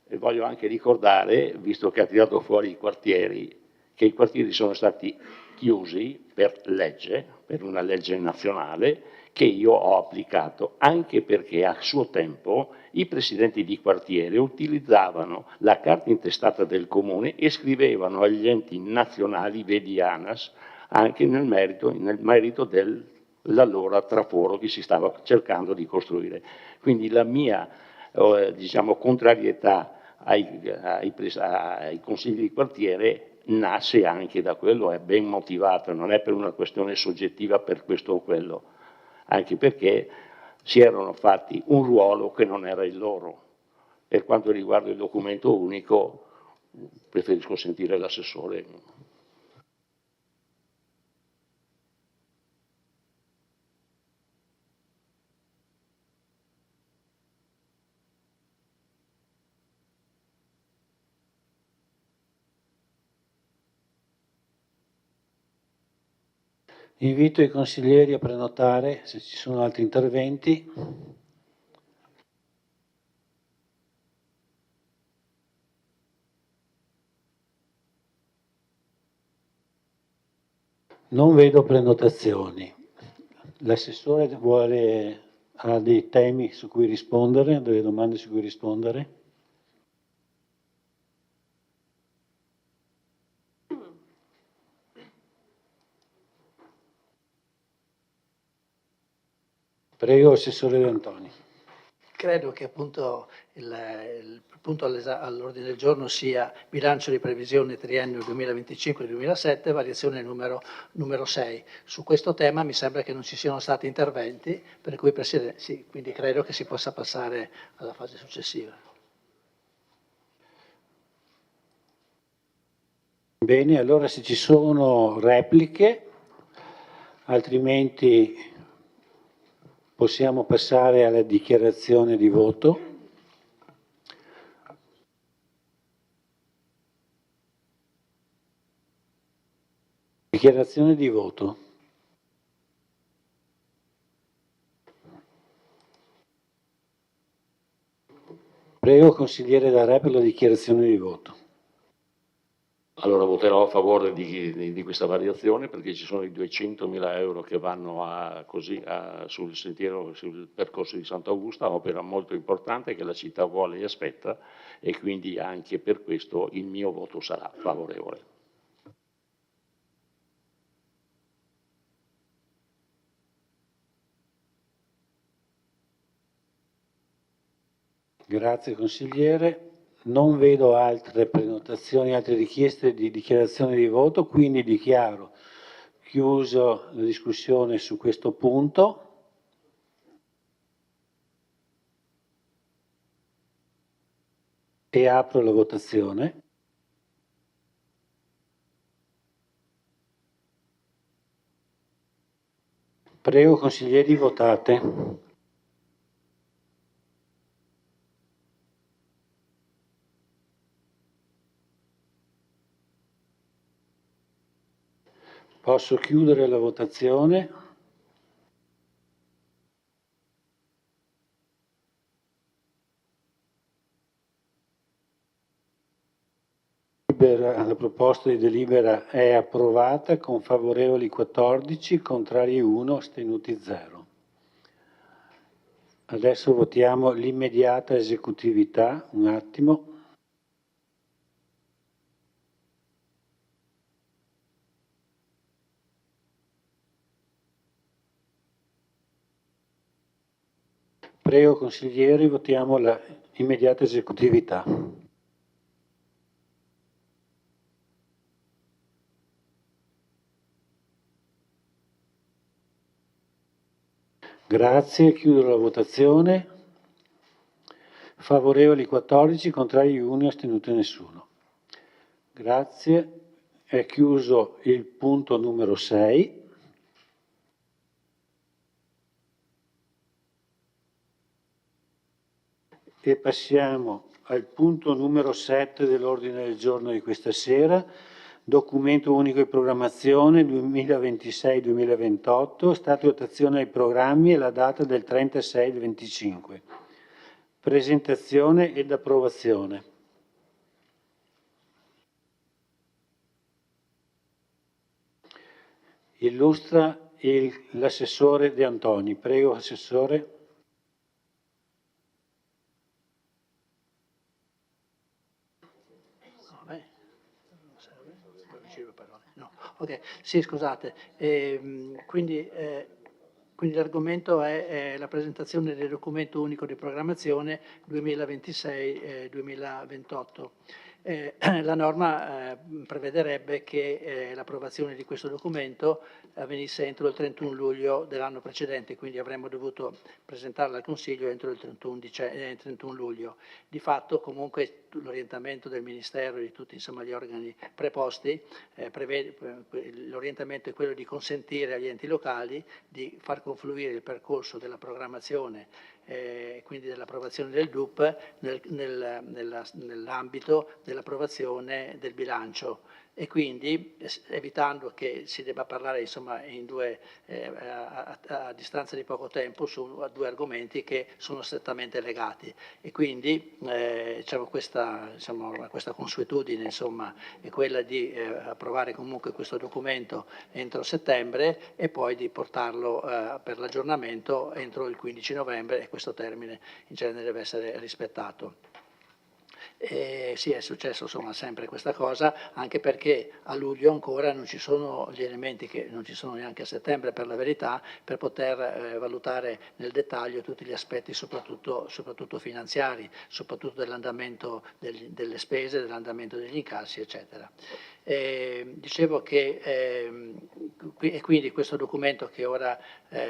E voglio anche ricordare, visto che ha tirato fuori i quartieri, che i quartieri sono stati chiusi per legge, per una legge nazionale, che io ho applicato, anche perché a suo tempo i presidenti di quartiere utilizzavano la carta intestata del comune e scrivevano agli enti nazionali, vedi ANAS, anche nel merito dell'allora traforo che si stava cercando di costruire. Quindi la mia diciamo, contrarietà ai consigli di quartiere nasce anche da quello, è ben motivata, non è per una questione soggettiva per questo o quello, anche perché si erano fatti un ruolo che non era il loro. Per quanto riguarda il documento unico, preferisco sentire l'assessore. Invito i consiglieri a prenotare se ci sono altri interventi. Non vedo prenotazioni. L'assessore ha dei temi su cui rispondere, delle domande su cui rispondere? Prego, Assessore D'Antoni. Credo che appunto il punto all'ordine del giorno sia bilancio di previsione triennio 2025-2027, variazione numero 6. Su questo tema mi sembra che non ci siano stati interventi, per cui Presidente, sì, quindi credo che si possa passare alla fase successiva. Bene, allora se ci sono repliche, altrimenti possiamo passare alla dichiarazione di voto. Dichiarazione di voto. Prego, consigliere D'Arè, per la dichiarazione di voto. Allora voterò a favore di questa variazione perché ci sono i 200.000 euro che vanno sul sentiero, sul percorso di Sant'Augusta, opera molto importante che la città vuole e aspetta, e quindi anche per questo il mio voto sarà favorevole. Grazie consigliere. Non vedo altre prenotazioni, altre richieste di dichiarazione di voto, quindi dichiaro chiuso la discussione su questo punto. E apro la votazione. Prego consiglieri, votate. Posso chiudere la votazione. La proposta di delibera è approvata con favorevoli 14, contrari 1, astenuti 0. Adesso votiamo l'immediata esecutività, un attimo. Prego consiglieri, votiamo la immediata esecutività. Grazie, chiudo la votazione. Favorevoli 14, contrari 1, astenuti nessuno. Grazie, è chiuso il punto numero 6. E passiamo al punto numero 7 dell'ordine del giorno di questa sera, documento unico di programmazione 2026-2028, stato di attuazione dei programmi e la data del 30/6/25. Presentazione ed approvazione. Illustra l'assessore De Antoni. Prego, assessore. Ok, sì, scusate. Quindi l'argomento è la presentazione del documento unico di programmazione 2026-2028. La norma prevederebbe che l'approvazione di questo documento avvenisse entro il 31 luglio dell'anno precedente, quindi avremmo dovuto presentarla al Consiglio entro il 31 luglio. Di fatto comunque l'orientamento del Ministero e di tutti insomma, gli organi preposti l'orientamento è quello di consentire agli enti locali di far confluire il percorso della programmazione quindi dell'approvazione del DUP nell'ambito dell'approvazione del bilancio e quindi evitando che si debba parlare insomma a distanza di poco tempo su due argomenti che sono strettamente legati, e quindi questa consuetudine insomma è quella di approvare comunque questo documento entro settembre e poi di portarlo per l'aggiornamento entro il 15 novembre, e questo termine in genere deve essere rispettato. Sì, è successo insomma sempre questa cosa, anche perché a luglio ancora non ci sono gli elementi, che non ci sono neanche a settembre per la verità, per poter valutare nel dettaglio tutti gli aspetti soprattutto finanziari, soprattutto dell'andamento delle spese, dell'andamento degli incassi, eccetera. Dicevo che e quindi questo documento che ora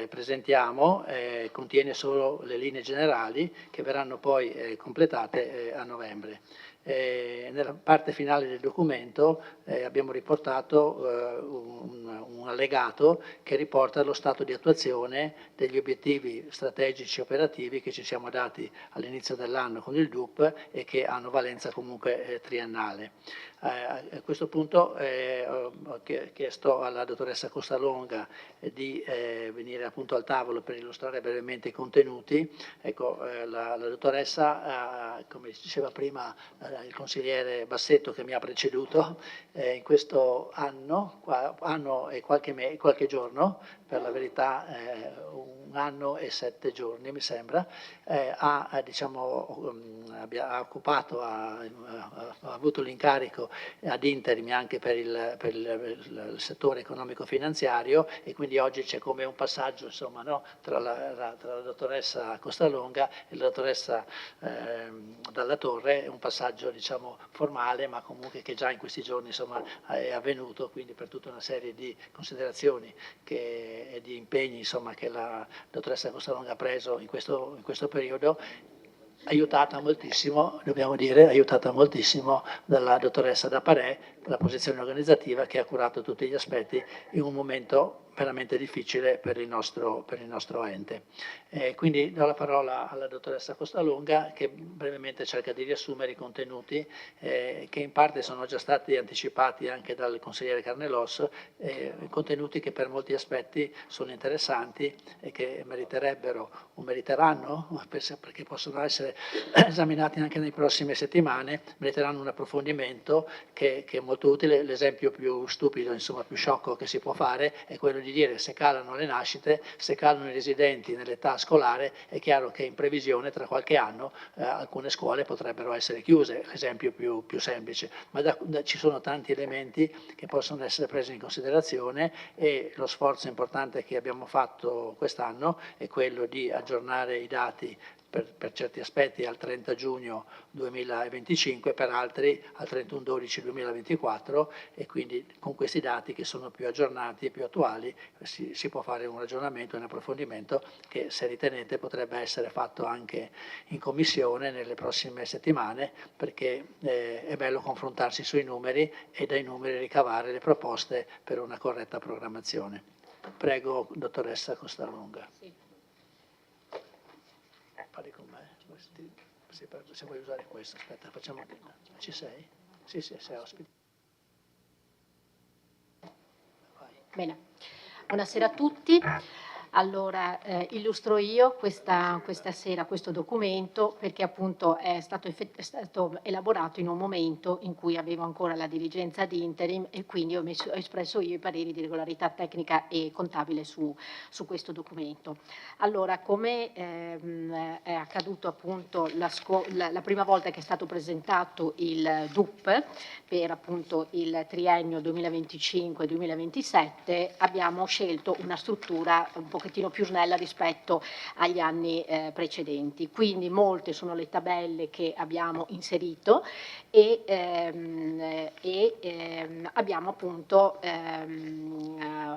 presentiamo contiene solo le linee generali che verranno poi completate a novembre. Nella parte finale del documento abbiamo riportato un allegato che riporta lo stato di attuazione degli obiettivi strategici operativi che ci siamo dati all'inizio dell'anno con il DUP e che hanno valenza comunque triennale. A questo punto ho chiesto alla dottoressa Costalonga di venire appunto al tavolo per illustrare brevemente i contenuti. Ecco, la dottoressa, come diceva prima il consigliere Bassetto che mi ha preceduto, in questo anno e qualche giorno, per la verità 1 anno e 7 giorni mi sembra, ha avuto l'incarico ad interim anche per il settore economico-finanziario, e quindi oggi c'è come un passaggio insomma, no? tra la dottoressa Costalonga e la dottoressa Dalla Torre, un passaggio diciamo formale, ma comunque che già in questi giorni insomma è avvenuto, quindi per tutta una serie di considerazioni e di impegni insomma che la dottoressa Costalonga ha preso in questo periodo, aiutata moltissimo, dobbiamo dire, aiutata moltissimo dalla dottoressa Daparè, la posizione organizzativa che ha curato tutti gli aspetti in un momento veramente difficile per il nostro ente. Quindi do la parola alla dottoressa Costalonga che brevemente cerca di riassumere i contenuti che in parte sono già stati anticipati anche dal consigliere Carnelos, contenuti che per molti aspetti sono interessanti e che meriteranno, perché possono essere esaminati anche nelle prossime settimane, meriteranno un approfondimento che è molto utile. L'esempio più stupido, insomma più sciocco che si può fare è quello di dire: se calano le nascite, se calano i residenti nell'età scolare, è chiaro che in previsione tra qualche anno alcune scuole potrebbero essere chiuse, l'esempio più semplice, ma ci sono tanti elementi che possono essere presi in considerazione, e lo sforzo importante che abbiamo fatto quest'anno è quello di aggiornare i dati per certi aspetti al 30 giugno 2025, per altri al 31/12/2024, e quindi con questi dati che sono più aggiornati e più attuali si può fare un ragionamento, un approfondimento che, se ritenete, potrebbe essere fatto anche in commissione nelle prossime settimane, perché è bello confrontarsi sui numeri e dai numeri ricavare le proposte per una corretta programmazione. Prego, dottoressa Costalonga. Sì. Parli con me, se vuoi usare questo, aspetta, facciamo che... Ci sei? Sì, sei ospite. Vai. Bene, buonasera a tutti. Allora, illustro io questa sera questo documento perché appunto è stato elaborato in un momento in cui avevo ancora la dirigenza di interim, e quindi ho espresso io i pareri di regolarità tecnica e contabile su questo documento. Allora, come è accaduto appunto la prima volta che è stato presentato il DUP per appunto il triennio 2025-2027, abbiamo scelto una struttura un pochettino più snella rispetto agli anni precedenti, quindi molte sono le tabelle che abbiamo inserito e abbiamo appunto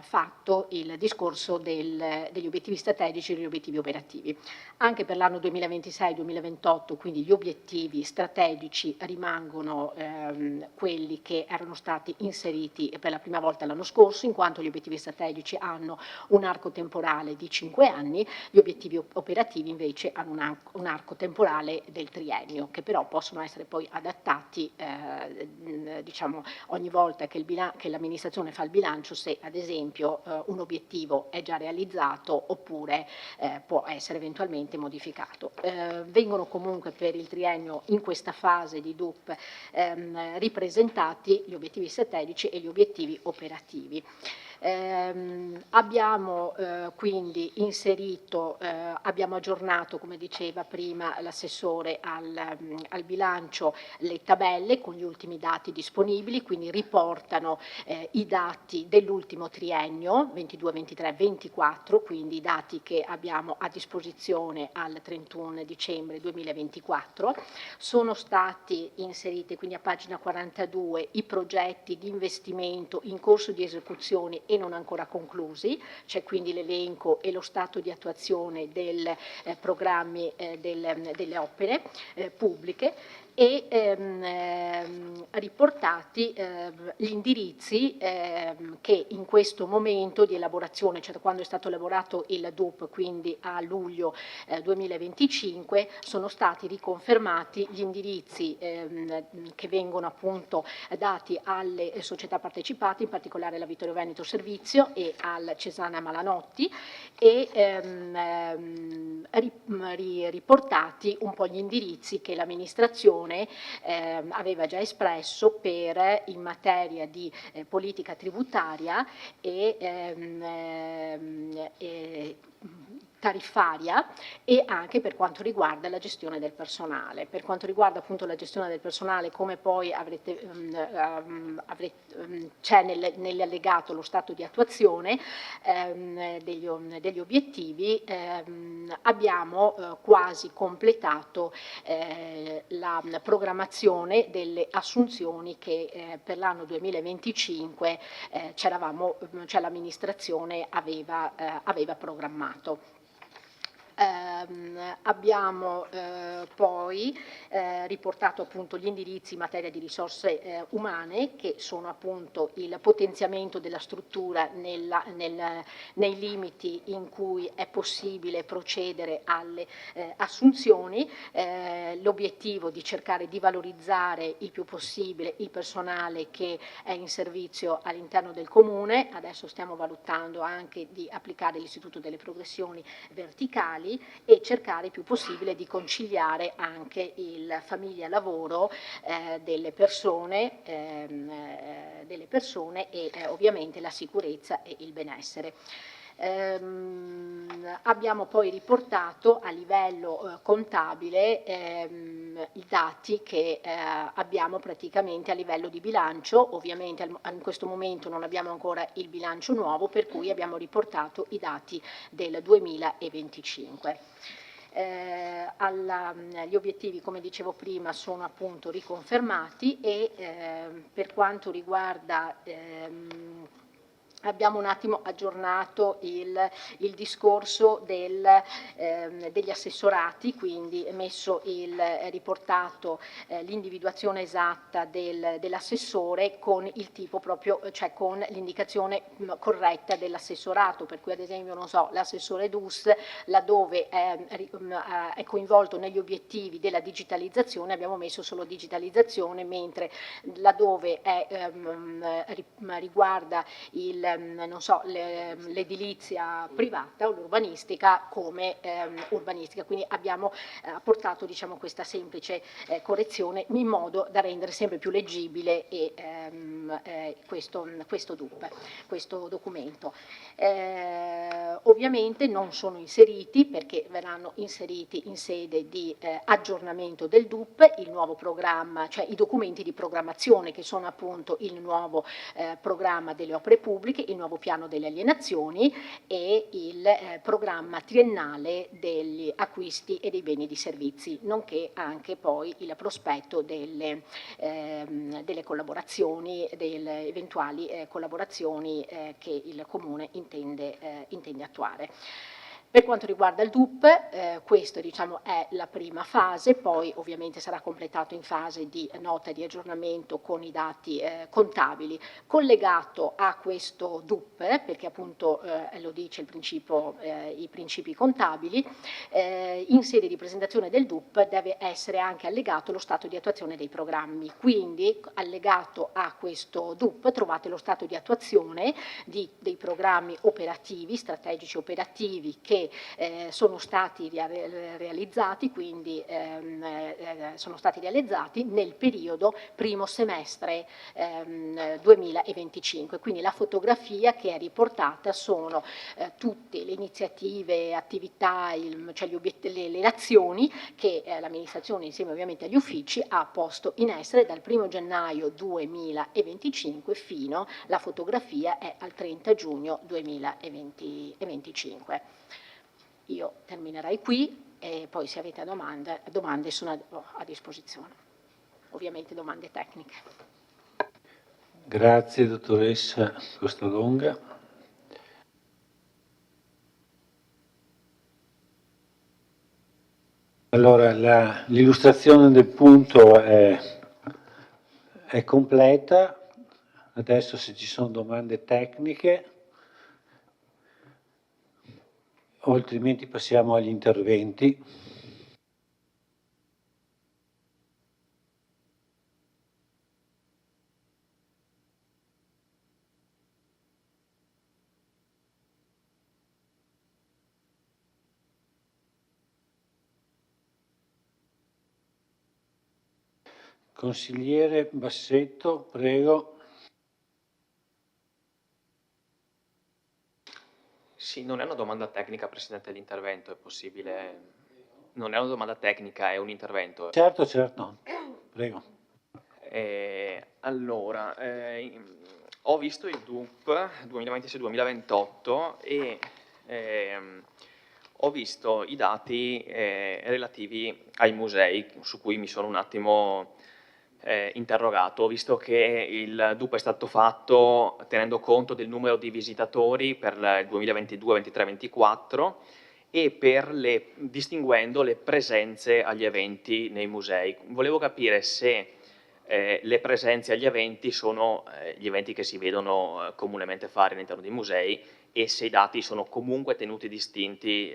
fatto il discorso degli obiettivi strategici e degli obiettivi operativi. Anche per l'anno 2026-2028, quindi gli obiettivi strategici rimangono quelli che erano stati inseriti per la prima volta l'anno scorso, in quanto gli obiettivi strategici hanno un arco temporale temporale di 5 anni, gli obiettivi operativi invece hanno un arco temporale del triennio, che però possono essere poi adattati diciamo, ogni volta che l'amministrazione fa il bilancio, se ad esempio un obiettivo è già realizzato oppure può essere eventualmente modificato. Vengono comunque per il triennio in questa fase di DUP ripresentati gli obiettivi strategici e gli obiettivi operativi. Abbiamo quindi inserito, abbiamo aggiornato, come diceva prima l'assessore al bilancio, le tabelle con gli ultimi dati disponibili, quindi riportano i dati dell'ultimo triennio 22, 23, 24, quindi i dati che abbiamo a disposizione al 31 dicembre 2024. Sono stati inseriti quindi a pagina 42 i progetti di investimento in corso di esecuzione e non ancora conclusi, c'è quindi l'elenco e lo stato di attuazione dei programmi delle opere pubbliche, e riportati gli indirizzi che in questo momento di elaborazione, cioè quando è stato elaborato il DUP, quindi a luglio 2025, sono stati riconfermati gli indirizzi che vengono appunto dati alle società partecipate, in particolare alla Vittorio Veneto Servizio e al Cesana Malanotti, e riportati un po' gli indirizzi che l'amministrazione aveva già espresso per in materia di politica tributaria e tariffaria, e anche per quanto riguarda la gestione del personale. Per quanto riguarda appunto la gestione del personale, come poi c'è nell'allegato lo stato di attuazione degli obiettivi, abbiamo quasi completato la programmazione delle assunzioni che per l'anno 2025 l'amministrazione aveva programmato. Abbiamo poi riportato appunto gli indirizzi in materia di risorse umane, che sono appunto il potenziamento della struttura nei limiti in cui è possibile procedere alle assunzioni, l'obiettivo di cercare di valorizzare il più possibile il personale che è in servizio all'interno del Comune. Adesso stiamo valutando anche di applicare l'istituto delle progressioni verticali e cercare il più possibile di conciliare anche il famiglia-lavoro delle persone e ovviamente la sicurezza e il benessere. Abbiamo poi riportato a livello contabile i dati che abbiamo praticamente a livello di bilancio. Ovviamente in questo momento non abbiamo ancora il bilancio nuovo, per cui abbiamo riportato i dati del 2025. Gli obiettivi, come dicevo prima, sono appunto riconfermati, e per quanto riguarda abbiamo un attimo aggiornato il discorso degli assessorati, quindi riportato l'individuazione esatta dell'assessore con il tipo proprio, cioè con l'indicazione corretta dell'assessorato, per cui ad esempio, non so, l'assessore DUS, laddove è coinvolto negli obiettivi della digitalizzazione, abbiamo messo solo digitalizzazione, mentre laddove riguarda non so, l'edilizia privata o l'urbanistica come urbanistica. Quindi abbiamo apportato, diciamo, questa semplice correzione in modo da rendere sempre più leggibile questo DUP, questo documento. Ovviamente non sono inseriti, perché verranno inseriti in sede di aggiornamento del DUP, il nuovo programma, cioè i documenti di programmazione, che sono appunto il nuovo programma delle opere pubbliche, il nuovo piano delle alienazioni e il programma triennale degli acquisti e dei beni e di servizi, nonché anche poi il prospetto delle collaborazioni, delle eventuali collaborazioni che il Comune intende attuare. Per quanto riguarda il DUP, questa diciamo, è la prima fase, poi ovviamente sarà completato in fase di nota di aggiornamento con i dati contabili. Collegato a questo DUP, perché appunto lo dice il principio, i principi contabili, in sede di presentazione del DUP deve essere anche allegato lo stato di attuazione dei programmi. Quindi allegato a questo DUP trovate lo stato di attuazione dei programmi operativi, strategici operativi che sono stati realizzati, quindi sono stati realizzati nel periodo primo semestre 2025. Quindi la fotografia che è riportata sono tutte le iniziative, attività, cioè le azioni che l'amministrazione insieme ovviamente agli uffici ha posto in essere dal 1 gennaio 2025 fino la fotografia è al 30 giugno 2025. Io terminerei qui e poi se avete domande sono a disposizione, ovviamente domande tecniche. Grazie dottoressa Costalonga. Allora, l'illustrazione del punto è completa, adesso se ci sono domande tecniche o altrimenti passiamo agli interventi. Consigliere Bassetto, prego. Sì, non è una domanda tecnica, Presidente, l'intervento, è possibile? Non è una domanda tecnica, è un intervento. Certo, certo, prego. Allora, ho visto il DUP 2026-2028 e ho visto i dati relativi ai musei, su cui mi sono un attimo interrogato. Ho visto che il DUP è stato fatto tenendo conto del numero di visitatori per il 2022, 23, 24 e distinguendo le presenze agli eventi nei musei. Volevo capire se le presenze agli eventi sono gli eventi che si vedono comunemente fare all'interno dei musei e se i dati sono comunque tenuti distinti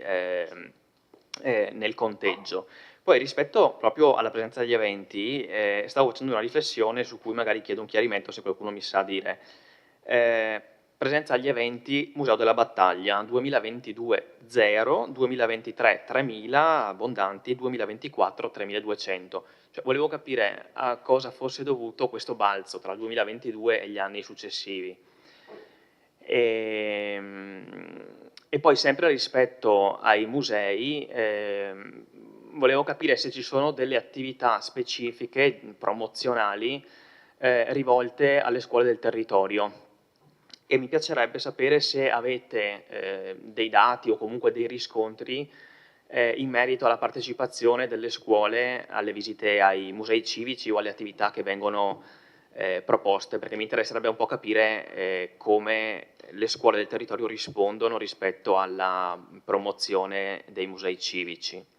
nel conteggio. Poi rispetto proprio alla presenza degli eventi, stavo facendo una riflessione su cui magari chiedo un chiarimento se qualcuno mi sa dire. Presenza agli eventi, Museo della Battaglia, 2022 0, 2023 3.000 abbondanti, 2024 3.200. Cioè, volevo capire a cosa fosse dovuto questo balzo tra il 2022 e gli anni successivi. E poi sempre rispetto ai musei, volevo capire se ci sono delle attività specifiche, promozionali, rivolte alle scuole del territorio. E mi piacerebbe sapere se avete dei dati o comunque dei riscontri in merito alla partecipazione delle scuole alle visite ai musei civici o alle attività che vengono proposte, perché mi interesserebbe un po' capire come le scuole del territorio rispondono rispetto alla promozione dei musei civici.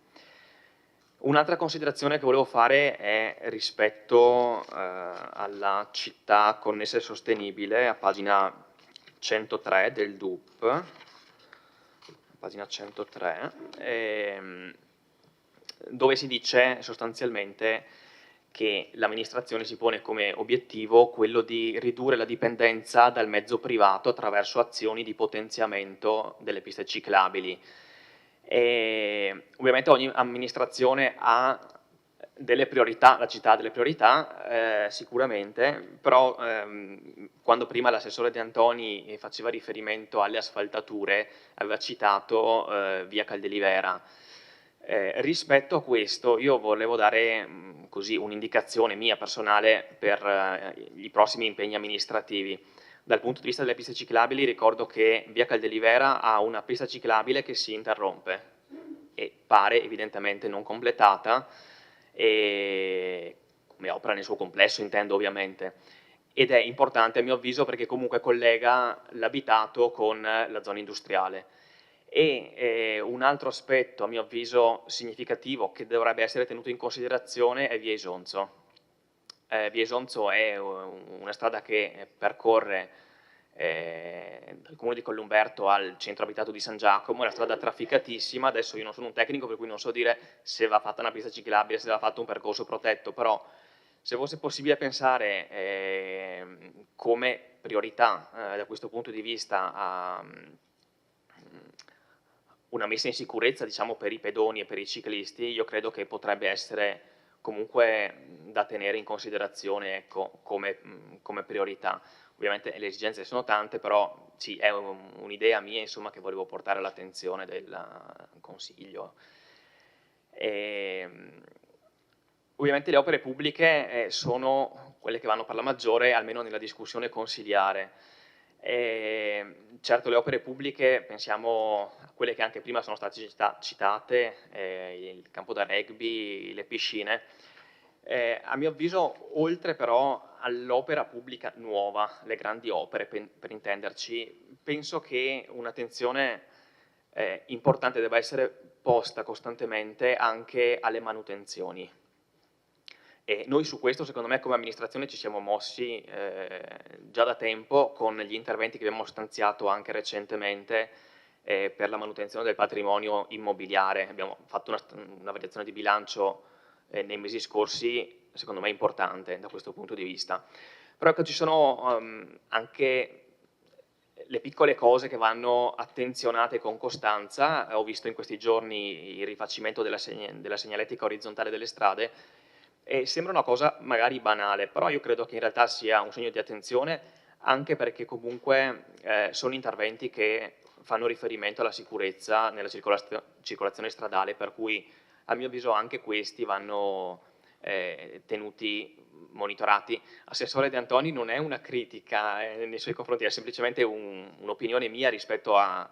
Un'altra considerazione che volevo fare è rispetto alla città connessa e sostenibile, a pagina 103 del DUP, pagina 103, dove si dice sostanzialmente che l'amministrazione si pone come obiettivo quello di ridurre la dipendenza dal mezzo privato attraverso azioni di potenziamento delle piste ciclabili. Ovviamente ogni amministrazione ha delle priorità, la città ha delle priorità sicuramente, però quando prima l'assessore De Antoni faceva riferimento alle asfaltature aveva citato via Caldelivera. Rispetto a questo io volevo dare così un'indicazione mia personale per i prossimi impegni amministrativi. Dal punto di vista delle piste ciclabili ricordo che via Caldelivera ha una pista ciclabile che si interrompe e pare evidentemente non completata, e come opera nel suo complesso intendo ovviamente, ed è importante a mio avviso perché comunque collega l'abitato con la zona industriale. E un altro aspetto, a mio avviso, significativo che dovrebbe essere tenuto in considerazione è Via Isonzo. Via Isonzo è una strada che percorre dal comune di Collumberto al centro abitato di San Giacomo, è una strada trafficatissima. Adesso io non sono un tecnico, per cui non so dire se va fatta una pista ciclabile, se va fatto un percorso protetto, però se fosse possibile pensare come priorità da questo punto di vista a una messa in sicurezza, diciamo, per i pedoni e per i ciclisti, io credo che potrebbe essere comunque da tenere in considerazione, ecco, come priorità. Ovviamente le esigenze sono tante, però sì, è un'idea mia, insomma, che volevo portare all'attenzione del Consiglio. Ovviamente le opere pubbliche sono quelle che vanno per la maggiore, almeno nella discussione consiliare. Certo, le opere pubbliche, pensiamo a quelle che anche prima sono state citate, il campo da rugby, le piscine. A mio avviso, oltre però all'opera pubblica nuova, le grandi opere per intenderci, penso che un'attenzione importante debba essere posta costantemente anche alle manutenzioni. E noi su questo, secondo me, come amministrazione ci siamo mossi già da tempo con gli interventi che abbiamo stanziato anche recentemente per la manutenzione del patrimonio immobiliare. Abbiamo fatto una variazione di bilancio nei mesi scorsi, secondo me importante da questo punto di vista. Però ecco, ci sono anche le piccole cose che vanno attenzionate con costanza. Ho visto in questi giorni il rifacimento della segnaletica orizzontale delle strade, e sembra una cosa magari banale, però io credo che in realtà sia un segno di attenzione, anche perché comunque sono interventi che fanno riferimento alla sicurezza nella circolazione stradale, per cui a mio avviso anche questi vanno tenuti, monitorati. Assessore De Antoni, non è una critica nei suoi confronti, è semplicemente un'opinione mia rispetto a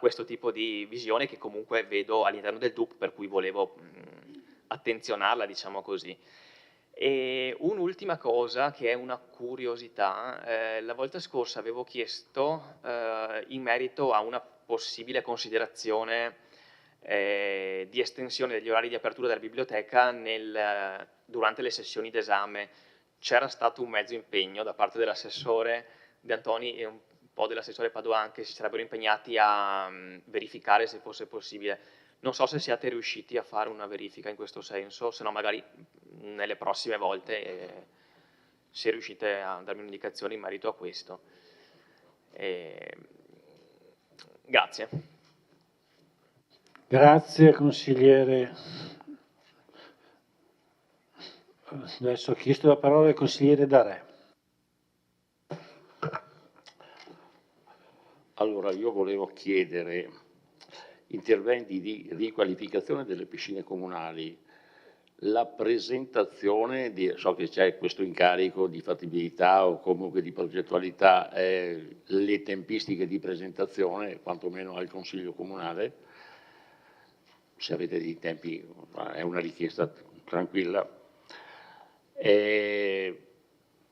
questo tipo di visione che comunque vedo all'interno del DUP, per cui volevo attenzionarla, diciamo così. E un'ultima cosa che è una curiosità, la volta scorsa avevo chiesto in merito a una possibile considerazione di estensione degli orari di apertura della biblioteca durante le sessioni d'esame. C'era stato un mezzo impegno da parte dell'assessore De Antoni e un po' dell'assessore Padoan, che si sarebbero impegnati a verificare se fosse possibile. Non so se siate riusciti a fare una verifica in questo senso, se no magari nelle prossime volte se riuscite a darmi un'indicazione in merito a questo. Grazie. Grazie consigliere. Adesso ha chiesto la parola il consigliere Darè. Allora, io volevo chiedere interventi di riqualificazione delle piscine comunali, la presentazione, so che c'è questo incarico di fattibilità o comunque di progettualità, le tempistiche di presentazione, quantomeno al Consiglio Comunale, se avete dei tempi, è una richiesta tranquilla.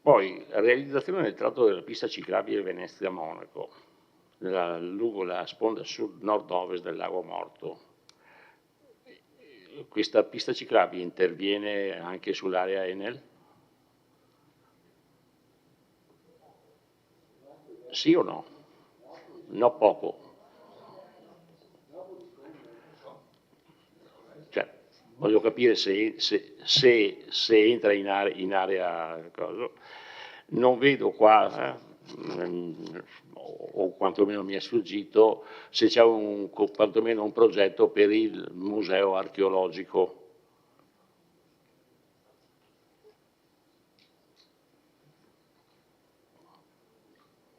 Poi, realizzazione del tratto della pista ciclabile Venezia-Monaco, lungo la sponda sud-nord-ovest del Lago Morto. Questa pista ciclabile interviene anche sull'area Enel? Sì o no? No, poco. Cioè, voglio capire se entra in area cosa. Non vedo qua, o quantomeno mi è sfuggito, se c'è quantomeno un progetto per il museo archeologico.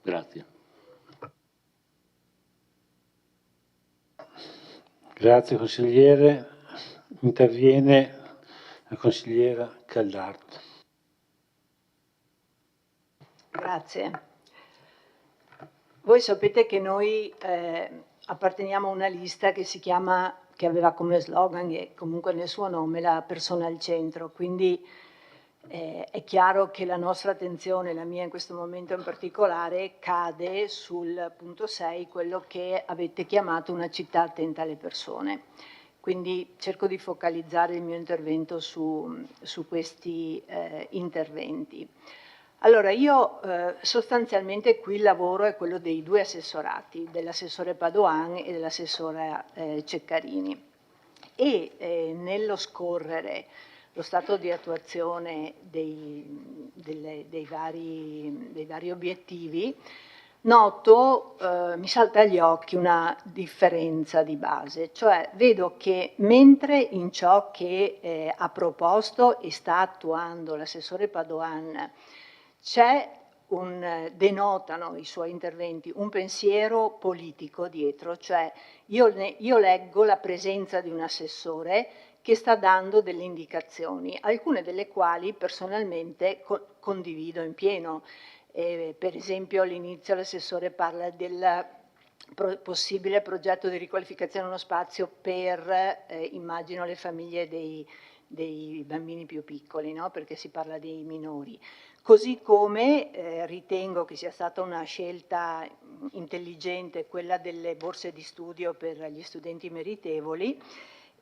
Grazie. Grazie consigliere. Interviene la consigliera Caldardo. Grazie. Voi sapete che noi apparteniamo a una lista che che aveva come slogan e comunque nel suo nome la persona al centro, quindi È chiaro che la nostra attenzione, la mia in questo momento in particolare, cade sul punto 6, quello che avete chiamato una città attenta alle persone. Quindi cerco di focalizzare il mio intervento su questi interventi. Allora, io sostanzialmente qui il lavoro è quello dei due assessorati, dell'assessore Padoan e dell'assessore Ceccarini. E nello scorrere lo stato di attuazione dei vari obiettivi, noto, mi salta agli occhi una differenza di base, cioè vedo che mentre in ciò che ha proposto e sta attuando l'assessore Padoan denotano i suoi interventi un pensiero politico dietro, cioè io leggo la presenza di un assessore che sta dando delle indicazioni, alcune delle quali personalmente condivido in pieno. Per esempio all'inizio l'assessore parla del possibile progetto di riqualificazione di uno spazio per, immagino, le famiglie dei bambini più piccoli, no? Perché si parla dei minori. Così come ritengo che sia stata una scelta intelligente quella delle borse di studio per gli studenti meritevoli,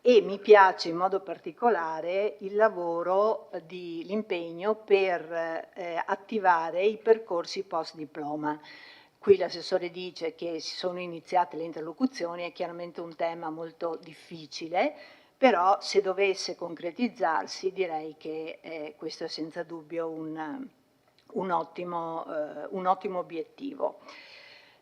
e mi piace in modo particolare il lavoro l'impegno per attivare i percorsi post diploma. Qui l'assessore dice che si sono iniziate le interlocuzioni, è chiaramente un tema molto difficile, però se dovesse concretizzarsi direi che questo è senza dubbio un ottimo obiettivo.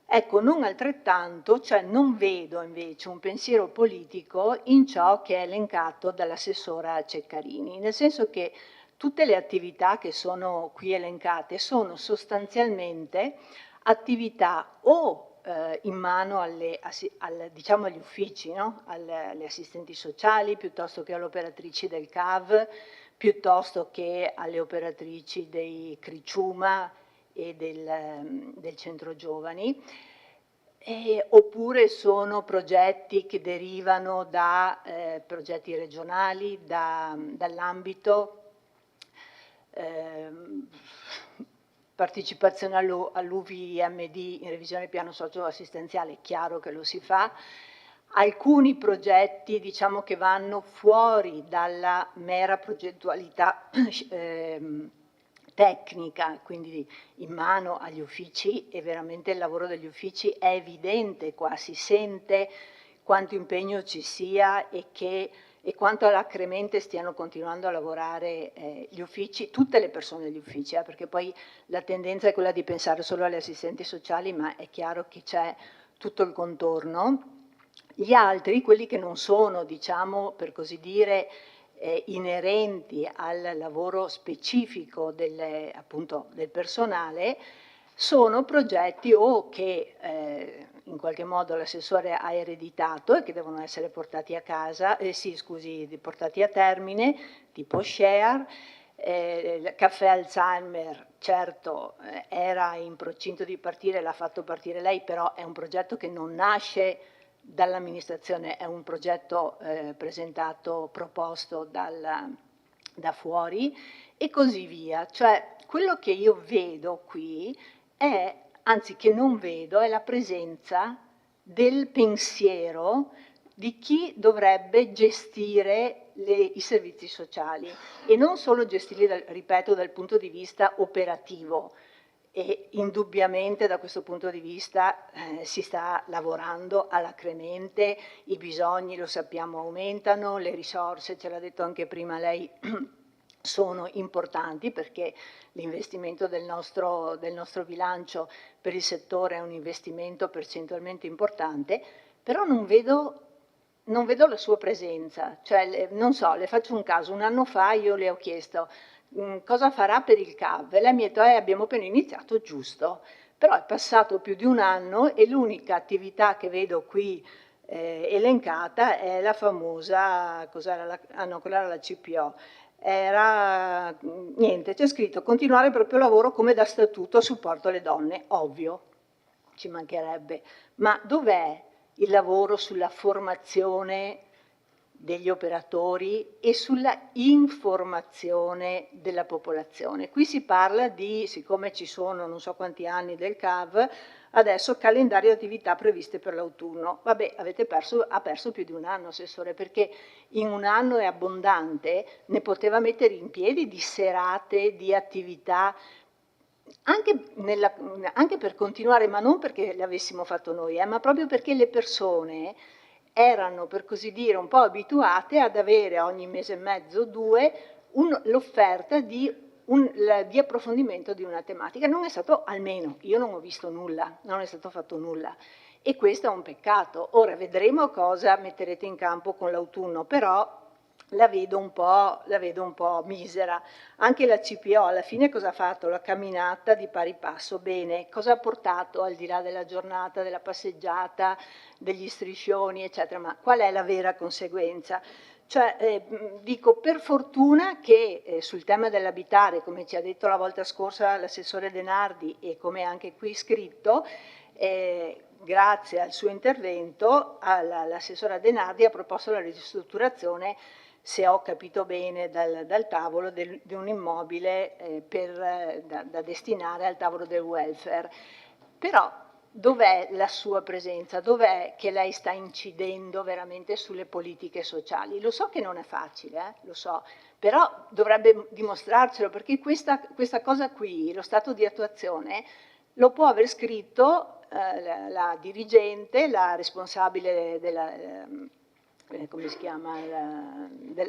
Ecco, non altrettanto, cioè non vedo invece un pensiero politico in ciò che è elencato dall'assessora Ceccarini, nel senso che tutte le attività che sono qui elencate sono sostanzialmente attività o in mano diciamo agli uffici, no? alle assistenti sociali, piuttosto che alle operatrici del CAV, piuttosto che alle operatrici dei Criciuma e del centro giovani, oppure sono progetti che derivano da progetti regionali, dall'ambito partecipazione all'UVMD in revisione piano socioassistenziale, è chiaro che lo si fa. Alcuni progetti, diciamo, che vanno fuori dalla mera progettualità tecnica, quindi in mano agli uffici, e veramente il lavoro degli uffici è evidente qua, si sente quanto impegno ci sia e quanto alacremente stiano continuando a lavorare gli uffici, tutte le persone degli uffici, perché poi la tendenza è quella di pensare solo alle assistenti sociali, ma è chiaro che c'è tutto il contorno. Gli altri, quelli che non sono, diciamo, per così dire, inerenti al lavoro specifico appunto del personale, sono progetti o che in qualche modo l'assessore ha ereditato e che devono essere portati a casa, portati a termine, tipo share. Il caffè Alzheimer, certo, era in procinto di partire, l'ha fatto partire lei, però è un progetto che non nasce dall'amministrazione, è un progetto proposto da fuori, e così via. Cioè, quello che io vedo qui anzi che non vedo, è la presenza del pensiero di chi dovrebbe gestire i servizi sociali, e non solo gestirli, ripeto, dal punto di vista operativo. E indubbiamente da questo punto di vista si sta lavorando alacremente, i bisogni, lo sappiamo, aumentano, le risorse, ce l'ha detto anche prima lei, sono importanti, perché l'investimento del nostro bilancio per il settore è un investimento percentualmente importante, però non vedo la sua presenza. Cioè, non so, le faccio un caso, un anno fa io le ho chiesto cosa farà per il CAV, e lei mi ha detto abbiamo appena iniziato, giusto, però è passato più di un anno e l'unica attività che vedo qui elencata è la famosa, quella era la CPO, era niente, c'è scritto continuare il proprio lavoro come da statuto a supporto alle donne, ovvio, ci mancherebbe, ma dov'è il lavoro sulla formazione degli operatori e sulla informazione della popolazione. Qui si parla di, siccome ci sono non so quanti anni del CAV, adesso calendario di attività previste per l'autunno. Vabbè, ha perso più di un anno, Assessore, perché in un anno è abbondante, ne poteva mettere in piedi di serate, di attività, anche per continuare, ma non perché le avessimo fatto noi, ma proprio perché le persone erano, per così dire, un po' abituate ad avere ogni mese e mezzo, 2, l'offerta di approfondimento di una tematica. Non è stato, almeno io non ho visto nulla, non è stato fatto nulla. E questo è un peccato. Ora vedremo cosa metterete in campo con l'autunno, però la vedo un po' misera. Anche la CPO alla fine cosa ha fatto? La camminata di pari passo. Bene, cosa ha portato al di là della giornata, della passeggiata, degli striscioni, eccetera? Ma qual è la vera conseguenza? Cioè, dico, per fortuna che sul tema dell'abitare, come ci ha detto la volta scorsa l'assessore Denardi e come anche qui scritto, grazie al suo intervento l'assessora Denardi ha proposto la ristrutturazione, se ho capito bene dal tavolo, di un immobile da destinare al tavolo del welfare. Però dov'è la sua presenza? Dov'è che lei sta incidendo veramente sulle politiche sociali? Lo so che non è facile, lo so, però dovrebbe dimostrarcelo, perché questa cosa qui, lo stato di attuazione, lo può aver scritto la dirigente, la responsabile della... come si chiama,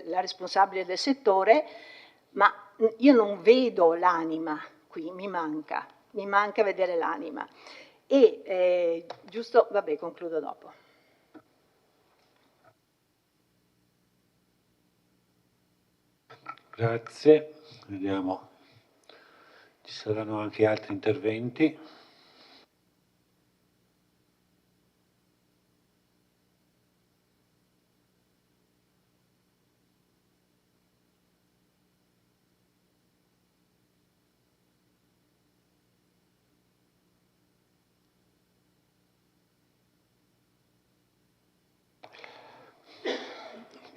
la responsabile del settore, ma io non vedo l'anima qui, mi manca vedere l'anima. E giusto, vabbè, concludo dopo. Grazie, vediamo, ci saranno anche altri interventi.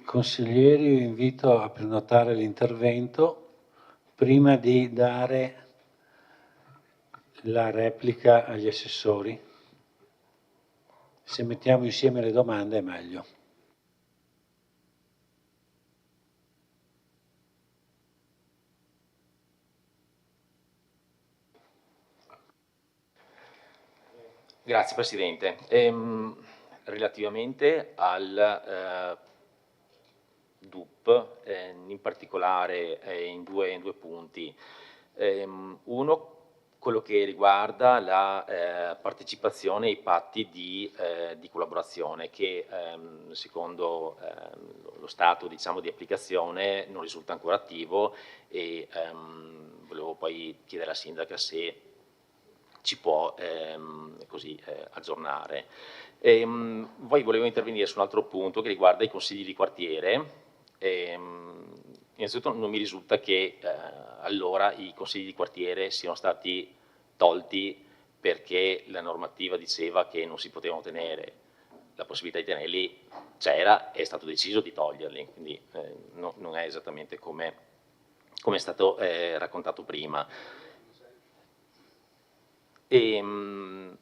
Consiglieri, vi invito a prenotare l'intervento prima di dare la replica agli assessori. Se mettiamo insieme le domande è meglio. Grazie Presidente. Relativamente al DUP, in particolare in due punti. Uno, quello che riguarda la partecipazione ai patti di collaborazione che secondo lo stato, diciamo, di applicazione non risulta ancora attivo e volevo poi chiedere alla Sindaca se ci può così aggiornare. Poi volevo intervenire su un altro punto che riguarda i consigli di quartiere. Innanzitutto non mi risulta che allora i consigli di quartiere siano stati tolti perché la normativa diceva che non si potevano tenere, la possibilità di tenerli c'era, è stato deciso di toglierli, quindi non è esattamente come è stato raccontato prima. E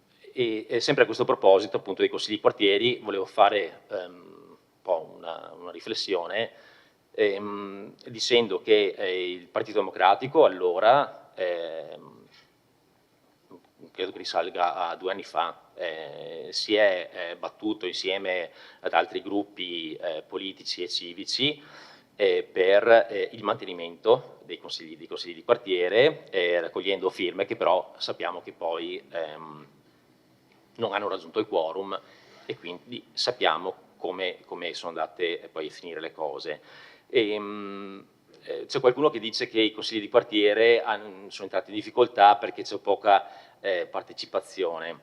sempre a questo proposito, appunto, dei consigli di quartieri, volevo fare un po' una riflessione dicendo che il Partito Democratico allora, credo che risalga a 2 anni fa, si è battuto insieme ad altri gruppi politici e civici per il mantenimento dei consigli di quartiere, raccogliendo firme che però sappiamo che poi non hanno raggiunto il quorum e quindi sappiamo come sono andate poi a finire le cose. C'è qualcuno che dice che i consigli di quartiere sono entrati in difficoltà perché c'è poca partecipazione.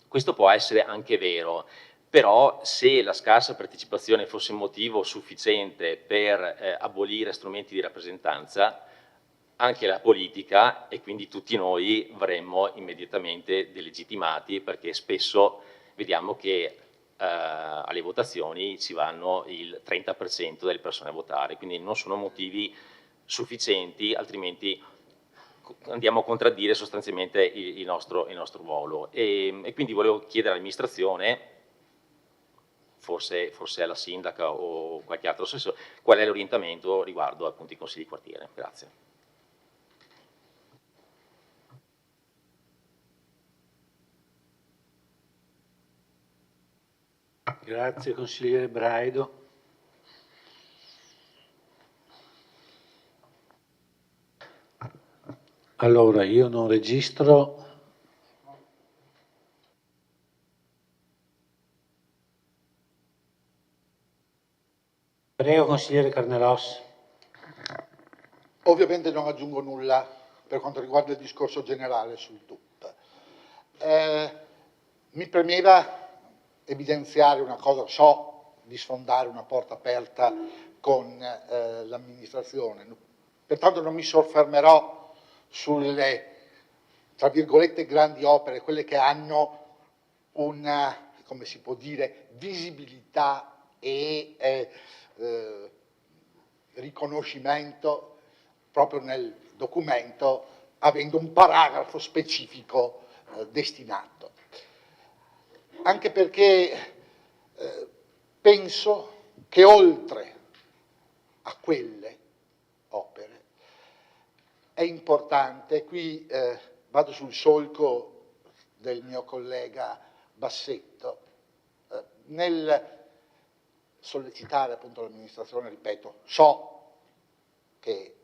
Questo può essere anche vero, però se la scarsa partecipazione fosse un motivo sufficiente per abolire strumenti di rappresentanza, anche la politica e quindi tutti noi verremmo immediatamente delegittimati, perché spesso vediamo che alle votazioni ci vanno il 30% delle persone a votare, quindi non sono motivi sufficienti, altrimenti andiamo a contraddire sostanzialmente il nostro ruolo. E quindi volevo chiedere all'amministrazione, forse alla sindaca o qualche altro assessore, qual è l'orientamento riguardo appunto i consigli di quartiere. Grazie. Grazie consigliere Braido. Allora, io non registro. Prego consigliere Carnelos. Ovviamente non aggiungo nulla per quanto riguarda il discorso generale sul DUP. Mi premeva evidenziare una cosa, so di sfondare una porta aperta con l'amministrazione, pertanto non mi soffermerò sulle, tra virgolette, grandi opere, quelle che hanno una, come si può dire, visibilità e riconoscimento proprio nel documento, avendo un paragrafo specifico destinato. Anche perché penso che oltre a quelle opere è importante, qui vado sul solco del mio collega Bassetto, nel sollecitare appunto l'amministrazione, ripeto, so che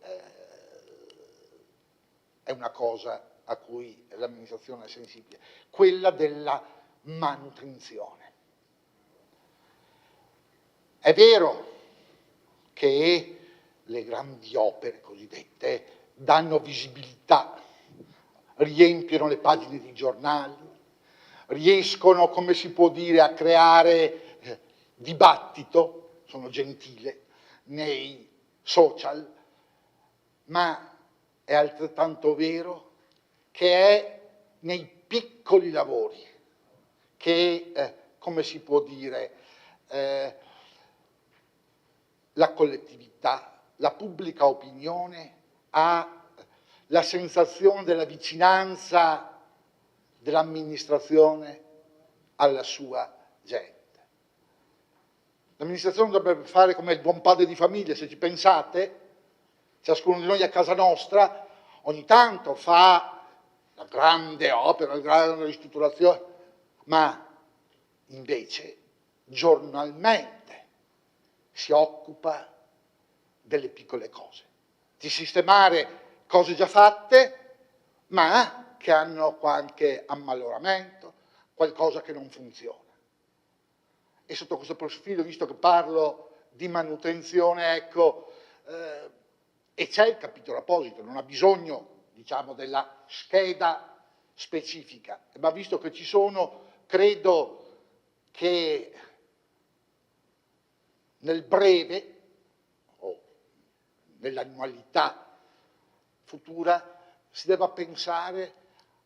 è una cosa a cui l'amministrazione è sensibile, quella della manutenzione. È vero che le grandi opere cosiddette danno visibilità, riempiono le pagine dei giornali, riescono, come si può dire, a creare dibattito, sono gentile, nei social, ma è altrettanto vero che è nei piccoli lavori che, come si può dire, la collettività, la pubblica opinione ha la sensazione della vicinanza dell'amministrazione alla sua gente. L'amministrazione dovrebbe fare come il buon padre di famiglia, se ci pensate, ciascuno di noi a casa nostra ogni tanto fa la grande opera, la grande ristrutturazione, ma invece giornalmente si occupa delle piccole cose, di sistemare cose già fatte, ma che hanno qualche ammaloramento, qualcosa che non funziona. E sotto questo profilo, visto che parlo di manutenzione, ecco, e c'è il capitolo apposito, non ha bisogno, diciamo, della scheda specifica, ma visto che ci sono, credo che nel breve o nell'annualità futura si debba pensare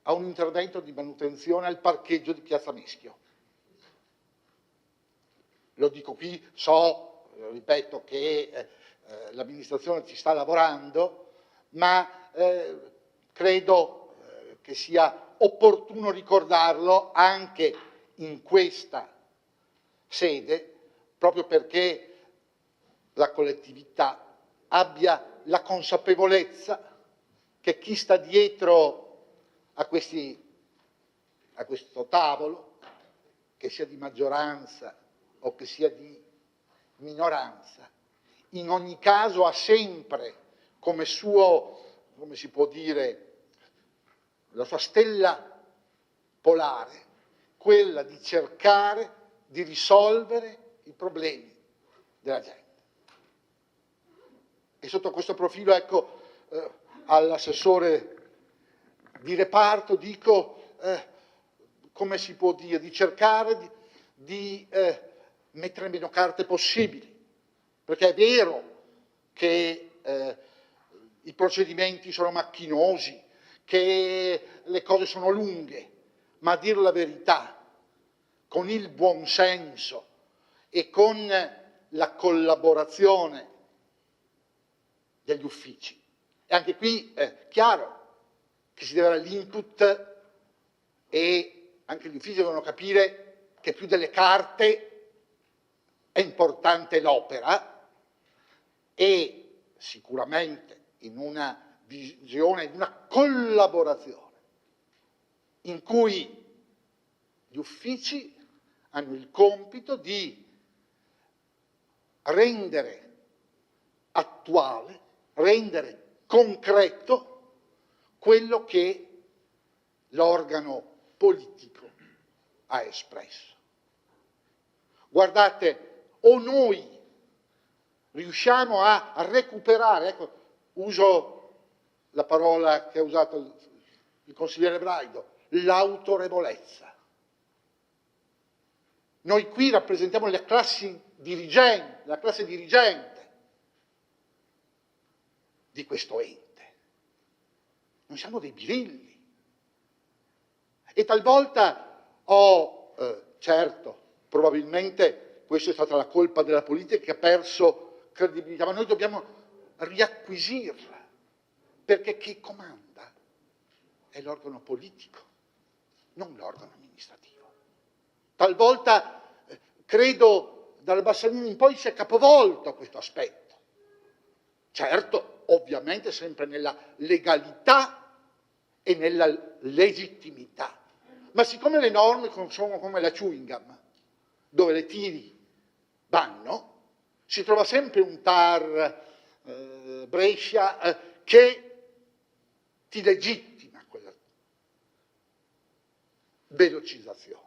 a un intervento di manutenzione al parcheggio di Piazza Meschio. Lo dico qui, so, ripeto, che l'amministrazione ci sta lavorando, ma credo che sia opportuno ricordarlo anche in questa sede, proprio perché la collettività abbia la consapevolezza che chi sta dietro a questo tavolo, che sia di maggioranza o che sia di minoranza, in ogni caso ha sempre come suo, come si può dire, la sua stella polare, quella di cercare di risolvere i problemi della gente. E sotto questo profilo, ecco, all'assessore di reparto dico, come si può dire, di cercare di mettere meno carte possibili, perché è vero che i procedimenti sono macchinosi, che le cose sono lunghe, ma a dire la verità, con il buonsenso e con la collaborazione degli uffici. E anche qui è chiaro che si deve dare l'input e anche gli uffici devono capire che più delle carte è importante l'opera e sicuramente in una visione, in una collaborazione in cui gli uffici hanno il compito di rendere attuale, rendere concreto quello che l'organo politico ha espresso. Guardate, o noi riusciamo a recuperare, ecco, uso la parola che ha usato il consigliere Braido, l'autorevolezza. Noi qui rappresentiamo la classe dirigente di questo ente. Noi siamo dei birilli. E talvolta certo, probabilmente questa è stata la colpa della politica che ha perso credibilità, ma noi dobbiamo riacquisirla, perché chi comanda è l'organo politico, non l'organo amministrativo. Talvolta, credo, dal Bassanini in poi si è capovolto questo aspetto. Certo, ovviamente sempre nella legalità e nella legittimità. Ma siccome le norme sono come la chewing gum, dove le tiri vanno, si trova sempre un TAR Brescia che ti legittima quella velocizzazione.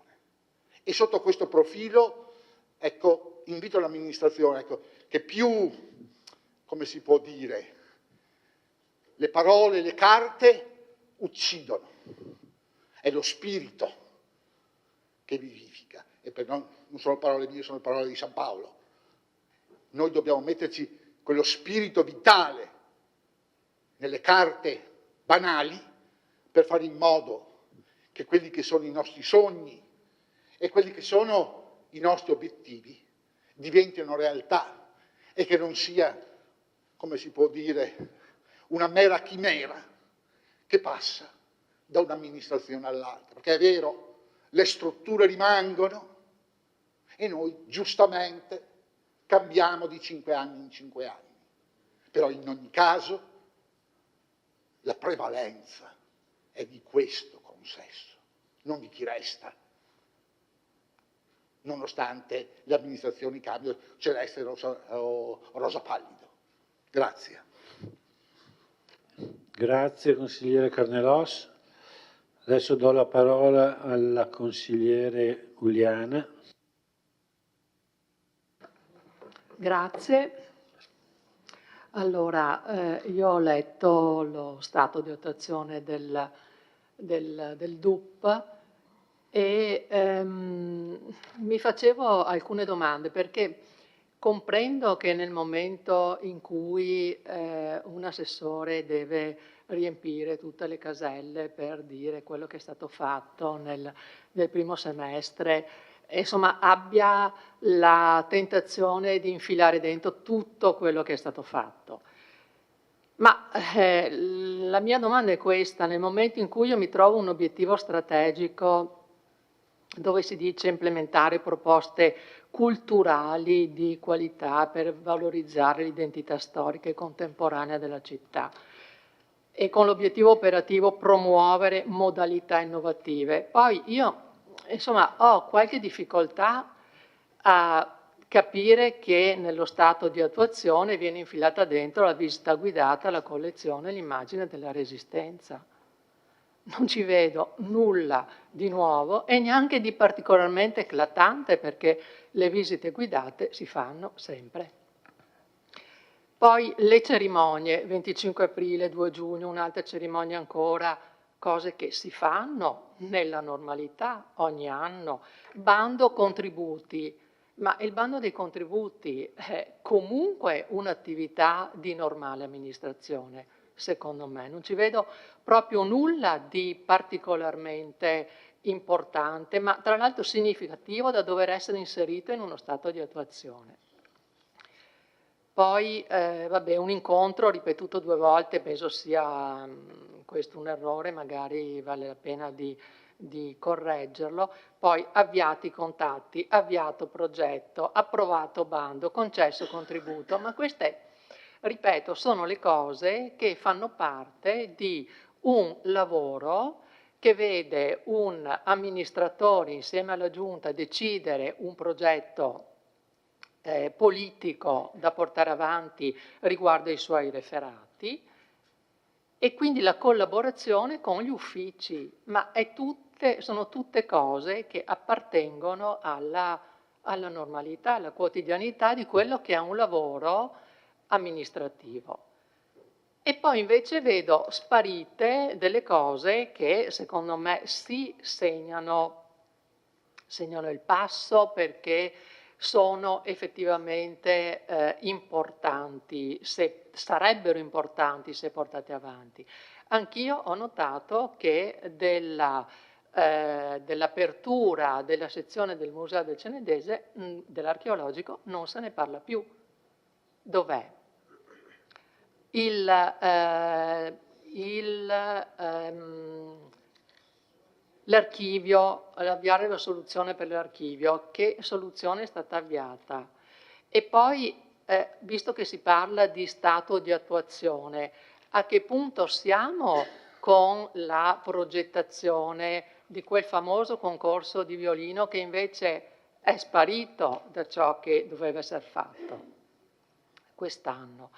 E sotto questo profilo, ecco, invito l'amministrazione, ecco, che più, come si può dire, le parole, le carte uccidono. È lo spirito che vivifica. E per non sono parole mie, sono parole di San Paolo. Noi dobbiamo metterci quello spirito vitale nelle carte banali per fare in modo che quelli che sono i nostri sogni e quelli che sono i nostri obiettivi diventino realtà e che non sia, come si può dire, una mera chimera che passa da un'amministrazione all'altra. Perché è vero, le strutture rimangono e noi giustamente cambiamo di 5 anni in 5 anni. Però in ogni caso la prevalenza è di questo consesso, non di chi resta. Nonostante le amministrazioni cambino, celeste o rosa pallido. Grazie. Grazie consigliere Carnelos. Adesso do la parola alla consigliere Uliana. Grazie. Allora, io ho letto lo stato di attuazione del DUP e mi facevo alcune domande, perché comprendo che nel momento in cui un assessore deve riempire tutte le caselle per dire quello che è stato fatto nel primo semestre, insomma, abbia la tentazione di infilare dentro tutto quello che è stato fatto. Ma la mia domanda è questa: nel momento in cui io mi trovo un obiettivo strategico dove si dice implementare proposte culturali di qualità per valorizzare l'identità storica e contemporanea della città, e con l'obiettivo operativo promuovere modalità innovative, poi io insomma ho qualche difficoltà a capire che nello stato di attuazione viene infilata dentro la visita guidata, la collezione, l'immagine della Resistenza. Non ci vedo nulla di nuovo e neanche di particolarmente eclatante, perché le visite guidate si fanno sempre. Poi le cerimonie, 25 aprile, 2 giugno, un'altra cerimonia ancora, cose che si fanno nella normalità ogni anno. Bando contributi, ma il bando dei contributi è comunque un'attività di normale amministrazione, secondo me. Non ci vedo proprio nulla di particolarmente importante, ma tra l'altro significativo da dover essere inserito in uno stato di attuazione. Poi, vabbè, un incontro ripetuto 2 volte, penso sia questo un errore, magari vale la pena di correggerlo. Poi avviati i contatti, avviato progetto, approvato bando, concesso contributo, ma queste, ripeto, sono le cose che fanno parte di un lavoro che vede un amministratore insieme alla giunta decidere un progetto politico da portare avanti riguardo ai suoi referati e quindi la collaborazione con gli uffici, ma sono tutte cose che appartengono alla normalità, alla quotidianità di quello che è un lavoro amministrativo. E poi invece vedo sparite delle cose che secondo me sì segnano il passo perché sono effettivamente importanti, sarebbero importanti se portate avanti. Anch'io ho notato che dell'apertura della sezione del Museo del Cenedese, dell'archeologico, non se ne parla più. Dov'è? L'archivio, avviare la soluzione per l'archivio, che soluzione è stata avviata? E poi, visto che si parla di stato di attuazione, a che punto siamo con la progettazione di quel famoso concorso di violino che invece è sparito da ciò che doveva essere fatto quest'anno?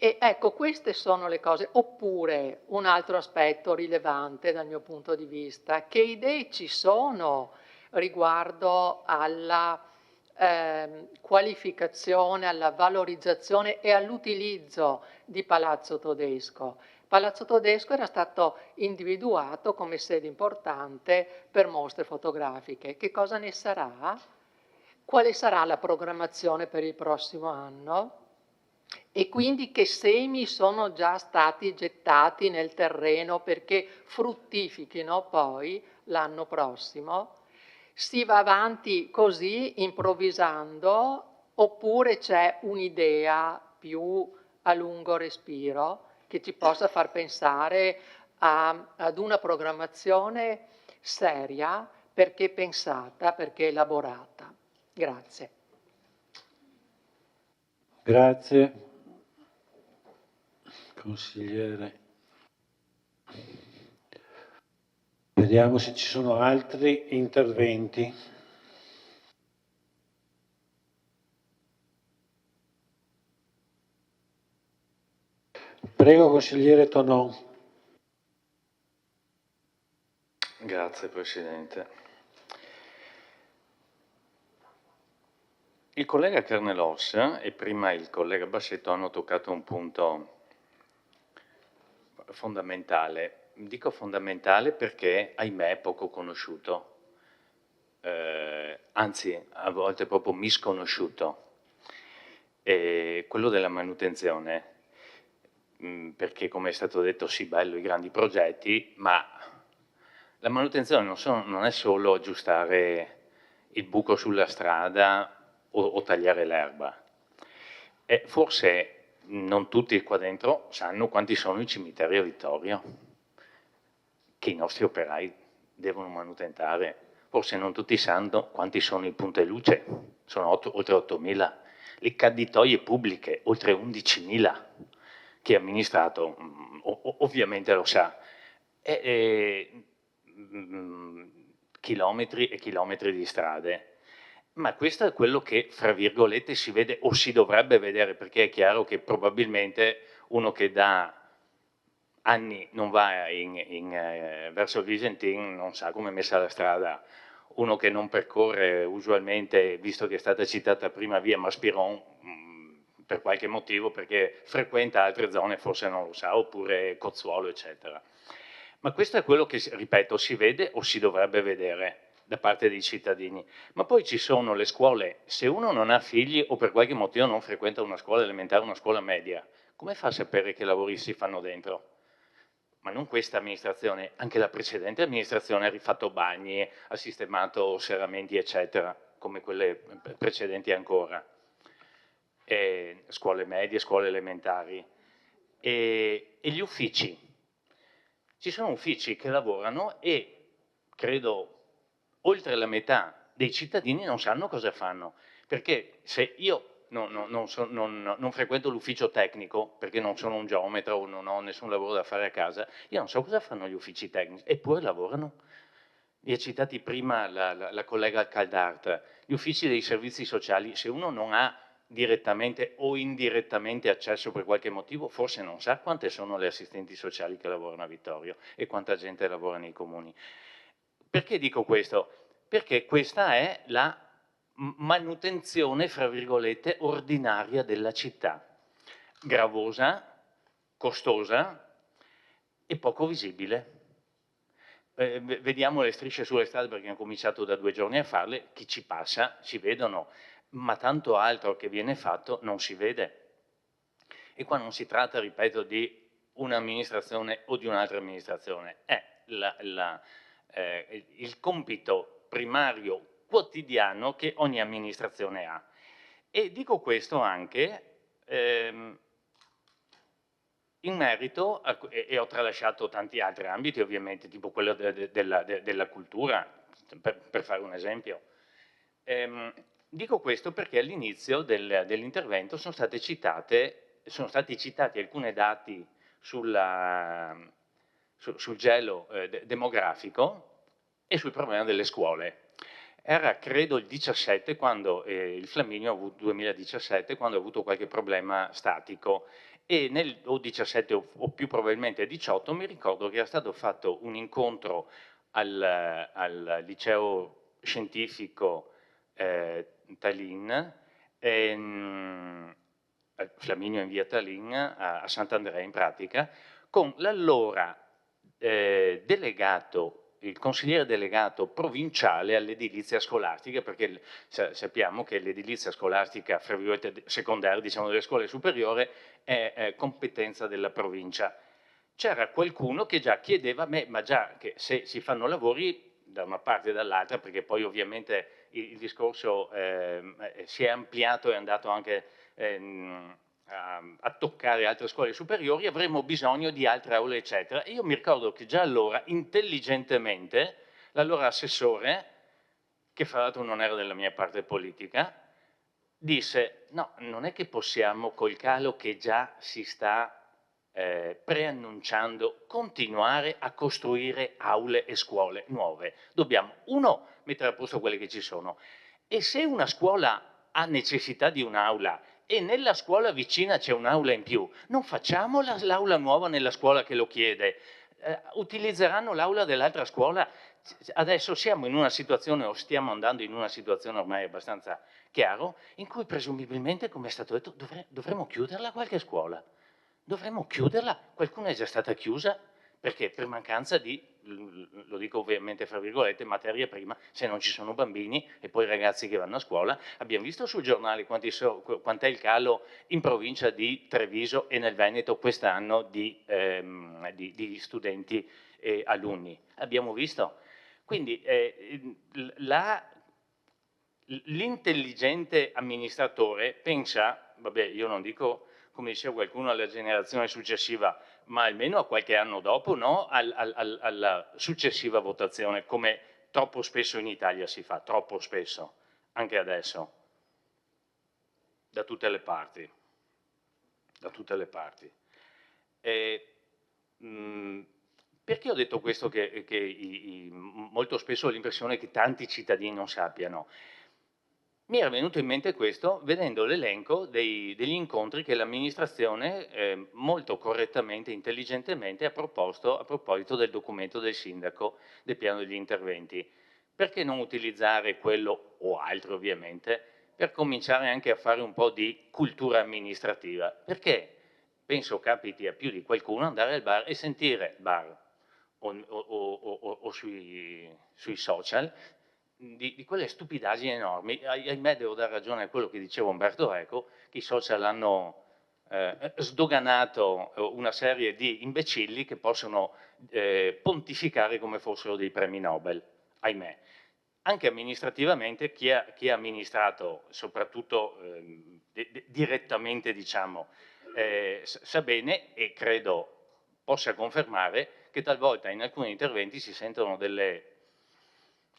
E ecco, queste sono le cose. Oppure un altro aspetto rilevante dal mio punto di vista, che idee ci sono riguardo alla qualificazione, alla valorizzazione e all'utilizzo di Palazzo Todesco. Palazzo Todesco era stato individuato come sede importante per mostre fotografiche. Che cosa ne sarà? Quale sarà la programmazione per il prossimo anno? E quindi che semi sono già stati gettati nel terreno perché fruttifichino poi l'anno prossimo? Si va avanti così, improvvisando, oppure c'è un'idea più a lungo respiro che ci possa far pensare ad una programmazione seria perché pensata, perché elaborata? Grazie. Grazie, consigliere. Vediamo se ci sono altri interventi. Prego, consigliere Tonon. Grazie, Presidente. Il collega Carnelos e prima il collega Bassetto hanno toccato un punto fondamentale. Dico fondamentale perché, ahimè, è poco conosciuto, anzi a volte proprio misconosciuto, quello della manutenzione, perché come è stato detto sì, bello i grandi progetti, ma la manutenzione non è solo aggiustare il buco sulla strada o tagliare l'erba. Forse non tutti qua dentro sanno quanti sono i cimiteri a Vittorio, che i nostri operai devono manutentare. Forse non tutti sanno quanti sono i punte luce, sono oltre 8.000. Le cadditoie pubbliche, oltre 11.000. Chi è amministrato ovviamente lo sa. Chilometri e chilometri di strade. Ma questo è quello che, fra virgolette, si vede o si dovrebbe vedere, perché è chiaro che probabilmente uno che da anni non va verso il Visentin non sa come è messa la strada, uno che non percorre usualmente, visto che è stata citata prima via Maspiron, per qualche motivo, perché frequenta altre zone, forse non lo sa, oppure Cozzuolo, eccetera. Ma questo è quello che, ripeto, si vede o si dovrebbe vedere da parte dei cittadini. Ma poi ci sono le scuole. Se uno non ha figli o per qualche motivo non frequenta una scuola elementare, una scuola media, come fa a sapere che lavori si fanno dentro? ma non questa amministrazione, anche la precedente amministrazione ha rifatto bagni, ha sistemato serramenti, eccetera, come quelle precedenti ancora, scuole medie, scuole elementari, e gli uffici. Ci sono uffici che lavorano e credo oltre la metà dei cittadini non sanno cosa fanno, perché se io non frequento l'ufficio tecnico, perché non sono un geometra o non ho nessun lavoro da fare a casa, io non so cosa fanno gli uffici tecnici, eppure lavorano. Vi ha citati prima la collega Caldart, gli uffici dei servizi sociali, se uno non ha direttamente o indirettamente accesso per qualche motivo, forse non sa quante sono le assistenti sociali che lavorano a Vittorio e quanta gente lavora nei comuni. Perché dico questo? Perché questa è la manutenzione, fra virgolette, ordinaria della città, gravosa, costosa e poco visibile. Vediamo le strisce sulle strade perché hanno cominciato da 2 giorni a farle, chi ci passa si vedono, ma tanto altro che viene fatto non si vede. E qua non si tratta, ripeto, di un'amministrazione o di un'altra amministrazione, è il compito primario quotidiano che ogni amministrazione ha. E dico questo anche in merito, e ho tralasciato tanti altri ambiti ovviamente, tipo quello della cultura, per fare un esempio. Dico questo perché all'inizio dell'intervento sono stati citati alcuni dati sul gelo demografico e sul problema delle scuole. Era credo il 17 quando il Flaminio 2017 quando ha avuto qualche problema statico e o 17 o più probabilmente 18 mi ricordo che era stato fatto un incontro al liceo scientifico Tallinn, Flaminio in via Tallinn a Sant'Andrea in pratica, con l'allora delegato, il consigliere delegato provinciale all'edilizia scolastica, perché sappiamo che l'edilizia scolastica, fra virgolette, secondaria, diciamo delle scuole superiori, è competenza della provincia. C'era qualcuno che già chiedeva, ma già che se si fanno lavori da una parte e dall'altra, perché poi ovviamente il discorso si è ampliato e è andato anche a toccare altre scuole superiori, avremo bisogno di altre aule, eccetera. E io mi ricordo che già allora, intelligentemente, l'allora assessore, che fra l'altro non era della mia parte politica, disse, no, non è che possiamo, col calo che già si sta preannunciando, continuare a costruire aule e scuole nuove. Dobbiamo, uno, mettere a posto quelle che ci sono, e se una scuola ha necessità di un'aula e nella scuola vicina c'è un'aula in più, non facciamo l'aula nuova nella scuola che lo chiede, utilizzeranno l'aula dell'altra scuola. Adesso siamo in una situazione, o stiamo andando in una situazione ormai abbastanza chiaro, in cui presumibilmente, come è stato detto, dovremmo chiuderla qualche scuola. Dovremmo chiuderla, qualcuna è già stata chiusa, perché per mancanza di, lo dico ovviamente fra virgolette, materia prima, se non ci sono bambini e poi ragazzi che vanno a scuola. Abbiamo visto sui giornali quant'è il calo in provincia di Treviso e nel Veneto quest'anno di studenti e alunni. Abbiamo visto. Quindi l'intelligente amministratore pensa, vabbè, io non dico, come diceva qualcuno, alla generazione successiva, ma almeno a qualche anno dopo, no? Alla successiva votazione, come troppo spesso in Italia si fa, troppo spesso, anche adesso, da tutte le parti, da tutte le parti. Perché ho detto questo che molto spesso ho l'impressione che tanti cittadini non sappiano? Mi era venuto in mente questo vedendo l'elenco degli incontri che l'amministrazione molto correttamente, intelligentemente ha proposto a proposito del documento del sindaco del piano degli interventi. Perché non utilizzare quello o altro ovviamente per cominciare anche a fare un po' di cultura amministrativa? Perché penso capiti a più di qualcuno andare al bar e sentire o sui social di quelle stupidaggini enormi. Ahimè devo dare ragione a quello che diceva Umberto Eco, che i social hanno sdoganato una serie di imbecilli che possono pontificare come fossero dei premi Nobel, ahimè. Anche amministrativamente chi ha amministrato, soprattutto direttamente, diciamo, sa bene, e credo possa confermare, che talvolta in alcuni interventi si sentono delle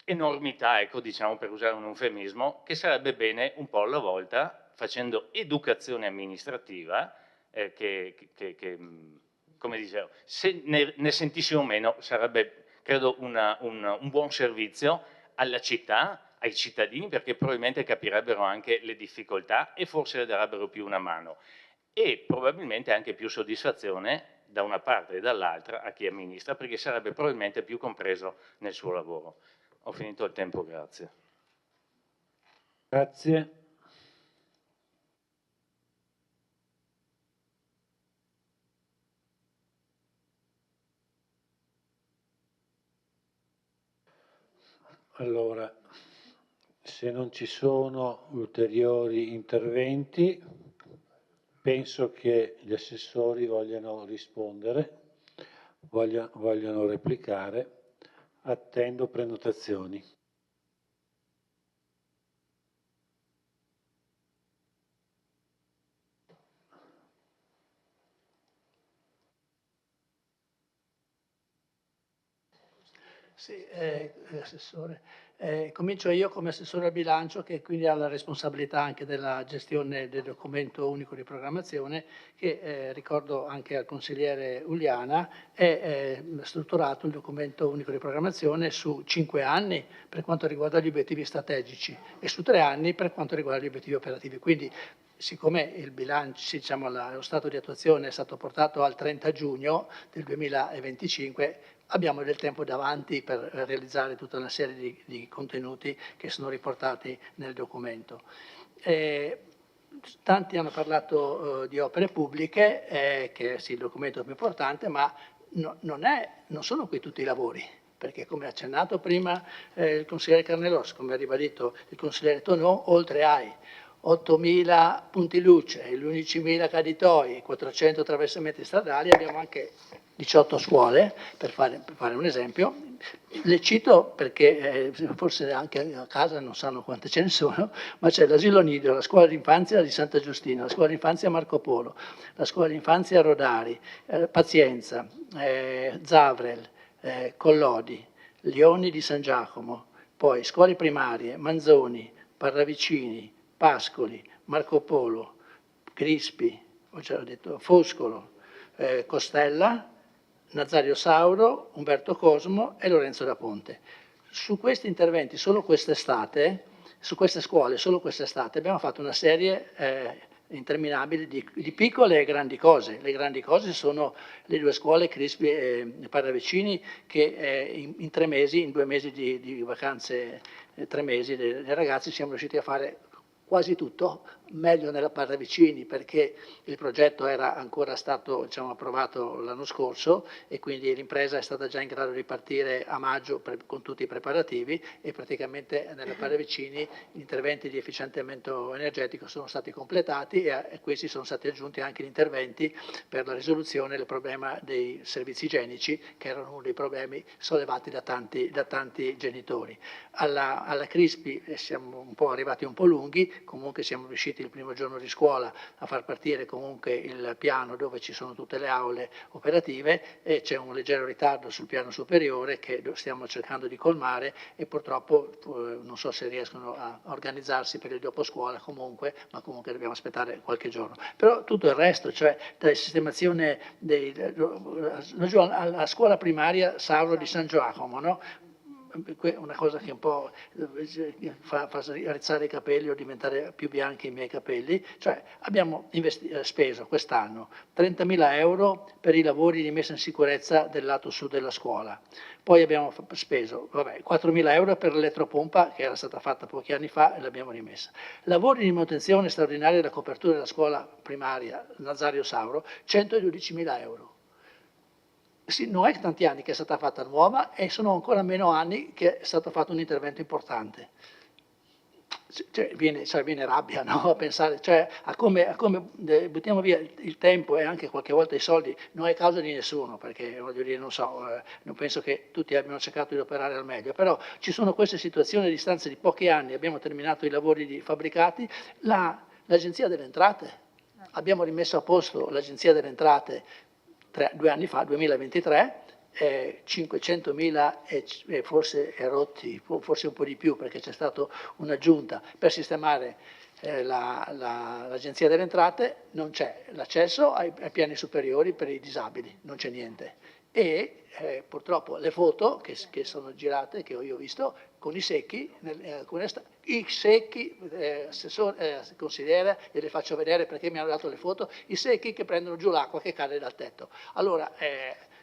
enormità, ecco, diciamo, per usare un eufemismo, che sarebbe bene un po' alla volta, facendo educazione amministrativa, come dicevo, se ne sentissimo meno, sarebbe, credo, un buon servizio alla città, ai cittadini, perché probabilmente capirebbero anche le difficoltà e forse le darebbero più una mano, e probabilmente anche più soddisfazione da una parte e dall'altra a chi amministra, perché sarebbe probabilmente più compreso nel suo lavoro. Ho finito il tempo, grazie. Grazie. Allora, se non ci sono ulteriori interventi, penso che gli assessori vogliano rispondere, vogliano replicare. Attendo prenotazioni. Sì, Assessore. Comincio io come Assessore al bilancio, che quindi ha la responsabilità anche della gestione del documento unico di programmazione, che ricordo anche al consigliere Uliana, è strutturato il documento unico di programmazione su 5 anni per quanto riguarda gli obiettivi strategici e su 3 anni per quanto riguarda gli obiettivi operativi. Quindi, siccome il bilancio, diciamo, lo stato di attuazione è stato portato al 30 giugno del 2025, abbiamo del tempo davanti per realizzare tutta una serie di contenuti che sono riportati nel documento. Tanti hanno parlato di opere pubbliche, che è sì il documento più importante, ma non sono qui tutti i lavori, perché come ha accennato prima il consigliere Carnellos, come ha ribadito il consigliere Tonò, oltre ai 8.000 punti luce, 11.000 caditoi, 400 attraversamenti stradali, abbiamo anche 18 scuole, per fare un esempio. Le cito perché forse anche a casa non sanno quante ce ne sono, ma c'è l'asilo nido, la scuola d'infanzia di Santa Giustina, la scuola d'infanzia Marco Polo, la scuola d'infanzia Rodari, Pazienza, Zavrel, Collodi, Lioni di San Giacomo, poi scuole primarie, Manzoni, Parravicini, Pascoli, Marco Polo, Crispi, ho già detto, Foscolo, Costella, Nazario Sauro, Umberto Cosmo e Lorenzo da Ponte. Su questi interventi, solo quest'estate, su queste scuole, solo quest'estate, abbiamo fatto una serie interminabile di piccole e grandi cose. Le grandi cose sono le 2 scuole, Crispi e Parravicini, che in 3 mesi, in 2 mesi di vacanze, 3 mesi dei ragazzi, siamo riusciti a fare quasi tutto, meglio nella Parravicini perché il progetto era ancora stato, diciamo, approvato l'anno scorso e quindi l'impresa è stata già in grado di partire a maggio con tutti i preparativi, e praticamente nella Parravicini gli interventi di efficientamento energetico sono stati completati, e a questi sono stati aggiunti anche gli interventi per la risoluzione del problema dei servizi igienici, che erano uno dei problemi sollevati da tanti genitori. Alla Crispi siamo un po' arrivati un po' lunghi, comunque siamo riusciti il primo giorno di scuola a far partire comunque il piano dove ci sono tutte le aule operative, e c'è un leggero ritardo sul piano superiore che stiamo cercando di colmare, e purtroppo non so se riescono a organizzarsi per il dopo scuola comunque, ma comunque dobbiamo aspettare qualche giorno. Però tutto il resto, cioè dalla sistemazione alla scuola primaria Sauro di San Giacomo, no? Una cosa che un po' fa rizzare i capelli o diventare più bianchi i miei capelli, cioè abbiamo speso quest'anno 30.000 euro per i lavori di messa in sicurezza del lato sud della scuola, poi abbiamo speso 4.000 euro per l'elettropompa che era stata fatta pochi anni fa e l'abbiamo rimessa, lavori di manutenzione straordinaria della copertura della scuola primaria Nazario Sauro, 112.000 euro. Sì, non è tanti anni che è stata fatta nuova, e sono ancora meno anni che è stato fatto un intervento importante. viene rabbia, no? A pensare, cioè, a come buttiamo via il tempo e anche qualche volta i soldi, non è causa di nessuno, perché voglio dire, non so, non penso che tutti abbiano cercato di operare al meglio, però ci sono queste situazioni a distanza di pochi anni, abbiamo terminato i lavori di fabbricati, l'Agenzia delle Entrate, abbiamo rimesso a posto l'Agenzia delle Entrate 2 anni fa, 2023, 500.000 e forse rotti, forse un po' di più perché c'è stata un'aggiunta per sistemare l'Agenzia delle Entrate, non c'è l'accesso ai piani superiori per i disabili, non c'è niente. E purtroppo le foto che sono girate, che io ho visto, con i secchi, i secchi, consigliere, gliele faccio vedere perché mi hanno dato le foto, i secchi che prendono giù l'acqua che cade dal tetto. Allora,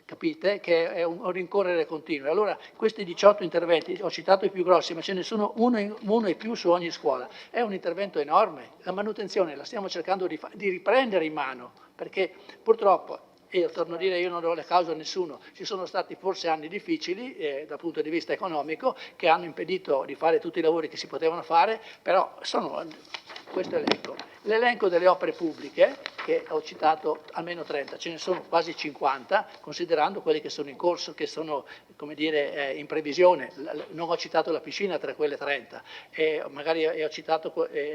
capite che è un rincorrere continuo. Allora, questi 18 interventi, ho citato i più grossi, ma ce ne sono uno e più su ogni scuola. È un intervento enorme. La manutenzione la stiamo cercando di riprendere in mano, perché purtroppo, e torno a dire, io non do le cause a nessuno, ci sono stati forse anni difficili dal punto di vista economico che hanno impedito di fare tutti i lavori che si potevano fare, però questo è l'elenco delle opere pubbliche, che ho citato almeno 30, ce ne sono quasi 50, considerando quelli che sono in corso, che sono, come dire, in previsione. Non ho citato la piscina tra quelle 30, e magari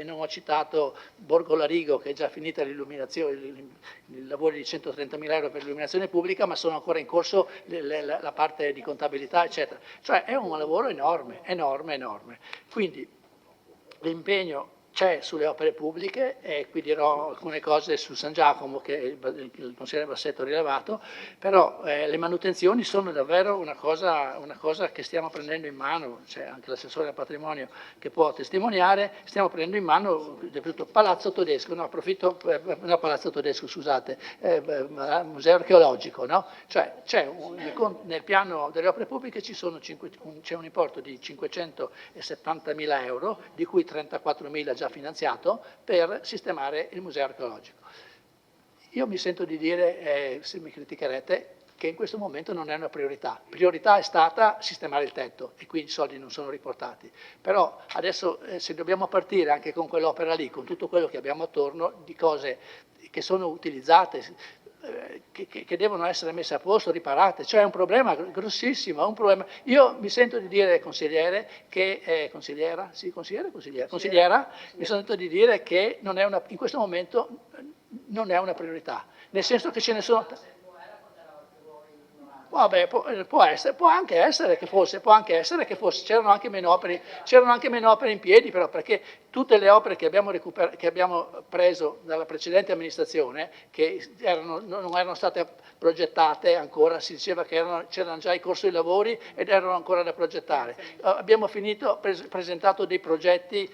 non ho citato Borgo Larigo, che è già finita l'illuminazione, i lavori di 130.000 euro per l'illuminazione pubblica, ma sono ancora in corso la parte di contabilità, eccetera. Cioè è un lavoro enorme, enorme, enorme. Quindi l'impegno c'è sulle opere pubbliche, e qui dirò alcune cose su San Giacomo che il consigliere Bassetto ha rilevato, però le manutenzioni sono davvero una cosa che stiamo prendendo in mano, c'è anche l'assessore al patrimonio che può testimoniare, stiamo prendendo in mano Palazzo Todesco, Palazzo Todesco, scusate, Museo Archeologico, no? Cioè nel piano delle opere pubbliche c'è un importo di 570.000 euro, di cui 34.000 già finanziato per sistemare il museo archeologico. Io mi sento di dire, se mi criticherete, che in questo momento non è una priorità. Priorità è stata sistemare il tetto e qui i soldi non sono riportati. Però adesso se dobbiamo partire anche con quell'opera lì, con tutto quello che abbiamo attorno, di cose che sono utilizzate, che devono essere messe a posto, riparate, cioè è un problema grossissimo, è un problema. Io mi sento di dire, consigliere, che consigliera, mi sento di dire che non è in questo momento non è una priorità, nel senso che ce ne sono. Vabbè, può anche essere che fosse, c'erano anche meno opere in piedi, però perché tutte le opere che abbiamo preso dalla precedente amministrazione, che non erano state progettate ancora, si diceva che c'erano già in corso i lavori ed erano ancora da progettare. Abbiamo presentato dei progetti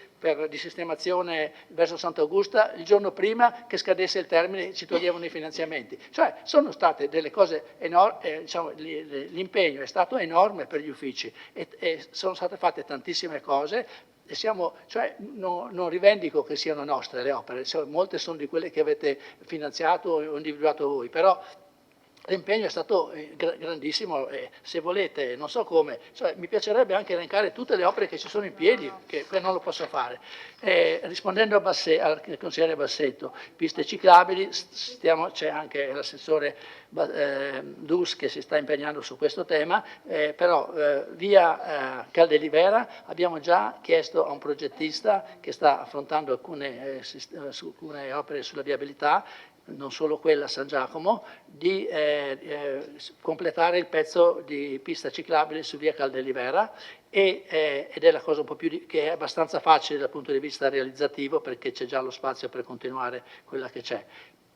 di sistemazione verso Sant'Augusta il giorno prima che scadesse il termine, ci toglievano i finanziamenti. Cioè sono state delle cose enormi, l'impegno è stato enorme per gli uffici e sono state fatte tantissime cose. Non rivendico che siano nostre le opere, molte sono di quelle che avete finanziato o individuato voi, però l'impegno è stato grandissimo e se volete, non so come, mi piacerebbe anche elencare tutte le opere che ci sono in piedi, che non lo posso fare. Rispondendo al consigliere Bassetto, piste ciclabili, c'è anche l'assessore Dus che si sta impegnando su questo tema, però via Caldelivera abbiamo già chiesto a un progettista che sta affrontando alcune opere sulla viabilità, non solo quella a San Giacomo, di completare il pezzo di pista ciclabile su via Caldelivera ed è la cosa un po' più che è abbastanza facile dal punto di vista realizzativo perché c'è già lo spazio per continuare quella che c'è.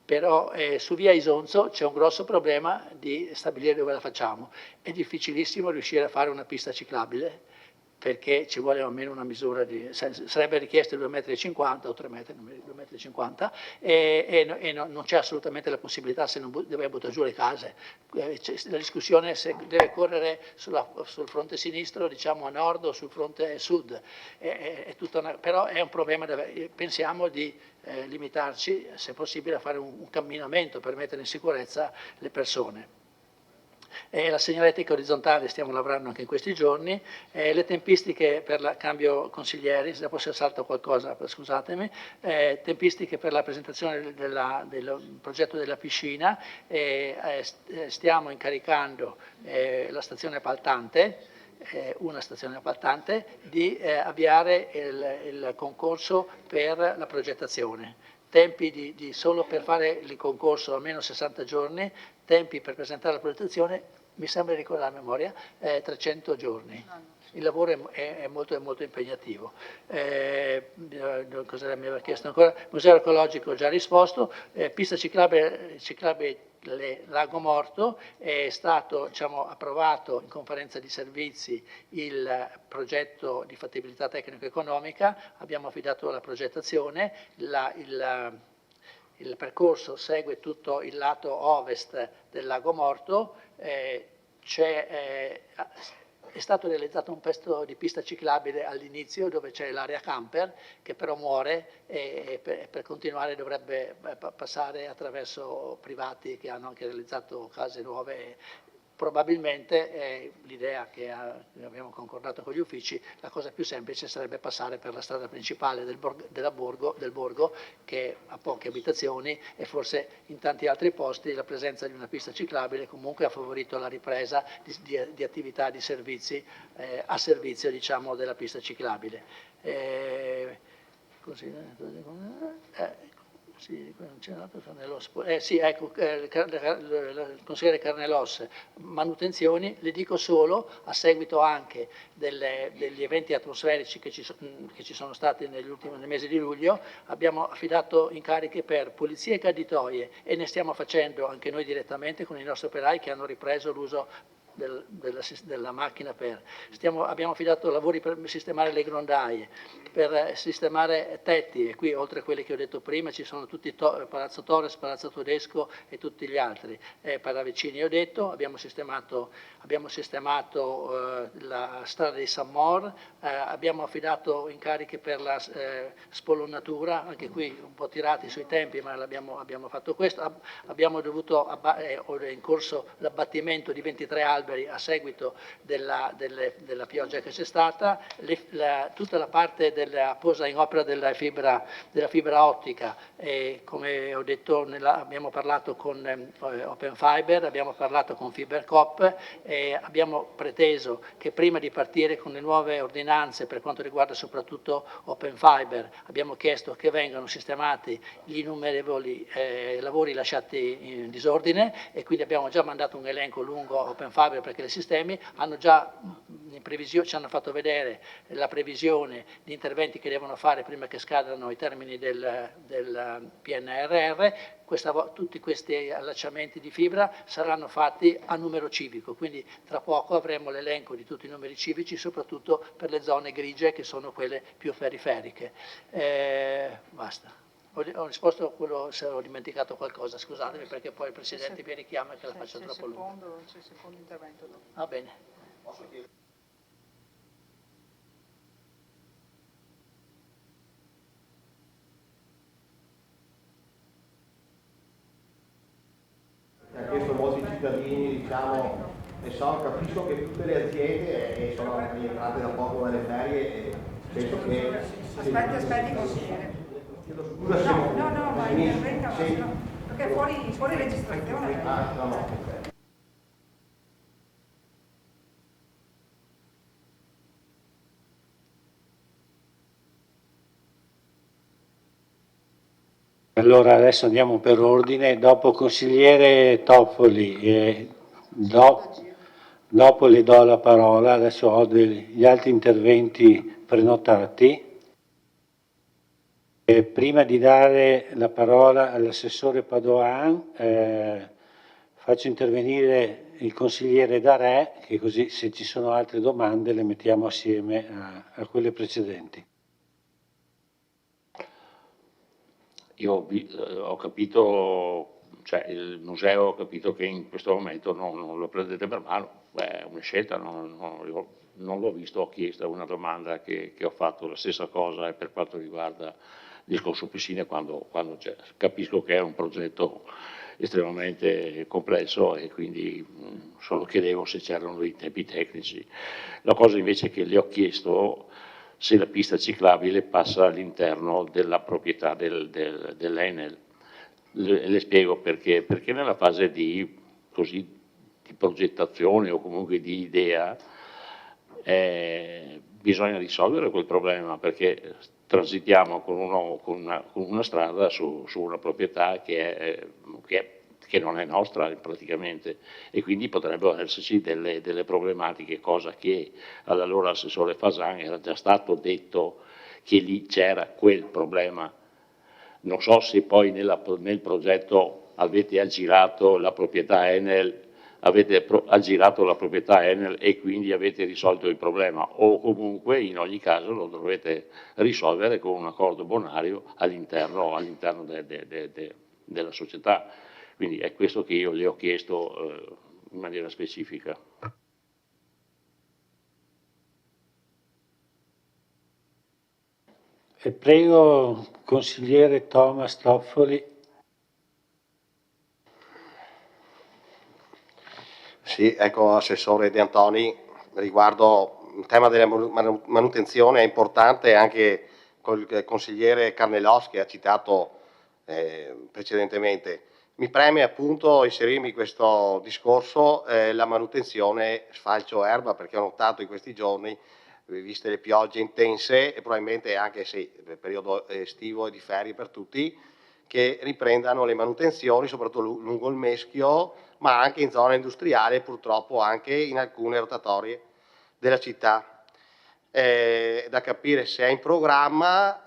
Però su via Isonzo c'è un grosso problema di stabilire dove la facciamo. È difficilissimo riuscire a fare una pista ciclabile perché ci vuole almeno una misura sarebbe richiesto 2,50 m o 3 metri, 2,50 m e non c'è assolutamente la possibilità se non deve buttare giù le case. La discussione se deve correre sul fronte sinistro, diciamo a nord o sul fronte sud, però è un problema, pensiamo di limitarci se possibile a fare un camminamento per mettere in sicurezza le persone. La segnaletica orizzontale stiamo lavorando anche in questi giorni, le tempistiche per il cambio consiglieri, se dopo se salto qualcosa scusatemi, tempistiche per la presentazione del progetto della piscina, stiamo incaricando la stazione appaltante, una stazione appaltante, di avviare il concorso per la progettazione. Tempi solo per fare il concorso almeno 60 giorni, tempi per presentare la progettazione, mi sembra di ricordare a memoria, 300 giorni. Il lavoro è molto impegnativo. Cosa mi aveva chiesto ancora? Museo archeologico ho già risposto, pista ciclabile Lago Morto, è stato approvato in conferenza di servizi il progetto di fattibilità tecnico-economica, abbiamo affidato la progettazione, il percorso segue tutto il lato ovest del Lago Morto, è stato realizzato un pezzo di pista ciclabile all'inizio dove c'è l'area camper che però muore e per continuare dovrebbe passare attraverso privati che hanno anche realizzato case nuove. Probabilmente l'idea che abbiamo concordato con gli uffici, la cosa più semplice sarebbe passare per la strada principale del borgo che ha poche abitazioni e forse in tanti altri posti la presenza di una pista ciclabile comunque ha favorito la ripresa di attività di servizi a servizio della pista ciclabile. Il consigliere Carnelos, manutenzioni, le dico solo, a seguito anche degli eventi atmosferici che ci sono stati nel mese di luglio, abbiamo affidato incarichi per pulizie e caditoie e ne stiamo facendo anche noi direttamente con i nostri operai che hanno ripreso l'uso della macchina abbiamo affidato lavori per sistemare le grondaie, per sistemare tetti, e qui oltre a quelli che ho detto prima ci sono tutti Palazzo Torres, Palazzo Tedesco e tutti gli altri. Paravicini ho detto, abbiamo sistemato la strada di San Mor, abbiamo affidato incarichi per la spolonnatura, anche qui un po' tirati sui tempi ma abbiamo fatto questo, abbiamo dovuto, è in corso l'abbattimento di 23 alberi a seguito della pioggia che c'è stata, tutta la parte della posa in opera della fibra ottica, come ho detto abbiamo parlato con Open Fiber, abbiamo parlato con Fibercop, abbiamo preteso che prima di partire con le nuove ordinanze per quanto riguarda soprattutto Open Fiber, abbiamo chiesto che vengano sistemati gli innumerevoli lavori lasciati in disordine e quindi abbiamo già mandato un elenco lungo a Open Fiber perché i sistemi hanno già ci hanno fatto vedere la previsione di interventi che devono fare prima che scadano i termini del PNRR. Tutti questi allacciamenti di fibra saranno fatti a numero civico, quindi tra poco avremo l'elenco di tutti i numeri civici, soprattutto per le zone grigie che sono quelle più periferiche. Basta. Ho risposto a quello, se ho dimenticato qualcosa, scusatemi perché poi il Presidente mi richiama che la faccio troppo lunga. C'è il secondo intervento dopo. Va bene. Ha chiesto molti cittadini, e capisco che tutte le aziende sono rientrate da poco dalle ferie e penso che... Aspetti consigliere. Scusa se no, ma intervenga, perché è fuori registrazione. No. Allora adesso andiamo per ordine, dopo consigliere Toffoli, dopo le do la parola, adesso ho degli altri interventi prenotati. Prima di dare la parola all'assessore Padoan, faccio intervenire il consigliere Darè, che così se ci sono altre domande le mettiamo assieme a quelle precedenti. Io ho capito, cioè il museo ho capito che in questo momento non lo prendete per mano, è una scelta, io non l'ho visto, ho chiesto una domanda che ho fatto la stessa cosa per quanto riguarda il discorso piscine quando capisco che è un progetto estremamente complesso e quindi solo chiedevo se c'erano dei tempi tecnici. La cosa invece che le ho chiesto se la pista ciclabile passa all'interno della proprietà dell'Enel. Le spiego perché. Perché nella fase di progettazione o comunque di idea bisogna risolvere quel problema, perché transitiamo con una strada su una proprietà che non è nostra praticamente, e quindi potrebbero esserci delle problematiche, cosa che all'allora assessore Fasan era già stato detto che lì c'era quel problema. Non so se poi nel progetto avete aggirato la proprietà Enel, e quindi avete risolto il problema, o comunque in ogni caso lo dovete risolvere con un accordo bonario all'interno della società. Quindi è questo che io le ho chiesto in maniera specifica. E prego, consigliere Thomas Toffoli. Sì, ecco, assessore De Antoni, riguardo il tema della manutenzione è importante, anche col consigliere Carnelos che ha citato precedentemente. Mi preme appunto inserirmi in questo discorso la manutenzione sfalcio erba, perché ho notato in questi giorni, viste le piogge intense e probabilmente anche il periodo estivo e di ferie per tutti, che riprendano le manutenzioni soprattutto lungo il Meschio, ma anche in zona industriale, purtroppo anche in alcune rotatorie della città. Da capire se è in programma,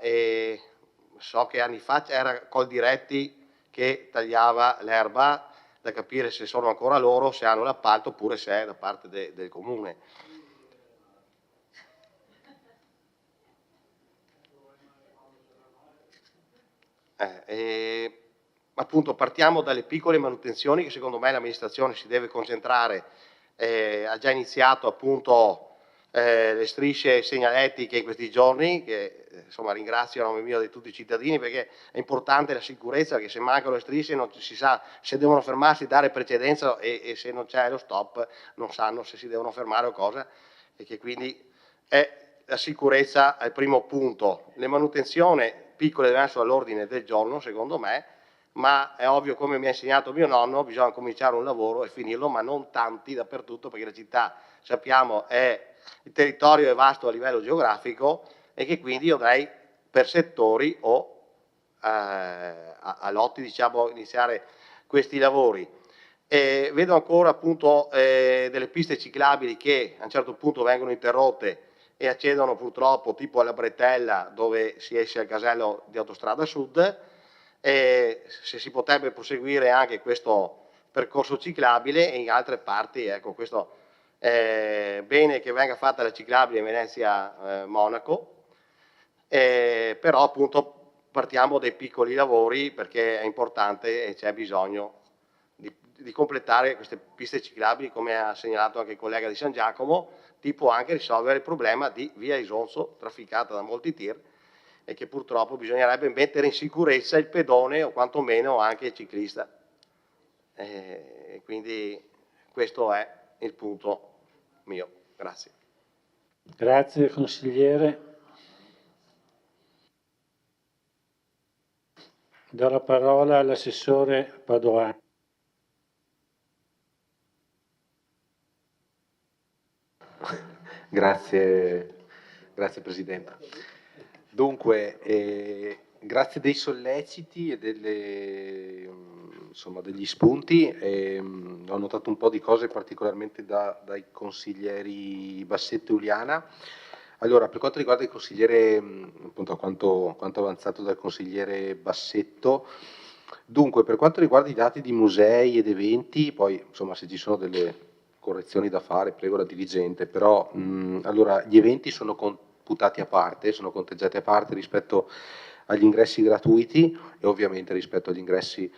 so che anni fa era Coldiretti che tagliava l'erba, da capire se sono ancora loro, se hanno l'appalto oppure se è da parte del comune. Appunto partiamo dalle piccole manutenzioni che secondo me l'amministrazione si deve concentrare. Ha già iniziato appunto le strisce segnaletiche in questi giorni, che insomma ringrazio a nome mio di tutti i cittadini, perché è importante la sicurezza, che se mancano le strisce non si sa se devono fermarsi, dare precedenza, e se non c'è lo stop non sanno se si devono fermare o cosa, e che quindi la sicurezza è il primo punto. Le manutenzioni piccole devono essere all'ordine del giorno secondo me, ma è ovvio, come mi ha insegnato mio nonno, bisogna cominciare un lavoro e finirlo, ma non tanti dappertutto, perché la città, sappiamo, il territorio è vasto a livello geografico, e che quindi io darei per settori o a lotti, diciamo, iniziare questi lavori. Vedo ancora appunto delle piste ciclabili che a un certo punto vengono interrotte e accedono purtroppo tipo alla Bretella, dove si esce al casello di Autostrada Sud. Se si potrebbe proseguire anche questo percorso ciclabile, e in altre parti, ecco, questo è bene che venga fatta la ciclabile Venezia-Monaco, però appunto partiamo dai piccoli lavori, perché è importante e c'è bisogno di completare queste piste ciclabili, come ha segnalato anche il collega di San Giacomo, tipo anche risolvere il problema di via Isonzo, trafficata da molti tir, e che purtroppo bisognerebbe mettere in sicurezza il pedone o quantomeno anche il ciclista. Quindi questo è il punto mio. Grazie. Grazie consigliere. Do la parola all'assessore Padoan. Grazie Presidente. Dunque, grazie dei solleciti e insomma, degli spunti. Ho notato un po' di cose particolarmente dai consiglieri Bassetto e Uliana. Allora, per quanto riguarda il consigliere, appunto quanto avanzato dal consigliere Bassetto, dunque per quanto riguarda i dati di musei ed eventi, poi insomma se ci sono delle correzioni da fare prego la dirigente, però allora gli eventi sono computati a parte, sono conteggiati a parte rispetto agli ingressi gratuiti e ovviamente rispetto agli ingressi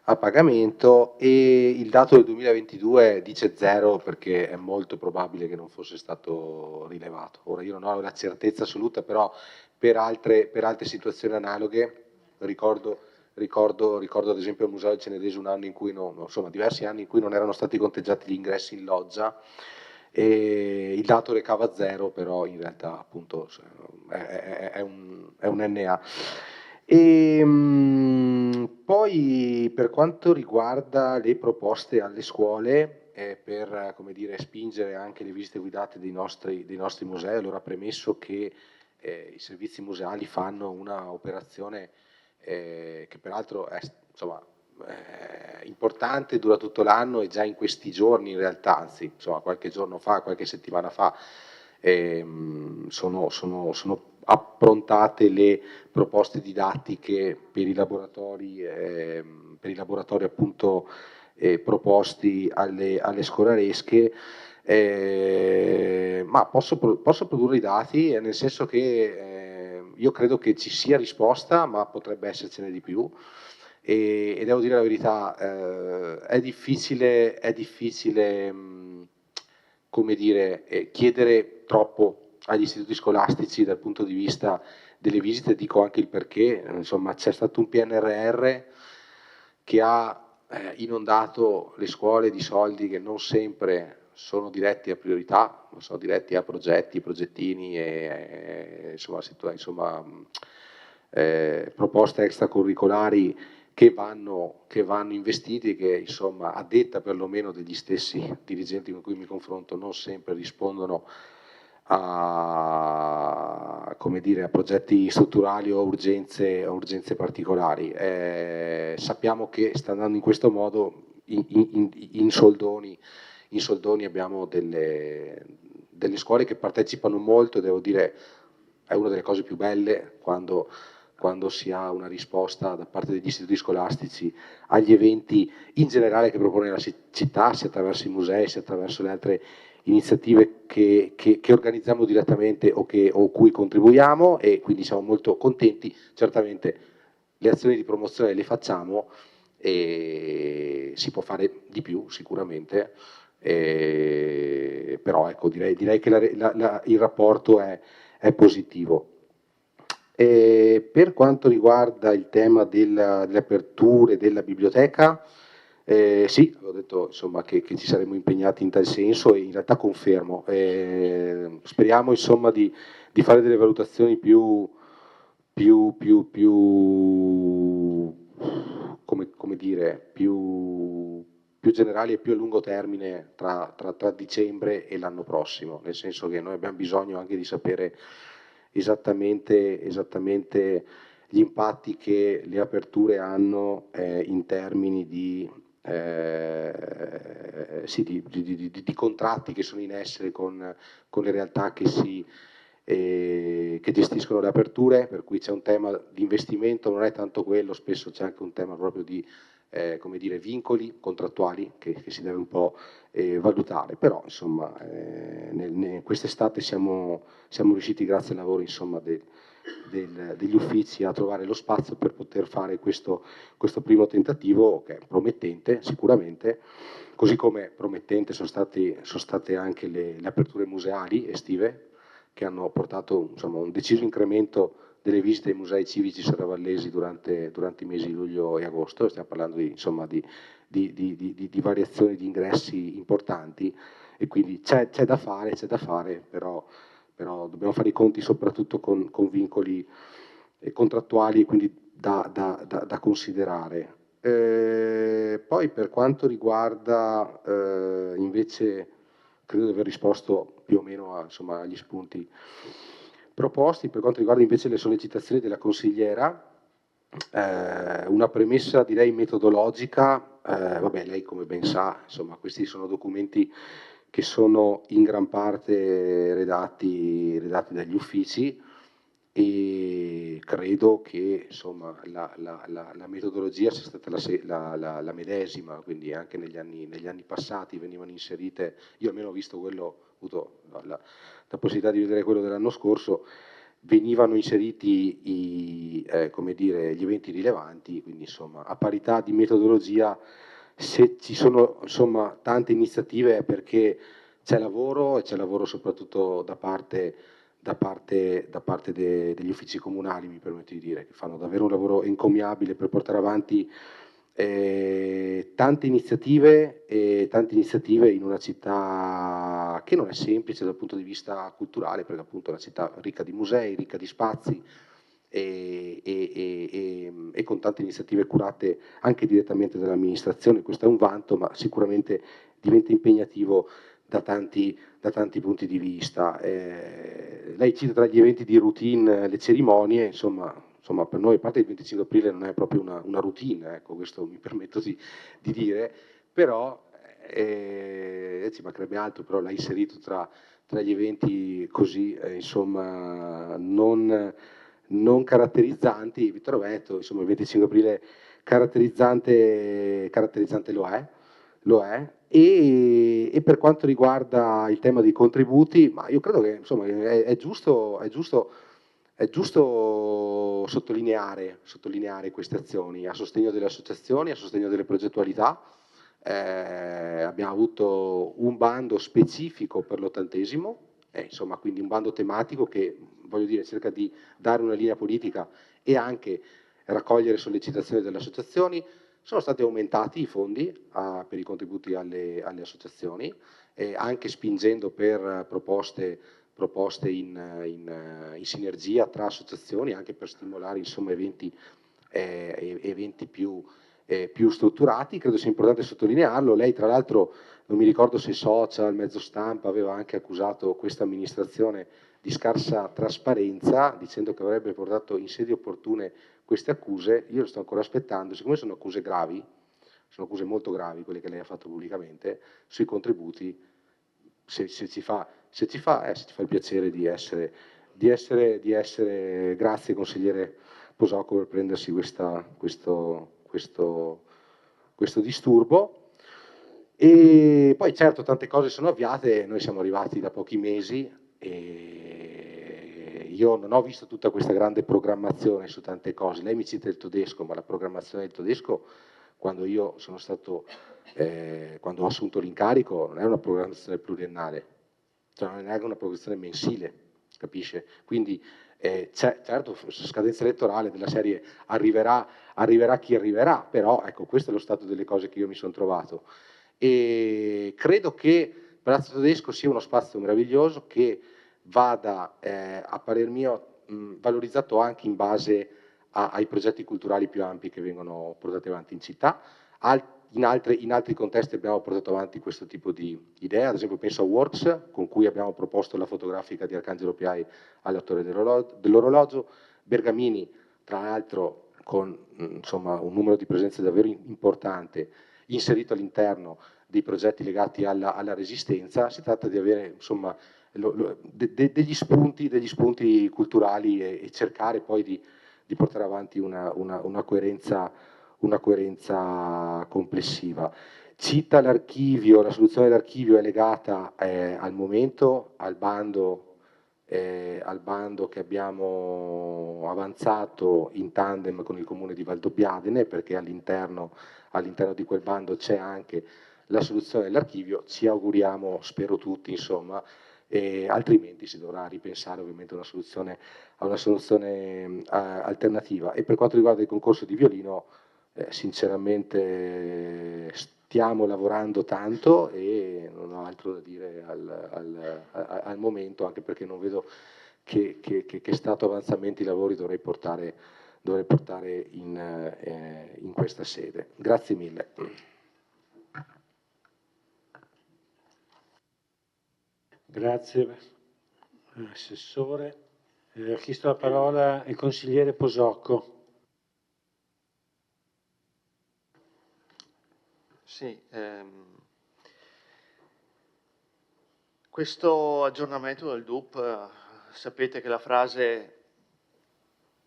a pagamento, e il dato del 2022 dice 0 perché è molto probabile che non fosse stato rilevato. Ora io non ho la certezza assoluta, però per altre situazioni analoghe ricordo ricordo ad esempio al Museo del Cenedese un anno in cui insomma diversi anni in cui non erano stati conteggiati gli ingressi in loggia, e il dato recava 0, però in realtà appunto è un NA. Poi per quanto riguarda le proposte alle scuole, per come dire, spingere anche le visite guidate dei nostri musei, allora premesso che i servizi museali fanno una operazione che peraltro è insomma, importante, dura tutto l'anno e già in questi giorni in realtà, anzi insomma, qualche giorno fa, qualche settimana fa, sono approntate le proposte didattiche per i laboratori appunto proposti alle scolaresche. Ma posso produrre i dati, nel senso che io credo che ci sia risposta, ma potrebbe essercene di più, e devo dire la verità, è difficile come dire, chiedere troppo agli istituti scolastici dal punto di vista delle visite. Dico anche il perché, insomma c'è stato un PNRR che ha inondato le scuole di soldi che non sempre sono diretti a priorità, sono diretti a progetti, progettini e proposte extracurricolari che vanno investiti, che insomma a detta perlomeno degli stessi dirigenti con cui mi confronto non sempre rispondono a progetti strutturali o urgenze particolari. Sappiamo che sta andando in questo modo. In soldoni abbiamo delle scuole che partecipano molto, devo dire è una delle cose più belle quando si ha una risposta da parte degli istituti scolastici agli eventi in generale che propone la città, sia attraverso i musei, sia attraverso le altre iniziative che organizziamo direttamente o cui contribuiamo, e quindi siamo molto contenti. Certamente le azioni di promozione le facciamo e si può fare di più sicuramente, però ecco, direi che il rapporto è positivo. Per quanto riguarda il tema delle aperture della biblioteca, sì, avevo detto insomma, che ci saremmo impegnati in tal senso, e in realtà confermo. Speriamo insomma di fare delle valutazioni più come dire, più generali e più a lungo termine tra dicembre e l'anno prossimo, nel senso che noi abbiamo bisogno anche di sapere esattamente gli impatti che le aperture hanno in termini di contratti che sono in essere con le realtà che gestiscono le aperture, per cui c'è un tema di investimento, non è tanto quello, spesso c'è anche un tema proprio di vincoli contrattuali che si deve un po' valutare, però insomma quest'estate siamo riusciti, grazie al lavoro insomma degli uffici, a trovare lo spazio per poter fare questo primo tentativo, che è promettente sicuramente, così come promettente sono state anche le aperture museali estive, che hanno portato insomma un deciso incremento delle visite ai musei civici serravallesi durante i mesi di luglio e agosto. Stiamo parlando di variazioni di ingressi importanti, e quindi c'è da fare, però dobbiamo fare i conti soprattutto con vincoli contrattuali, quindi da considerare. Poi per quanto riguarda invece, credo di aver risposto più o meno agli spunti proposti. Per quanto riguarda invece le sollecitazioni della consigliera, una premessa direi metodologica. Vabbè, lei come ben sa, insomma, questi sono documenti che sono in gran parte redatti dagli uffici, e credo che insomma la metodologia sia stata la medesima, quindi anche negli anni passati venivano inserite, io almeno ho visto quello, ho avuto la possibilità di vedere quello dell'anno scorso, venivano inseriti gli eventi rilevanti, quindi insomma a parità di metodologia. Se ci sono insomma tante iniziative è perché c'è lavoro, e c'è lavoro soprattutto da parte da parte degli uffici comunali, mi permetto di dire, che fanno davvero un lavoro encomiabile per portare avanti tante iniziative in una città che non è semplice dal punto di vista culturale, perché appunto è una città ricca di musei, ricca di spazi e con tante iniziative curate anche direttamente dall'amministrazione. Questo è un vanto, ma sicuramente diventa impegnativo da tanti punti di vista. Lei cita tra gli eventi di routine le cerimonie, insomma per noi, a parte il 25 aprile non è proprio una routine, ecco, questo mi permetto di dire, però ci mancherebbe altro, però l'ha inserito tra gli eventi così, insomma, non caratterizzanti. Vittorio Veneto, insomma, il 25 aprile caratterizzante lo è. E per quanto riguarda il tema dei contributi, ma io credo che insomma, è giusto sottolineare queste azioni a sostegno delle associazioni, a sostegno delle progettualità. Abbiamo avuto un bando specifico per l'80°, insomma, quindi un bando tematico che, voglio dire, cerca di dare una linea politica e anche raccogliere sollecitazioni delle associazioni. Sono stati aumentati i fondi per i contributi alle associazioni, anche spingendo per proposte in sinergia tra associazioni, anche per stimolare insomma, eventi più strutturati. Credo sia importante sottolinearlo. Lei, tra l'altro, non mi ricordo se social, mezzo stampa, aveva anche accusato questa amministrazione di scarsa trasparenza, dicendo che avrebbe portato in sedi opportune queste accuse. Io lo sto ancora aspettando, siccome sono accuse gravi, sono accuse molto gravi quelle che lei ha fatto pubblicamente sui contributi. Se ci fa il piacere di essere, grazie consigliere Posocco per prendersi questo disturbo. E poi certo tante cose sono avviate, noi siamo arrivati da pochi mesi e io non ho visto tutta questa grande programmazione su tante cose. Lei mi cita il tedesco, ma la programmazione del tedesco, quando io sono stato, quando ho assunto l'incarico, non è una programmazione pluriennale, cioè non è neanche una programmazione mensile, capisce? Quindi certo, scadenza elettorale della serie arriverà chi arriverà, però ecco, questo è lo stato delle cose che io mi sono trovato. E credo che Palazzo Tedesco sia uno spazio meraviglioso che vada, a parer mio, valorizzato anche in base ai progetti culturali più ampi che vengono portati avanti in città. In altri contesti abbiamo portato avanti questo tipo di idea, ad esempio penso a Works, con cui abbiamo proposto la fotografica di Arcangelo Piai alla Torre dell'Orologio, Bergamini, tra l'altro con insomma, un numero di presenze davvero importante, inserito all'interno dei progetti legati alla resistenza. Si tratta di avere insomma, degli spunti culturali e cercare poi di portare avanti una coerenza complessiva. Cita l'archivio, la soluzione dell'archivio è legata al momento, al bando che abbiamo avanzato in tandem con il comune di Valdobbiadene, perché all'interno di quel bando c'è anche la soluzione dell'archivio. Ci auguriamo, spero tutti, insomma, altrimenti si dovrà ripensare ovviamente a una soluzione alternativa. E per quanto riguarda il concorso di violino, sinceramente stiamo lavorando tanto e non ho altro da dire al momento, anche perché non vedo che stato avanzamenti i lavori dovrei portare in questa sede. Grazie mille. Grazie Assessore. Ha chiesto la parola il consigliere Posocco. Sì, questo aggiornamento del DUP, sapete che la frase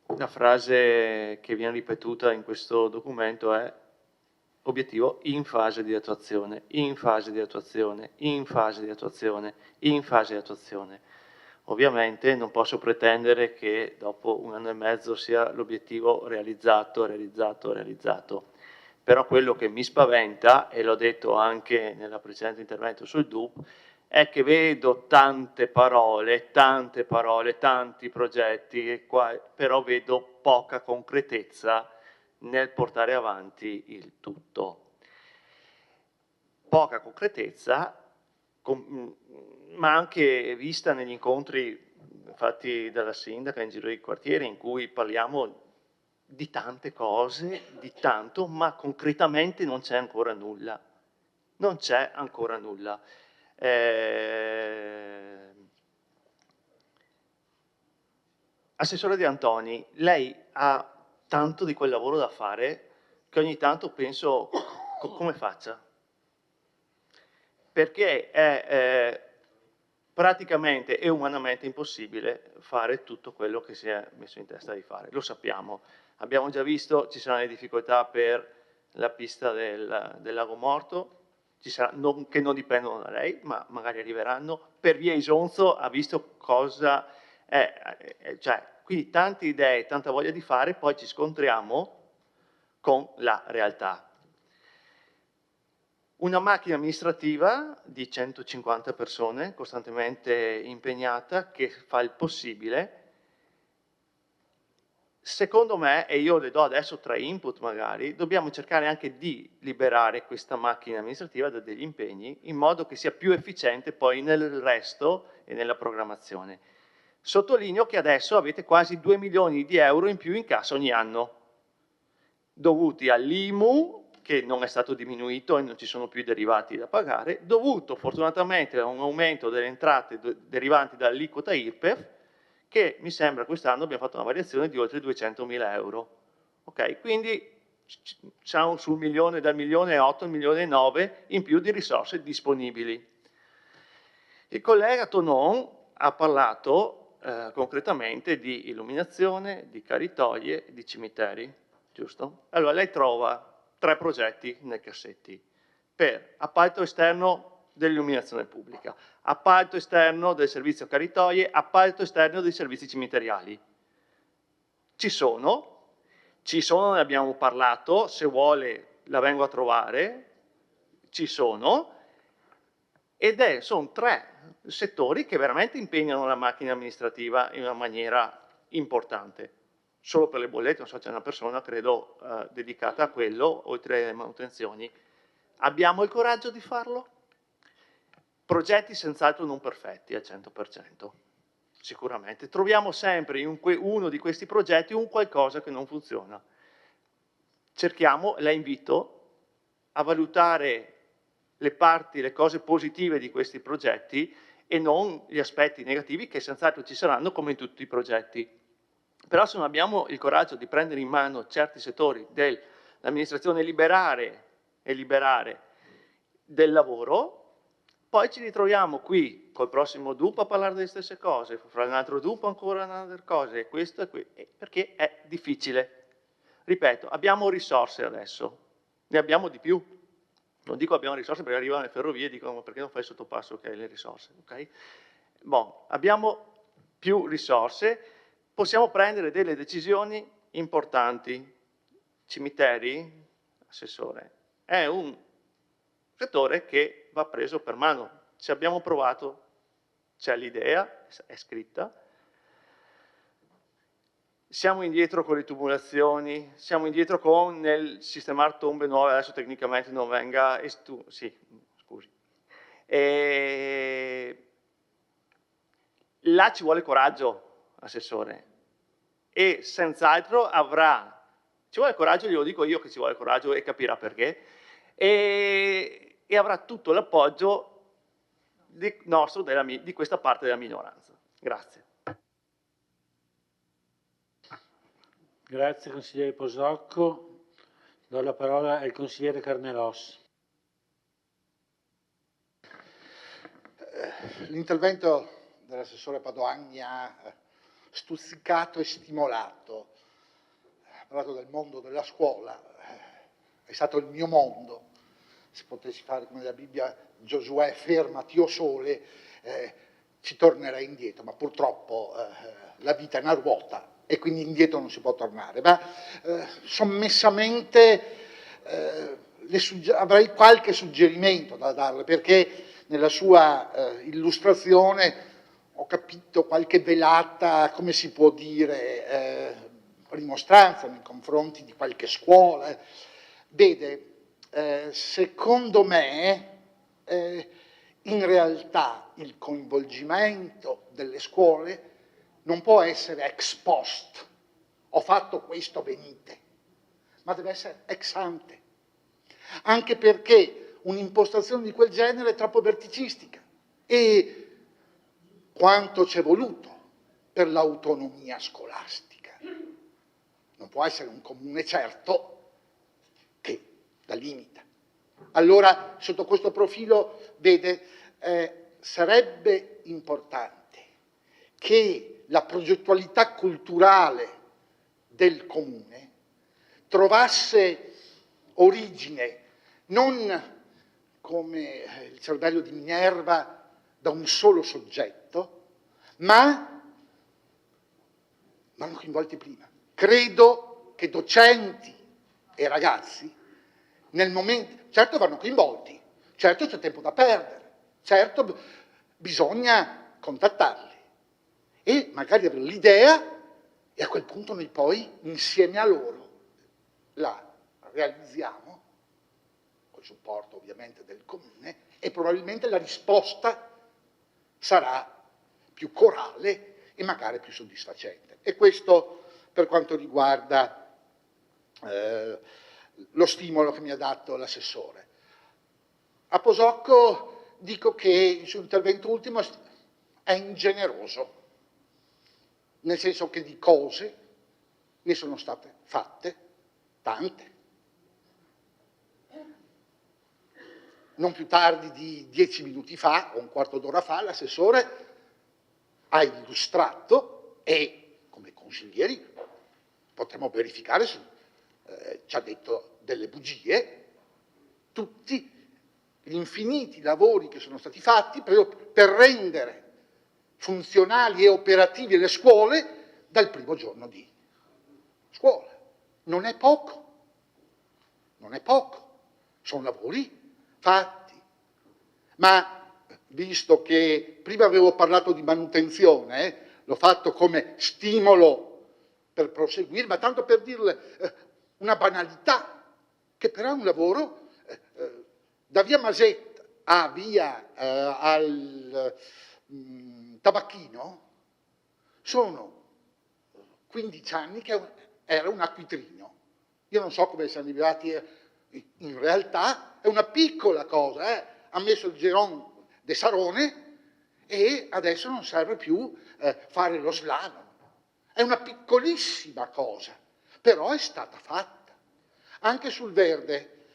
che viene ripetuta in questo documento è obiettivo in fase di attuazione, in fase di attuazione, in fase di attuazione, in fase di attuazione. Ovviamente non posso pretendere che dopo 1 anno e mezzo sia l'obiettivo realizzato. Però quello che mi spaventa, e l'ho detto anche nel precedente intervento sul DUP, è che vedo tante parole, tanti progetti, e però vedo poca concretezza nel portare avanti il tutto. Poca concretezza, ma anche vista negli incontri fatti dalla sindaca in giro dei quartieri, in cui parliamo di tante cose, di tanto, ma concretamente non c'è ancora nulla. Non c'è ancora nulla. Assessore De Antoni, lei ha tanto di quel lavoro da fare che ogni tanto penso come faccia, perché è praticamente e umanamente impossibile fare tutto quello che si è messo in testa di fare. Lo sappiamo, abbiamo già visto, ci saranno le difficoltà per la pista del Lago Morto, che non dipendono da lei, ma magari arriveranno. Per via Isonzo ha visto cosa è, cioè, quindi tante idee, tanta voglia di fare, poi ci scontriamo con la realtà. Una macchina amministrativa di 150 persone, costantemente impegnata, che fa il possibile. Secondo me, e io le do adesso 3 input magari, dobbiamo cercare anche di liberare questa macchina amministrativa da degli impegni, in modo che sia più efficiente poi nel resto e nella programmazione. Sottolineo che adesso avete quasi 2 milioni di euro in più in cassa ogni anno, dovuti all'IMU, che non è stato diminuito e non ci sono più derivati da pagare, dovuto fortunatamente a un aumento delle entrate derivanti dall'aliquota IRPEF, che mi sembra quest'anno abbiamo fatto una variazione di oltre 200.000 euro. Ok, quindi siamo sul milione, dal 1.800.000 al 1.900.000 in più di risorse disponibili. Il collega Tonon ha parlato concretamente di illuminazione, di caritoie, di cimiteri, giusto? Allora lei trova 3 progetti nei cassetti per appalto esterno dell'illuminazione pubblica, appalto esterno del servizio caritoie, appalto esterno dei servizi cimiteriali. Ci sono, ne abbiamo parlato, se vuole la vengo a trovare, ci sono, ed sono 3 settori che veramente impegnano la macchina amministrativa in una maniera importante. Solo per le bollette, non so, c'è una persona, credo, dedicata a quello, oltre alle manutenzioni. Abbiamo il coraggio di farlo? Progetti senz'altro non perfetti al 100%, sicuramente. Troviamo sempre in uno di questi progetti un qualcosa che non funziona. Cerchiamo, la invito, a valutare le parti, le cose positive di questi progetti e non gli aspetti negativi che senz'altro ci saranno come in tutti i progetti. Però se non abbiamo il coraggio di prendere in mano certi settori dell'amministrazione e liberare del lavoro, poi ci ritroviamo qui col prossimo DUP a parlare delle stesse cose, fra un altro DUP ancora un'altra cosa, e questo perché è difficile. Ripeto, abbiamo risorse adesso, ne abbiamo di più. Non dico abbiamo risorse perché arrivano le ferrovie e dicono ma perché non fai il sottopasso che hai le risorse, ok? Bon, abbiamo più risorse, possiamo prendere delle decisioni importanti. Cimiteri, assessore, è un settore che va preso per mano. Ci abbiamo provato, c'è l'idea, è scritta. Siamo indietro con le tubulazioni, siamo indietro con nel sistemare tombe nuove, adesso tecnicamente non venga, sì, scusi. Là ci vuole coraggio, assessore, e senz'altro ci vuole coraggio, glielo dico io che ci vuole coraggio e capirà perché, e avrà tutto l'appoggio nostro di questa parte della minoranza. Grazie. Grazie consigliere Posocco. Do la parola al consigliere Carnelos. L'intervento dell'assessore Padoan mi ha stuzzicato e stimolato. Ha parlato del mondo della scuola, è stato il mio mondo. Se potessi fare come la Bibbia, Giosuè, fermati o sole, ci tornerei indietro, ma purtroppo la vita è una ruota e quindi indietro non si può tornare. Ma sommessamente avrei qualche suggerimento da darle, perché nella sua illustrazione ho capito qualche velata, come si può dire, rimostranza nei confronti di qualche scuola. Vede, secondo me, in realtà il coinvolgimento delle scuole non può essere ex post, ho fatto questo, venite, ma deve essere ex ante, anche perché un'impostazione di quel genere è troppo verticistica. E quanto c'è voluto per l'autonomia scolastica? Non può essere un comune certo che la limita. Allora, sotto questo profilo, vede, sarebbe importante che la progettualità culturale del comune trovasse origine non come il cervello di Minerva da un solo soggetto, ma vanno coinvolti prima. Credo che docenti e ragazzi, nel momento, certo vanno coinvolti, certo c'è tempo da perdere, certo bisogna contattarli e magari avere l'idea e a quel punto noi poi insieme a loro la realizziamo, col supporto ovviamente del comune, e probabilmente la risposta sarà più corale e magari più soddisfacente. E questo per quanto riguarda lo stimolo che mi ha dato l'assessore. A Posocco dico che il suo intervento ultimo è ingeneroso, nel senso che di cose ne sono state fatte tante. Non più tardi di 10 minuti fa, o un quarto d'ora fa, l'assessore ha illustrato e, come consiglieri, potremmo verificare, ci ha detto delle bugie, tutti gli infiniti lavori che sono stati fatti per rendere funzionali e operativi le scuole dal primo giorno di scuola. Non è poco, non è poco, sono lavori fatti, ma visto che prima avevo parlato di manutenzione, l'ho fatto come stimolo per proseguire, ma tanto per dirle una banalità, che però è un lavoro da via Masetta a via al Tabacchino, sono 15 anni che era un acquitrino. Io non so come siamo arrivati, in realtà è una piccola cosa, ha messo il Geron de Sarone e adesso non serve più fare lo slalom. È una piccolissima cosa, però è stata fatta. Anche sul verde,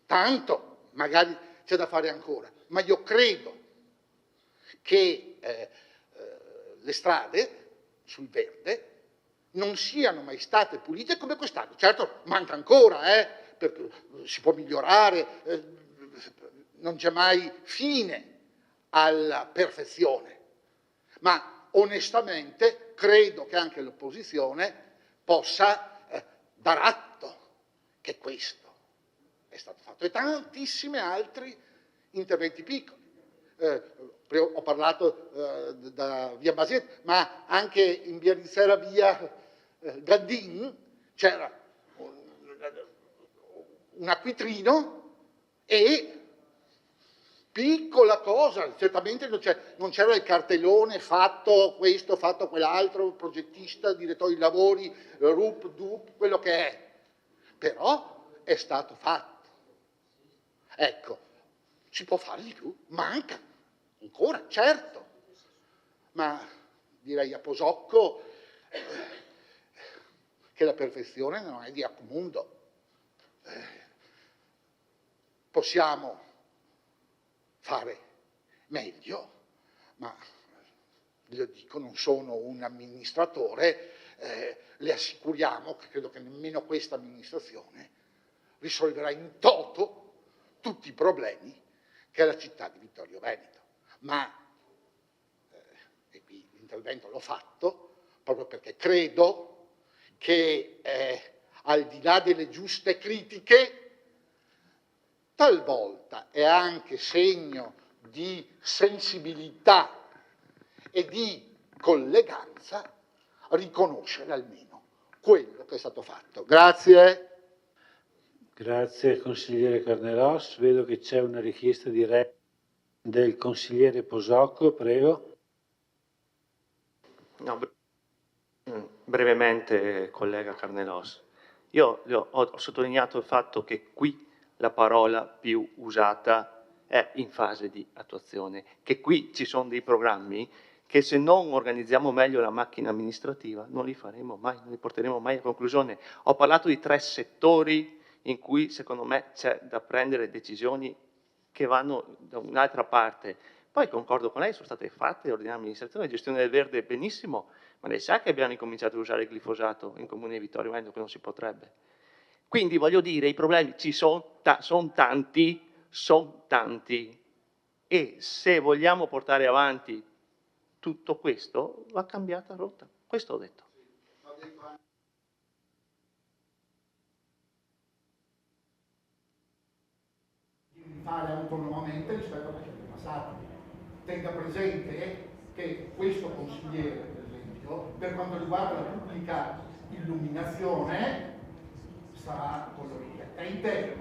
tanto, magari c'è da fare ancora, ma io credo che le strade sul verde non siano mai state pulite come quest'anno. Certo, manca ancora, perché si può migliorare, non c'è mai fine alla perfezione, ma onestamente credo che anche l'opposizione possa dar atto che questo è stato fatto e tantissimi altri interventi piccoli. Ho parlato da via Basetta, ma anche in via Rizera, via Gaddin, c'era un acquitrino e piccola cosa, certamente non c'era il cartellone fatto questo, fatto quell'altro, progettista, direttore di lavori, RUP, DUP, quello che è, però è stato fatto. Ecco, si può fare di più, manca ancora, certo, ma direi a Posocco che la perfezione non è di accomundo. Possiamo fare meglio, ma io dico, non sono un amministratore, le assicuriamo che credo che nemmeno questa amministrazione risolverà in toto tutti i problemi che ha la città di Vittorio Veneto. Ma, e qui l'intervento l'ho fatto, proprio perché credo che al di là delle giuste critiche talvolta è anche segno di sensibilità e di colleganza riconoscere almeno quello che è stato fatto. Grazie. Grazie consigliere Carneros. Vedo che c'è una richiesta di del consigliere Posocco, prego. No, brevemente, collega Carnelos. Io ho sottolineato il fatto che qui la parola più usata è in fase di attuazione, che qui ci sono dei programmi che se non organizziamo meglio la macchina amministrativa non li faremo mai, non li porteremo mai a conclusione. Ho parlato di 3 settori in cui secondo me c'è da prendere decisioni che vanno da un'altra parte. Poi concordo con lei, sono state fatte ordinarie amministrazioni, la gestione del verde benissimo, ma lei sa che abbiamo incominciato a usare il glifosato in Comune di Vittorio Veneto, che non si potrebbe. Quindi voglio dire, i problemi ci sono tanti, e se vogliamo portare avanti tutto questo, va cambiata rotta. Questo ho detto. Fare autonomamente rispetto alla scelta passata. Tenga presente che questo consigliere, per esempio, per quanto riguarda la pubblica illuminazione, sarà competente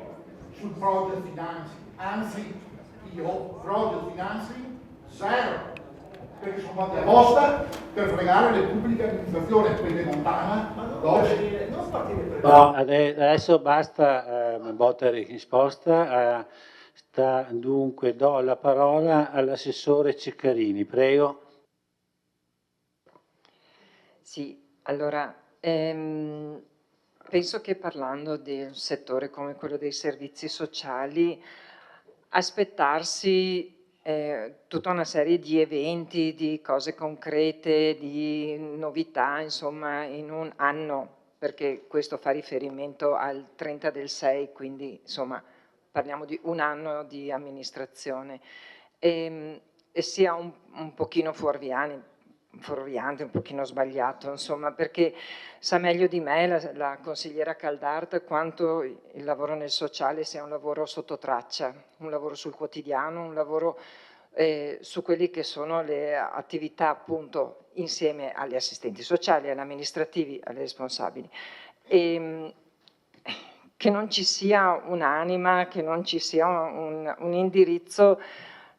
sul project financing, anzi io project financing zero, perché sono andati apposta per fregare le pubbliche amministrazioni, Pedemontana, Doce. No, adesso basta botta e risposta. Dunque do la parola all'assessore Ceccarini, prego. Sì, allora penso che parlando di un settore come quello dei servizi sociali, aspettarsi tutta una serie di eventi, di cose concrete, di novità, insomma, in un anno, perché questo fa riferimento al 30 del 6, quindi insomma parliamo di un anno di amministrazione, e sia un pochino fuorviante, un pochino sbagliato, insomma, perché sa meglio di me la consigliera Caldart quanto il lavoro nel sociale sia un lavoro sotto traccia, un lavoro sul quotidiano, un lavoro su quelli che sono le attività appunto insieme agli assistenti sociali, agli amministrativi, alle responsabili. Che non ci sia un'anima, che non ci sia un indirizzo,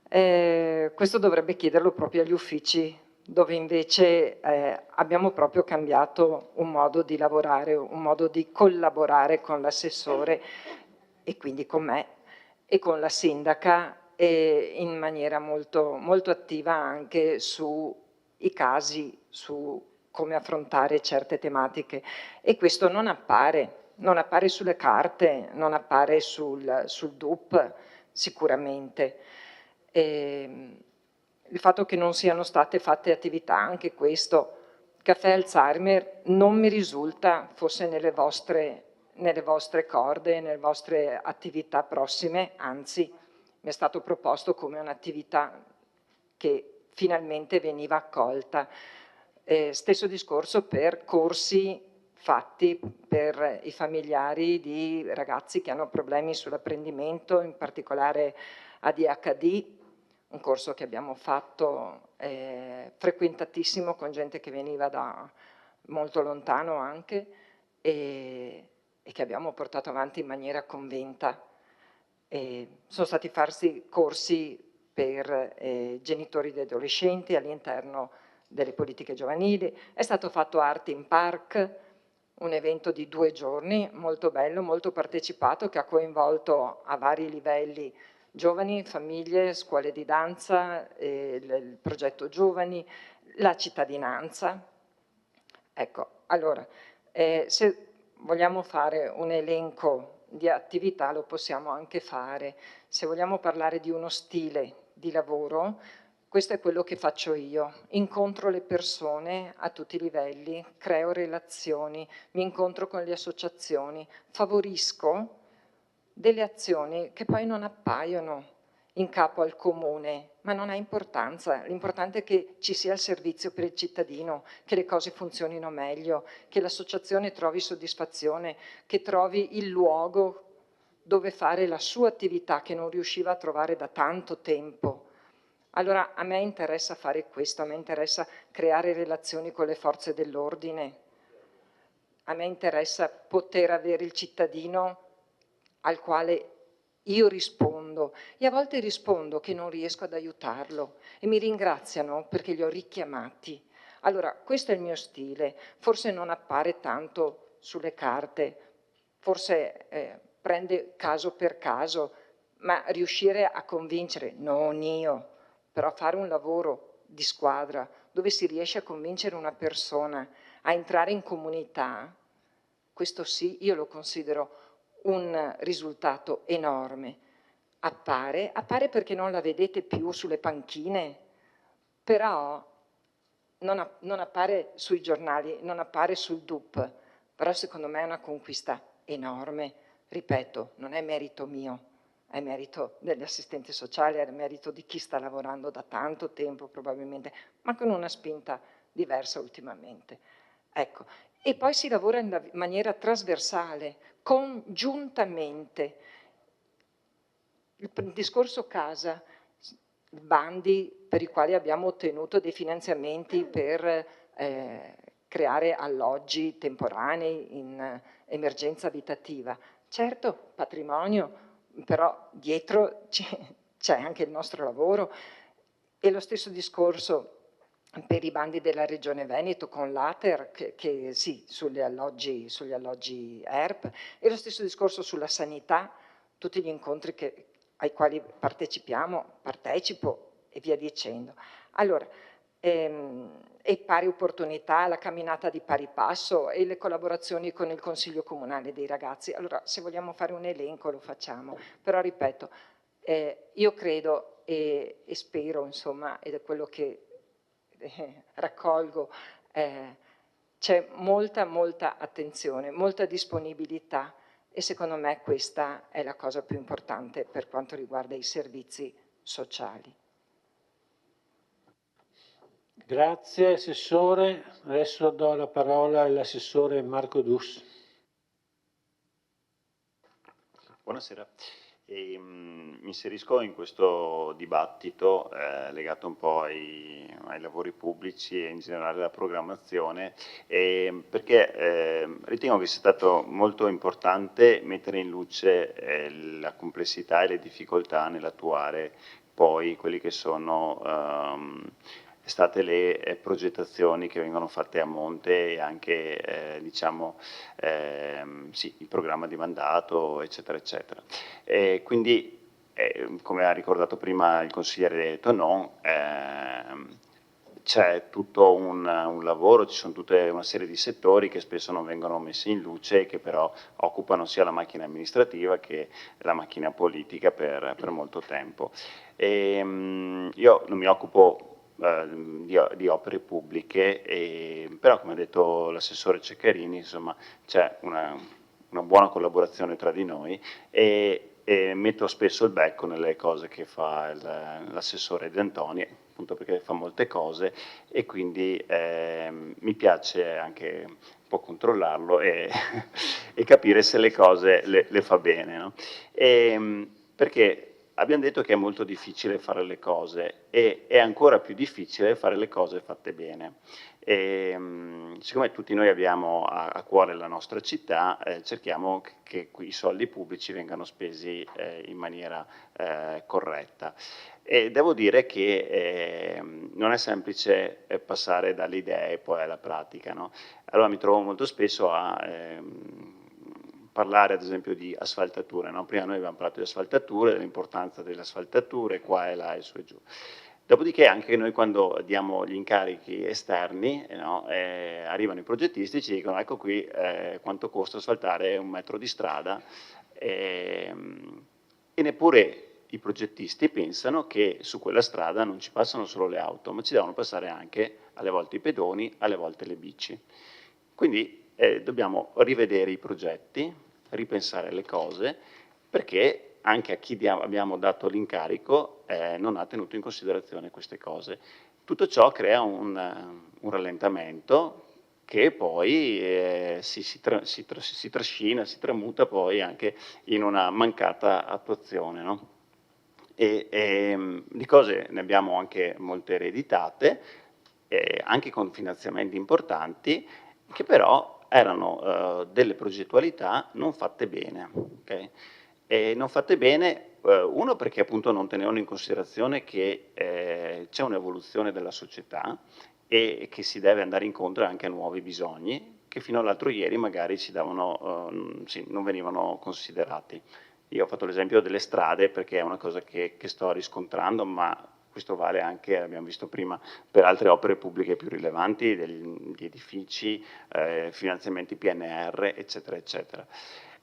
questo dovrebbe chiederlo proprio agli uffici, dove invece abbiamo proprio cambiato un modo di lavorare, un modo di collaborare con l'assessore e quindi con me e con la sindaca in maniera molto, molto attiva anche sui casi, su come affrontare certe tematiche, e questo non appare sulle carte, non appare sul DUP sicuramente. Il fatto che non siano state fatte attività, anche questo, Caffè Alzheimer non mi risulta fosse nelle vostre corde, nelle vostre attività prossime, anzi mi è stato proposto come un'attività che finalmente veniva accolta. Stesso discorso per corsi fatti per i familiari di ragazzi che hanno problemi sull'apprendimento, in particolare ADHD, un corso che abbiamo fatto frequentatissimo con gente che veniva da molto lontano anche e che abbiamo portato avanti in maniera convinta. Sono stati farsi corsi per genitori di adolescenti all'interno delle politiche giovanili, è stato fatto Art in Park, un evento di 2 giorni, molto bello, molto partecipato, che ha coinvolto a vari livelli giovani, famiglie, scuole di danza, il progetto giovani, la cittadinanza. Ecco, allora, se vogliamo fare un elenco di attività lo possiamo anche fare. Se vogliamo parlare di uno stile di lavoro, questo è quello che faccio io, incontro le persone a tutti i livelli, creo relazioni, mi incontro con le associazioni, favorisco delle azioni che poi non appaiono in capo al comune, ma non ha importanza, l'importante è che ci sia il servizio per il cittadino, che le cose funzionino meglio, che l'associazione trovi soddisfazione, che trovi il luogo dove fare la sua attività che non riusciva a trovare da tanto tempo. Allora a me interessa fare questo, a me interessa creare relazioni con le forze dell'ordine, a me interessa poter avere il cittadino al quale io rispondo, e a volte rispondo che non riesco ad aiutarlo e mi ringraziano perché li ho richiamati. Allora, questo è il mio stile, forse non appare tanto sulle carte, forse prende caso per caso, ma riuscire a convincere, non io, però fare un lavoro di squadra dove si riesce a convincere una persona a entrare in comunità, questo sì, io lo considero un risultato enorme. Appare perché non la vedete più sulle panchine, però non appare sui giornali, non appare sul DUP, però secondo me è una conquista enorme. Ripeto, non è merito mio, è merito degli assistenti sociali, è merito di chi sta lavorando da tanto tempo probabilmente, ma con una spinta diversa ultimamente. Ecco. E poi si lavora in maniera trasversale, congiuntamente. Il discorso casa, bandi per i quali abbiamo ottenuto dei finanziamenti per creare alloggi temporanei in emergenza abitativa. Certo, patrimonio, però dietro c'è anche il nostro lavoro. E lo stesso discorso per i bandi della Regione Veneto con l'Ater, che sì, sugli alloggi ERP, e lo stesso discorso sulla sanità, tutti gli incontri ai quali partecipo e via dicendo. Allora, e pari opportunità, la camminata di pari passo e le collaborazioni con il Consiglio Comunale dei Ragazzi. Allora, se vogliamo fare un elenco lo facciamo, però ripeto, io credo e spero, insomma, ed è quello che raccolgo, c'è molta attenzione, molta disponibilità, e secondo me questa è la cosa più importante per quanto riguarda i servizi sociali. Grazie Assessore, adesso do la parola all'Assessore Marco Dus. Buonasera. Mi inserisco in questo dibattito legato un po' ai lavori pubblici e in generale alla programmazione, perché ritengo che sia stato molto importante mettere in luce la complessità e le difficoltà nell'attuare poi quelli che sono state le progettazioni che vengono fatte a monte e anche diciamo sì, il programma di mandato eccetera eccetera. Quindi come ha ricordato prima il consigliere Tonon, c'è tutto un lavoro, ci sono tutta una serie di settori che spesso non vengono messi in luce e che però occupano sia la macchina amministrativa che la macchina politica per molto tempo. Io non mi occupo di opere pubbliche, però come ha detto l'assessore Ceccarini, insomma c'è una buona collaborazione tra di noi e metto spesso il becco nelle cose che fa l'assessore De Antoni, appunto perché fa molte cose e quindi mi piace anche un po' controllarlo e capire se le cose le fa bene, no? Perché abbiamo detto che è molto difficile fare le cose e è ancora più difficile fare le cose fatte bene. Siccome tutti noi abbiamo a cuore la nostra città, cerchiamo che i soldi pubblici vengano spesi in maniera corretta. E devo dire che non è semplice passare dalle idee poi alla pratica, no? Allora mi trovo molto spesso a parlare ad esempio di asfaltature, no? Prima noi abbiamo parlato di asfaltature, dell'importanza delle asfaltature, qua e là e su e giù. Dopodiché anche noi quando diamo gli incarichi esterni, no? Arrivano i progettisti e ci dicono ecco qui quanto costa asfaltare 1 metro di strada e neppure i progettisti pensano che su quella strada non ci passano solo le auto, ma ci devono passare anche alle volte i pedoni, alle volte le bici. Quindi dobbiamo rivedere i progetti, ripensare le cose, perché anche a chi abbiamo dato l'incarico non ha tenuto in considerazione queste cose. Tutto ciò crea un rallentamento che poi si trascina, si tramuta poi anche in una mancata attuazione, no? Di cose ne abbiamo anche molte ereditate, anche con finanziamenti importanti, che però erano delle progettualità non fatte bene. Okay? E non fatte bene, uno perché appunto non tenevano in considerazione che c'è un'evoluzione della società e che si deve andare incontro anche a nuovi bisogni che fino all'altro ieri magari non venivano considerati. Io ho fatto l'esempio delle strade perché è una cosa che sto riscontrando, ma questo vale anche, abbiamo visto prima, per altre opere pubbliche più rilevanti, degli edifici, finanziamenti PNR, eccetera, eccetera.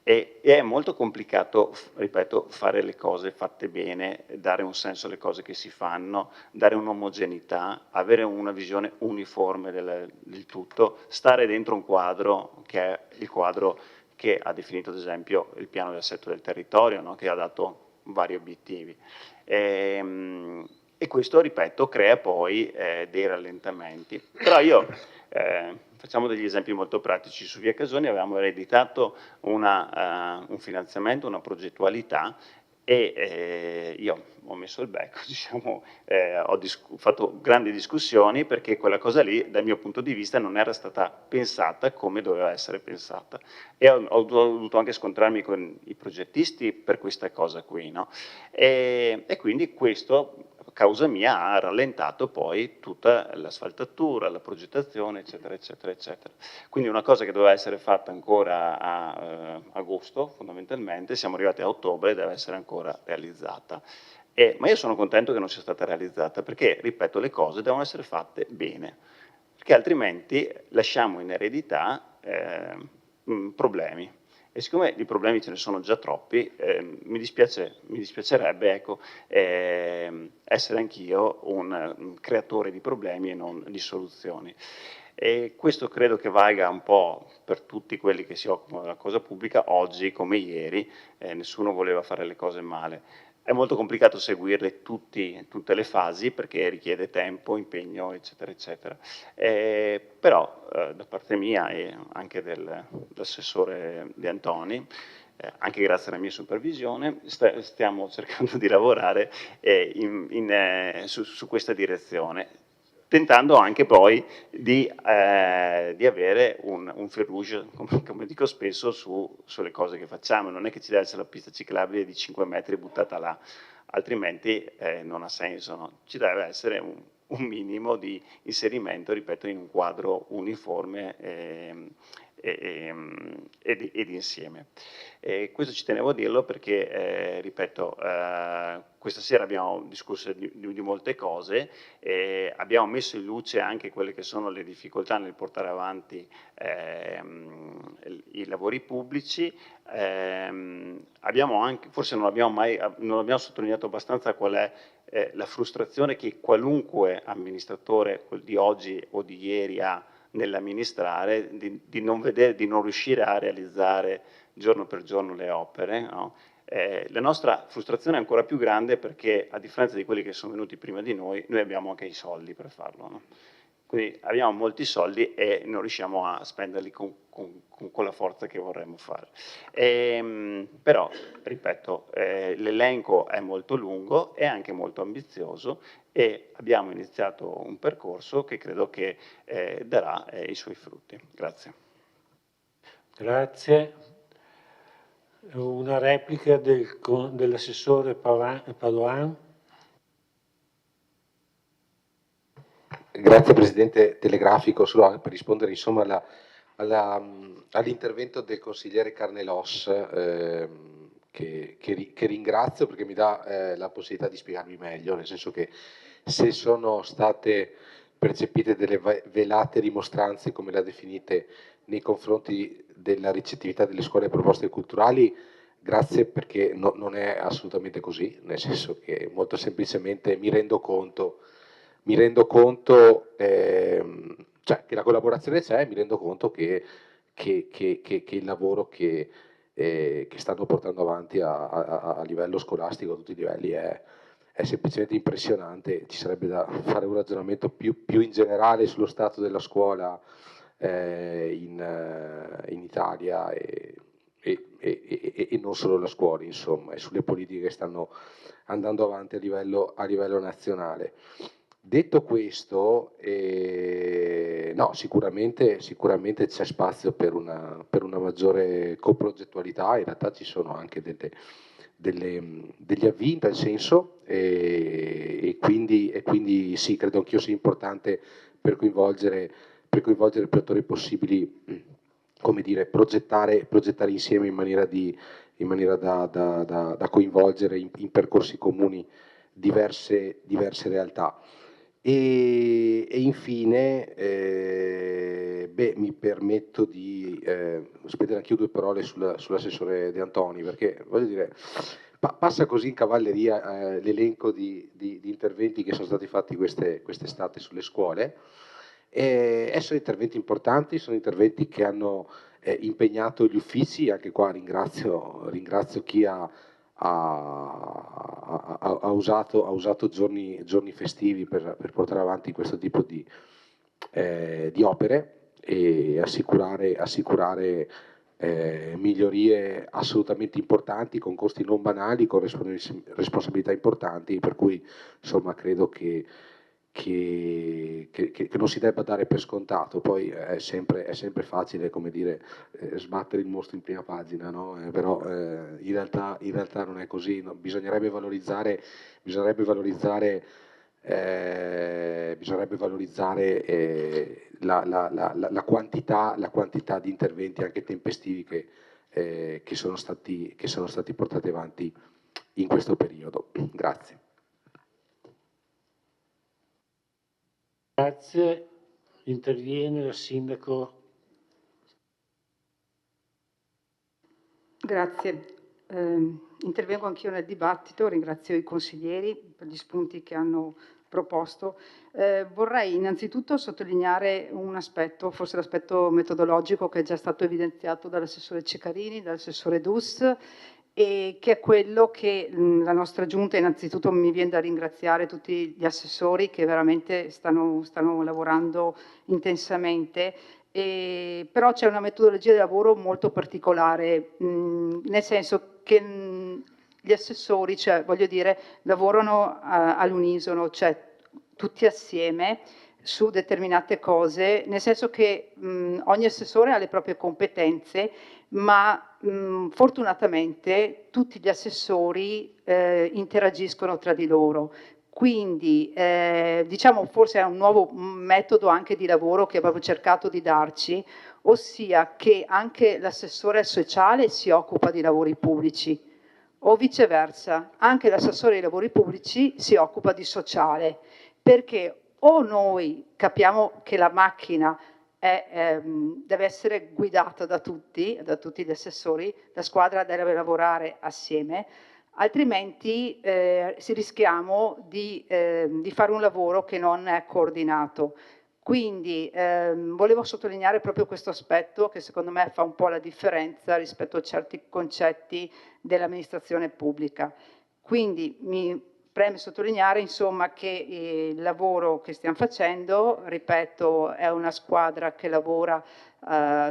E è molto complicato, ripeto, fare le cose fatte bene, dare un senso alle cose che si fanno, dare un'omogeneità, avere una visione uniforme del tutto, stare dentro un quadro che è il quadro che ha definito ad esempio il piano di assetto del territorio, no? Che ha dato vari obiettivi. E questo, ripeto, crea poi dei rallentamenti. Però io, facciamo degli esempi molto pratici. Su Via Casoni avevamo ereditato un finanziamento, una progettualità, e io ho messo il becco, diciamo, ho fatto grandi discussioni perché quella cosa lì, dal mio punto di vista, non era stata pensata come doveva essere pensata. E ho dovuto anche scontrarmi con i progettisti per questa cosa qui, no? E quindi questo, causa mia, ha rallentato poi tutta l'asfaltatura, la progettazione, eccetera, eccetera, eccetera. Quindi una cosa che doveva essere fatta ancora a agosto, fondamentalmente, siamo arrivati a ottobre e deve essere ancora realizzata. Ma io sono contento che non sia stata realizzata, perché, ripeto, le cose devono essere fatte bene, perché altrimenti lasciamo in eredità problemi. E siccome di problemi ce ne sono già troppi, mi dispiacerebbe, ecco, essere anch'io un creatore di problemi e non di soluzioni. E questo credo che valga un po' per tutti quelli che si occupano della cosa pubblica. Oggi, come ieri, nessuno voleva fare le cose male. È molto complicato seguirle tutte le fasi perché richiede tempo, impegno, eccetera, eccetera. Però da parte mia e anche dell'assessore De Antoni, anche grazie alla mia supervisione, stiamo cercando di lavorare su questa direzione, tentando anche poi di avere un fil rouge, come dico spesso, sulle cose che facciamo. Non è che ci deve essere la pista ciclabile di 5 metri buttata là, altrimenti non ha senso, no? Ci deve essere un minimo di inserimento, ripeto, in un quadro uniforme ed insieme. Questo ci tenevo a dirlo perché, ripeto, questa sera abbiamo discusso di molte cose, abbiamo messo in luce anche quelle che sono le difficoltà nel portare avanti i lavori pubblici, abbiamo anche, forse non abbiamo sottolineato abbastanza qual è la frustrazione che qualunque amministratore di oggi o di ieri ha nell'amministrare, di non riuscire a realizzare giorno per giorno le opere, no? La nostra frustrazione è ancora più grande perché, a differenza di quelli che sono venuti prima di noi abbiamo anche i soldi per farlo, no? Quindi abbiamo molti soldi e non riusciamo a spenderli con la forza che vorremmo fare. Però, ripeto, l'elenco è molto lungo, è anche molto ambizioso e abbiamo iniziato un percorso che credo che darà i suoi frutti. Grazie. Grazie. Una replica dell'assessore Padoan. Grazie Presidente, telegrafico solo per rispondere insomma all'intervento del consigliere Carnelos, che ringrazio perché mi dà la possibilità di spiegarmi meglio, nel senso che se sono state percepite delle velate rimostranze, come le ha definite, nei confronti della ricettività delle scuole proposte culturali, grazie, perché non è assolutamente così, nel senso che molto semplicemente mi rendo conto cioè, che la collaborazione c'è, mi rendo conto che il lavoro che stanno portando avanti a livello scolastico, a tutti i livelli, è semplicemente impressionante. Ci sarebbe da fare un ragionamento più in generale sullo stato della scuola in Italia e non solo la scuola, insomma, e sulle politiche che stanno andando avanti a livello nazionale. Detto questo, no, sicuramente c'è spazio per una maggiore coprogettualità. In realtà ci sono anche degli avvii in tal senso, e quindi sì, credo anch'io sia importante per coinvolgere più attori possibili, come dire, progettare insieme in maniera da coinvolgere in percorsi comuni diverse realtà. E infine, mi permetto di spendere anche io 2 parole sull'assessore De Antoni, perché voglio dire, passa così in cavalleria l'elenco di interventi che sono stati fatti quest'estate sulle scuole. Sono interventi importanti, sono interventi che hanno impegnato gli uffici. Anche qua ringrazio chi ha usato giorni festivi per portare avanti questo tipo di opere e assicurare migliorie assolutamente importanti, con costi non banali, con responsabilità importanti, per cui insomma credo che non si debba dare per scontato. Poi è sempre facile, come dire, sbattere il mostro in prima pagina, no? Però in realtà non è così, no? Bisognerebbe valorizzare la quantità di interventi anche tempestivi che sono stati portati avanti in questo periodo. Grazie. Grazie. Interviene il sindaco. Grazie. Intervengo anch'io nel dibattito, ringrazio i consiglieri per gli spunti che hanno proposto. Vorrei innanzitutto sottolineare un aspetto, forse l'aspetto metodologico, che è già stato evidenziato dall'assessore Ceccarini, dall'assessore Dus, e che è quello che la nostra giunta, innanzitutto mi viene da ringraziare tutti gli assessori che veramente stanno lavorando intensamente, però c'è una metodologia di lavoro molto particolare, nel senso che gli assessori, cioè, voglio dire, lavorano all'unisono, cioè tutti assieme su determinate cose, nel senso che ogni assessore ha le proprie competenze, ma fortunatamente tutti gli assessori interagiscono tra di loro. Quindi diciamo forse è un nuovo metodo anche di lavoro che avevo cercato di darci, ossia che anche l'assessore sociale si occupa di lavori pubblici, o viceversa, anche l'assessore ai lavori pubblici si occupa di sociale, perché o noi capiamo che la macchina deve essere guidata da tutti gli assessori, la squadra deve lavorare assieme, altrimenti rischiamo di fare un lavoro che non è coordinato. Quindi volevo sottolineare proprio questo aspetto, che secondo me fa un po' la differenza rispetto a certi concetti dell'amministrazione pubblica. Quindi mi preme sottolineare insomma che il lavoro che stiamo facendo, ripeto, è una squadra che lavora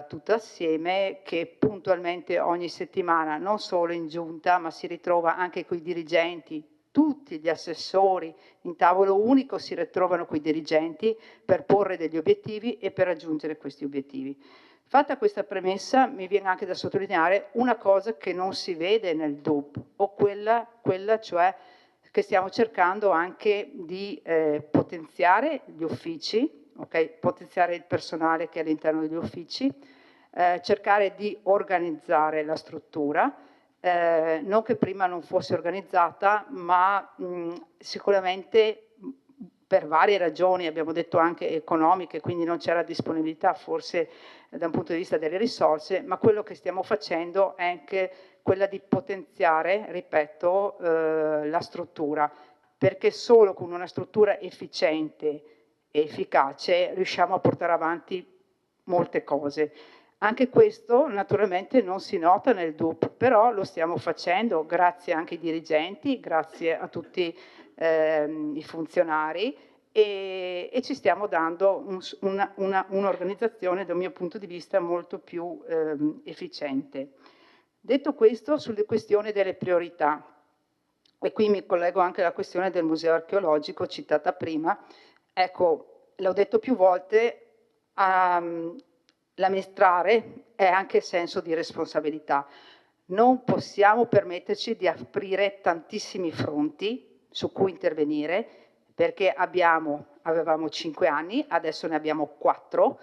tutta assieme, che puntualmente ogni settimana, non solo in giunta, ma si ritrova anche con i dirigenti, tutti gli assessori in tavolo unico si ritrovano con i dirigenti per porre degli obiettivi e per raggiungere questi obiettivi. Fatta questa premessa, mi viene anche da sottolineare una cosa che non si vede nel DUP, o quella cioè che stiamo cercando anche di potenziare gli uffici, okay? Potenziare il personale che è all'interno degli uffici, cercare di organizzare la struttura, non che prima non fosse organizzata, ma sicuramente per varie ragioni, abbiamo detto anche economiche, quindi non c'era disponibilità forse da un punto di vista delle risorse, ma quello che stiamo facendo è anche quella di potenziare, ripeto, la struttura, perché solo con una struttura efficiente e efficace riusciamo a portare avanti molte cose. Anche questo naturalmente non si nota nel DUP, però lo stiamo facendo grazie anche ai dirigenti, grazie a tutti i funzionari, e ci stiamo dando un'organizzazione dal mio punto di vista molto più efficiente. Detto questo, sulle questioni delle priorità, e qui mi collego anche alla questione del museo archeologico citata prima, ecco, l'ho detto più volte, l'amministrare è anche senso di responsabilità. Non possiamo permetterci di aprire tantissimi fronti su cui intervenire, perché avevamo 5 anni, adesso ne abbiamo 4.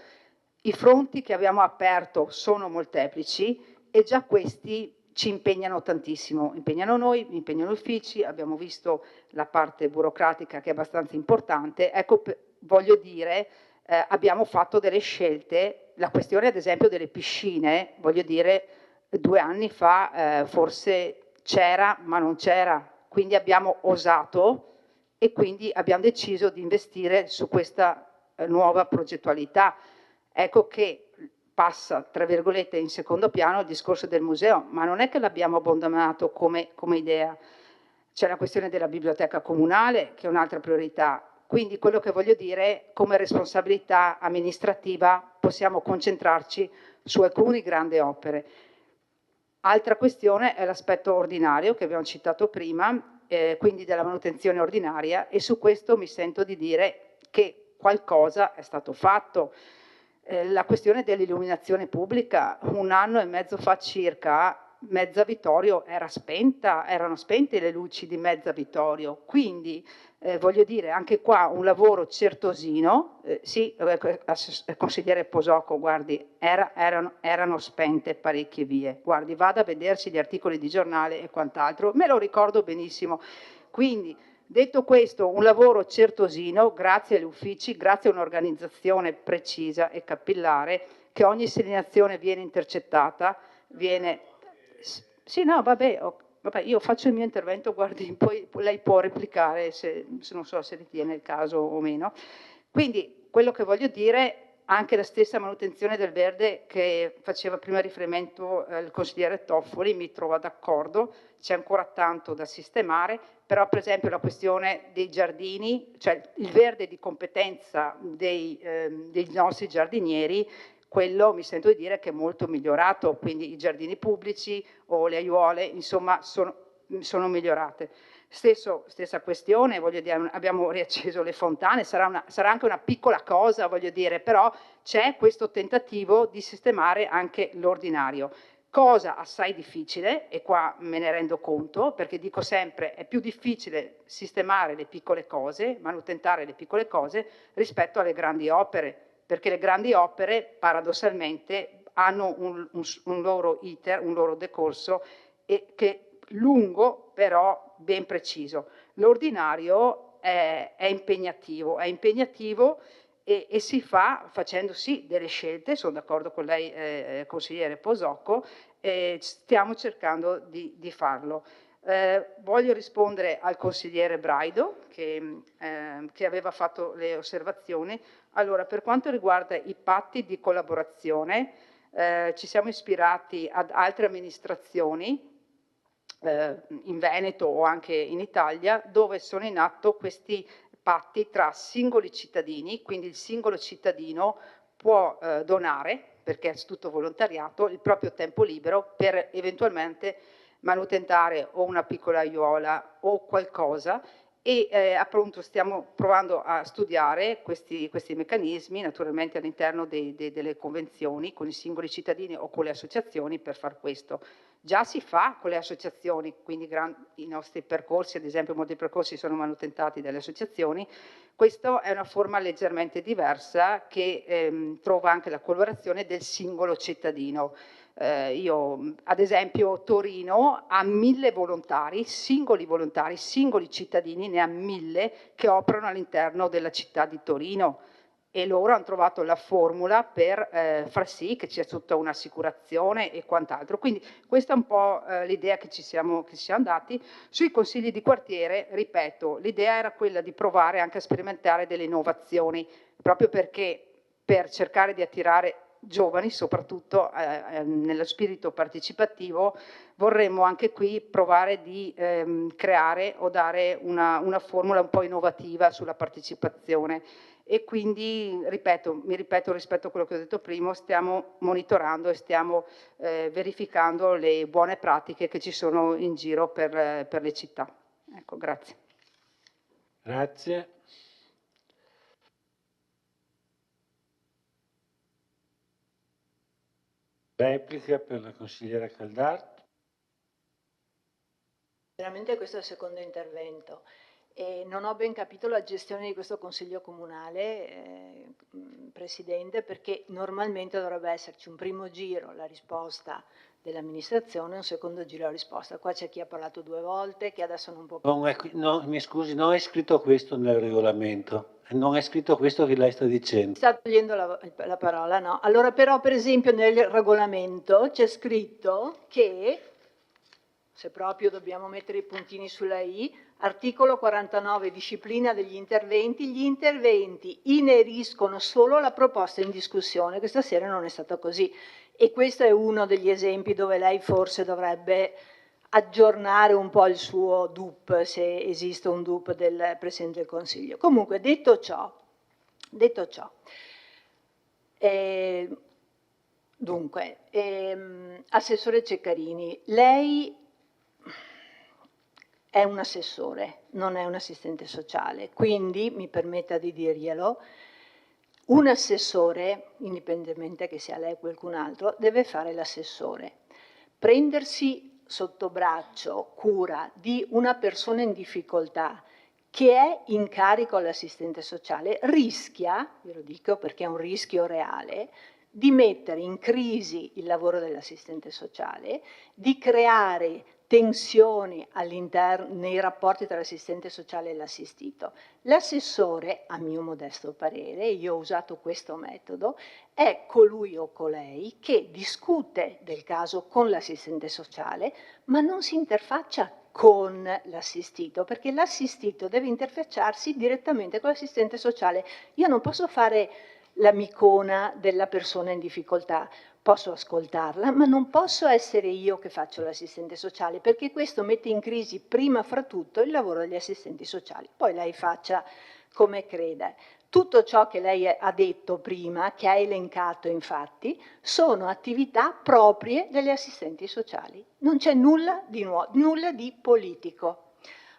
I fronti che abbiamo aperto sono molteplici e già questi ci impegnano tantissimo, impegnano noi, impegnano gli uffici, abbiamo visto la parte burocratica che è abbastanza importante. Ecco, voglio dire, abbiamo fatto delle scelte, la questione ad esempio delle piscine, voglio dire, 2 anni fa forse c'era ma non c'era, quindi abbiamo osato e quindi abbiamo deciso di investire su questa nuova progettualità. Ecco che passa, tra virgolette, in secondo piano il discorso del museo, ma non è che l'abbiamo abbandonato come idea. C'è la questione della biblioteca comunale, che è un'altra priorità. Quindi quello che voglio dire, come responsabilità amministrativa, possiamo concentrarci su alcune grandi opere. Altra questione è l'aspetto ordinario, che abbiamo citato prima, quindi della manutenzione ordinaria, e su questo mi sento di dire che qualcosa è stato fatto. La questione dell'illuminazione pubblica, 1 anno e mezzo fa circa, Mezza Vittorio erano spente le luci di Mezza Vittorio, quindi voglio dire anche qua un lavoro certosino, sì, consigliere Posocco, guardi, erano spente parecchie vie, guardi, vada a vedersi gli articoli di giornale e quant'altro, me lo ricordo benissimo, quindi detto questo, un lavoro certosino, grazie agli uffici, grazie a un'organizzazione precisa e capillare, che ogni segnalazione viene intercettata, Sì, no, vabbè, io faccio il mio intervento, guardi, poi lei può replicare se non so se ritiene il caso o meno. Quindi, quello che voglio dire, anche la stessa manutenzione del verde che faceva prima riferimento il consigliere Toffoli, mi trova d'accordo, c'è ancora tanto da sistemare, però per esempio la questione dei giardini, cioè il verde di competenza dei nostri giardinieri, quello mi sento di dire che è molto migliorato, quindi i giardini pubblici o le aiuole, insomma, sono migliorate. Stessa questione, voglio dire, abbiamo riacceso le fontane, sarà anche una piccola cosa, voglio dire, però c'è questo tentativo di sistemare anche l'ordinario. Cosa assai difficile, e qua me ne rendo conto, perché dico sempre è più difficile sistemare le piccole cose, manutentare le piccole cose, rispetto alle grandi opere, perché le grandi opere paradossalmente hanno un loro iter, un loro decorso, che lungo però ben preciso. L'ordinario è impegnativo e si fa facendo sì delle scelte, sono d'accordo con lei consigliere Posocco, stiamo cercando di farlo. Voglio rispondere al consigliere Braido che aveva fatto le osservazioni. Allora, per quanto riguarda i patti di collaborazione, ci siamo ispirati ad altre amministrazioni in Veneto o anche in Italia, dove sono in atto questi patti tra singoli cittadini, quindi il singolo cittadino può donare, perché è tutto volontariato, il proprio tempo libero per eventualmente manutentare o una piccola aiuola o qualcosa, e appunto stiamo provando a studiare questi meccanismi, naturalmente all'interno delle convenzioni con i singoli cittadini o con le associazioni per far questo. Già si fa con le associazioni, quindi i nostri percorsi, ad esempio molti percorsi sono manutentati dalle associazioni. Questa è una forma leggermente diversa che trova anche la collaborazione del singolo cittadino. Io, ad esempio, Torino ha 1000 volontari, singoli cittadini, ne ha 1000 che operano all'interno della città di Torino, e loro hanno trovato la formula per far sì che ci sia tutta un'assicurazione e quant'altro. Quindi questa è un po' l'idea che ci siamo dati. Sui consigli di quartiere, ripeto, l'idea era quella di provare anche a sperimentare delle innovazioni, proprio perché per cercare di attirare giovani, soprattutto nello spirito partecipativo, vorremmo anche qui provare di creare o dare una formula un po' innovativa sulla partecipazione. E quindi, mi ripeto rispetto a quello che ho detto prima, stiamo monitorando e stiamo verificando le buone pratiche che ci sono in giro per le città. Ecco, grazie. Grazie. Replica per la consigliera Caldart. Veramente questo è il secondo intervento. E non ho ben capito la gestione di questo Consiglio Comunale, Presidente, perché normalmente dovrebbe esserci un primo giro la risposta dell'amministrazione e un secondo giro la risposta. Qua c'è chi ha parlato 2 volte, che adesso non può... Mi scusi, non è scritto questo nel regolamento, non è scritto questo che lei sta dicendo. Sta togliendo la parola, no? Allora però, per esempio, nel regolamento c'è scritto che, se proprio dobbiamo mettere i puntini sulla I, articolo 49, disciplina degli interventi, gli interventi ineriscono solo la proposta in discussione. Questa sera non è stato così e questo è uno degli esempi dove lei forse dovrebbe aggiornare un po' il suo DUP, se esiste un DUP del Presidente del Consiglio. Comunque, detto ciò, Assessore Ceccarini, lei è un assessore, non è un assistente sociale, quindi mi permetta di dirglielo, un assessore, indipendentemente che sia lei o qualcun altro, deve fare l'assessore. Prendersi sotto braccio cura di una persona in difficoltà che è in carico all'assistente sociale rischia, ve lo dico perché è un rischio reale, di mettere in crisi il lavoro dell'assistente sociale, di creare tensioni nei rapporti tra l'assistente sociale e l'assistito. L'assessore, a mio modesto parere, io ho usato questo metodo, è colui o colei che discute del caso con l'assistente sociale, ma non si interfaccia con l'assistito, perché l'assistito deve interfacciarsi direttamente con l'assistente sociale. Io non posso fare l'amicona della persona in difficoltà, posso ascoltarla, ma non posso essere io che faccio l'assistente sociale, perché questo mette in crisi prima fra tutto il lavoro degli assistenti sociali. Poi lei faccia come crede. Tutto ciò che lei ha detto prima, che ha elencato infatti, sono attività proprie degli assistenti sociali. Non c'è nulla di nuovo, nulla di politico.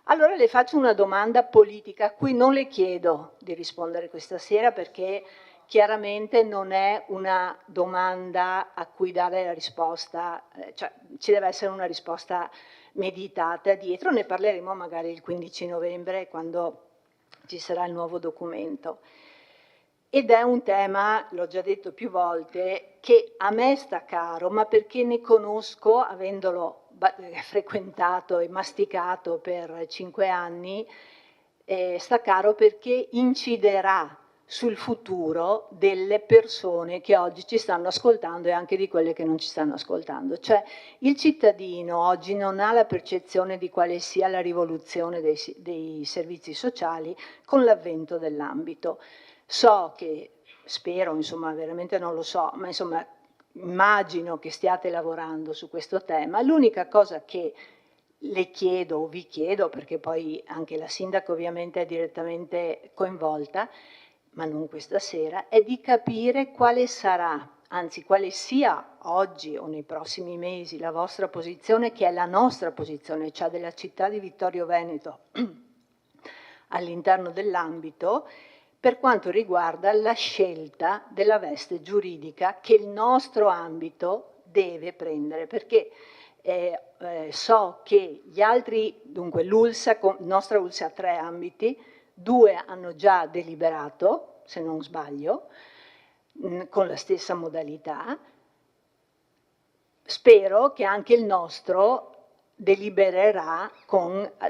Allora le faccio una domanda politica a cui non le chiedo di rispondere questa sera perché chiaramente non è una domanda a cui dare la risposta, cioè ci deve essere una risposta meditata dietro, ne parleremo magari il 15 novembre quando ci sarà il nuovo documento. Ed è un tema, l'ho già detto più volte, che a me sta caro, ma perché ne conosco, avendolo frequentato e masticato per 5 anni, sta caro perché inciderà sul futuro delle persone che oggi ci stanno ascoltando e anche di quelle che non ci stanno ascoltando. Cioè il cittadino oggi non ha la percezione di quale sia la rivoluzione dei servizi sociali con l'avvento dell'ambito. So che, spero, insomma, veramente non lo so, ma insomma immagino che stiate lavorando su questo tema. L'unica cosa che le chiedo o vi chiedo, perché poi anche la sindaca ovviamente è direttamente coinvolta, ma non questa sera, è di capire quale sarà, anzi quale sia oggi o nei prossimi mesi la vostra posizione, che è la nostra posizione, cioè della città di Vittorio Veneto all'interno dell'ambito, per quanto riguarda la scelta della veste giuridica che il nostro ambito deve prendere, perché so che gli altri, dunque l'ULSA, nostra ULSA ha 3 ambiti, 2 hanno già deliberato, se non sbaglio, con la stessa modalità. Spero che anche il nostro delibererà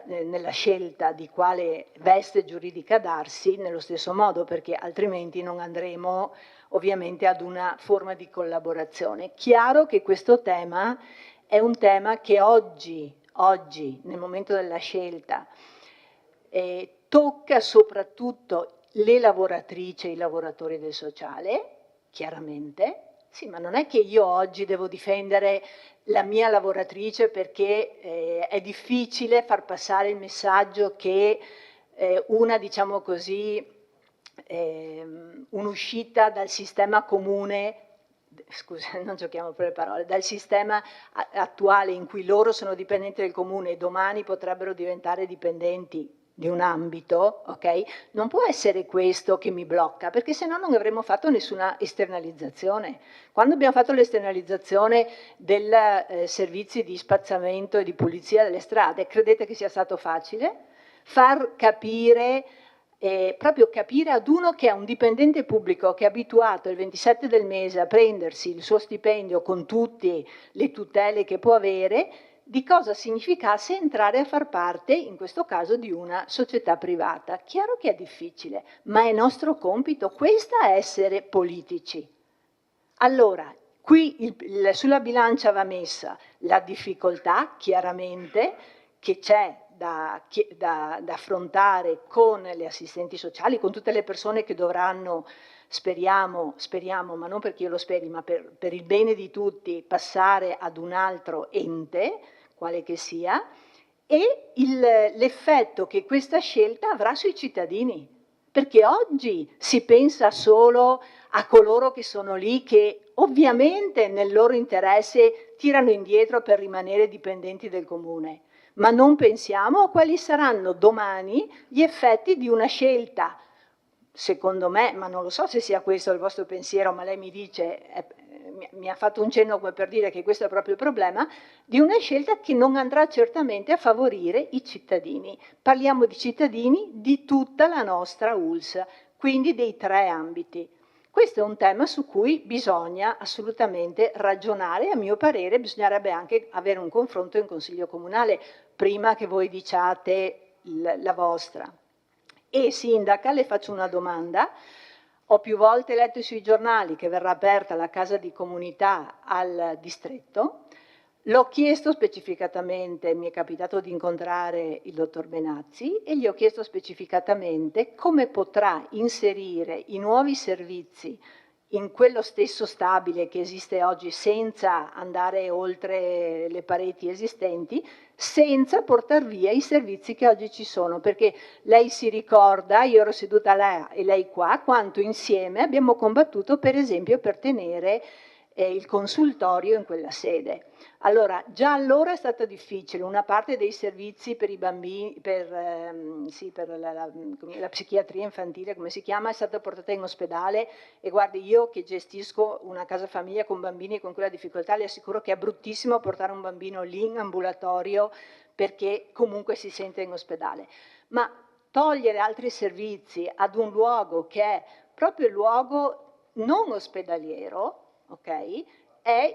nella scelta di quale veste giuridica darsi nello stesso modo, perché altrimenti non andremo ovviamente ad una forma di collaborazione. Chiaro che questo tema è un tema che oggi nel momento della scelta, tocca soprattutto le lavoratrici e i lavoratori del sociale, chiaramente, Sì, ma non è che io oggi devo difendere la mia lavoratrice perché è difficile far passare il messaggio che una, diciamo così, un'uscita dal sistema comune, scusa, non giochiamo per le parole, dal sistema attuale in cui loro sono dipendenti del comune e domani potrebbero diventare dipendenti di un ambito, ok? Non può essere questo che mi blocca, perché se no non avremmo fatto nessuna esternalizzazione. Quando abbiamo fatto l'esternalizzazione dei servizi di spazzamento e di pulizia delle strade, credete che sia stato facile? Far capire, proprio capire ad uno che è un dipendente pubblico che è abituato il 27 del mese a prendersi il suo stipendio con tutte le tutele che può avere, di cosa significasse entrare a far parte, in questo caso, di una società privata. Chiaro che è difficile, ma è nostro compito, questa è essere politici. Allora, qui sulla bilancia va messa la difficoltà, chiaramente, che c'è da affrontare con le assistenti sociali, con tutte le persone che dovranno, speriamo, ma non perché io lo speri, ma per il bene di tutti, passare ad un altro ente, quale che sia, e l'effetto che questa scelta avrà sui cittadini. Perché oggi si pensa solo a coloro che sono lì, che ovviamente nel loro interesse tirano indietro per rimanere dipendenti del comune, ma non pensiamo a quali saranno domani gli effetti di una scelta, secondo me, ma non lo so se sia questo il vostro pensiero, ma lei mi dice, mi ha fatto un cenno come per dire che questo è proprio il problema, di una scelta che non andrà certamente a favorire i cittadini. Parliamo di cittadini di tutta la nostra ULSS, quindi dei 3 ambiti. Questo è un tema su cui bisogna assolutamente ragionare, a mio parere bisognerebbe anche avere un confronto in Consiglio Comunale prima che voi diciate la vostra. E sindaca, le faccio una domanda. Ho più volte letto sui giornali che verrà aperta la casa di comunità al distretto. L'ho chiesto specificatamente, mi è capitato di incontrare il dottor Benazzi e gli ho chiesto specificatamente come potrà inserire i nuovi servizi in quello stesso stabile che esiste oggi senza andare oltre le pareti esistenti, senza portare via i servizi che oggi ci sono, perché lei si ricorda, io ero seduta là e lei qua, quanto insieme abbiamo combattuto per esempio per tenere il consultorio in quella sede. Allora, già allora è stato difficile, una parte dei servizi per i bambini, per la psichiatria infantile, come si chiama, è stata portata in ospedale e guardi, io che gestisco una casa famiglia con bambini con quella difficoltà, le assicuro che è bruttissimo portare un bambino lì in ambulatorio perché comunque si sente in ospedale. Ma togliere altri servizi ad un luogo che è proprio il luogo non ospedaliero, ok? È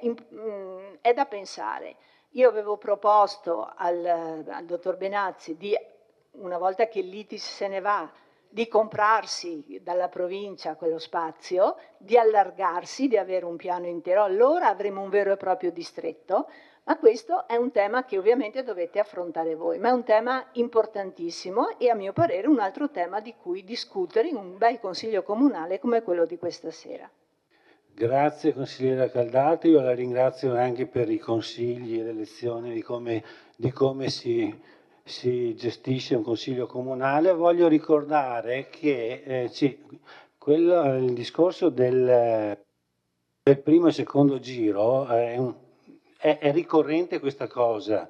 da pensare. Io avevo proposto al dottor Benazzi, una volta che l'ITIS se ne va, di comprarsi dalla provincia quello spazio, di allargarsi, di avere un piano intero, allora avremo un vero e proprio distretto, ma questo è un tema che ovviamente dovete affrontare voi, ma è un tema importantissimo e a mio parere un altro tema di cui discutere in un bel consiglio comunale come quello di questa sera. Grazie consigliera Caldato, io la ringrazio anche per i consigli e le lezioni di come si gestisce un consiglio comunale. Voglio ricordare che il discorso del primo e secondo giro è ricorrente questa cosa,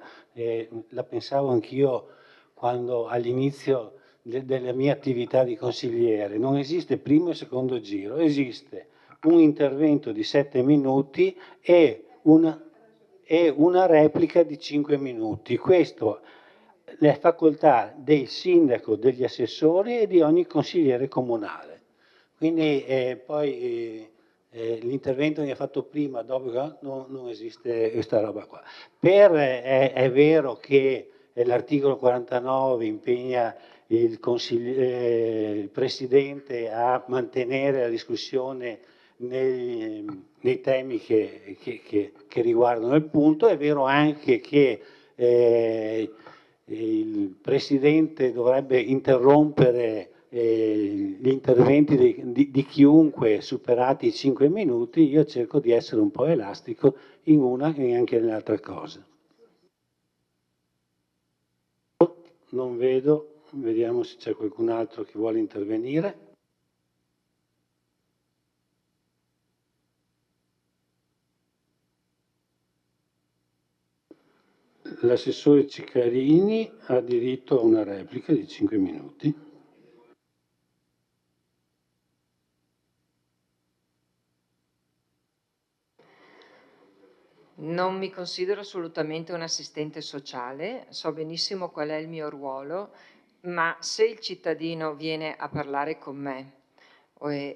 la pensavo anch'io quando all'inizio della mia attività di consigliere. Non esiste primo e secondo giro, esiste un intervento di 7 minuti e una replica di 5 minuti. Questo è facoltà del sindaco, degli assessori e di ogni consigliere comunale. Quindi poi l'intervento che ha fatto prima, dopo, non esiste questa roba qua. È vero che l'articolo 49 impegna il Presidente a mantenere la discussione nei temi che riguardano il punto. È vero anche che il Presidente dovrebbe interrompere gli interventi di chiunque superati i 5 minuti, io cerco di essere un po' elastico in una e anche nelle altre cose. Non vedo, vediamo se c'è qualcun altro che vuole intervenire. L'assessore Ciccarini ha diritto a una replica di 5 minuti. Non mi considero assolutamente un assistente sociale, so benissimo qual è il mio ruolo, ma se il cittadino viene a parlare con me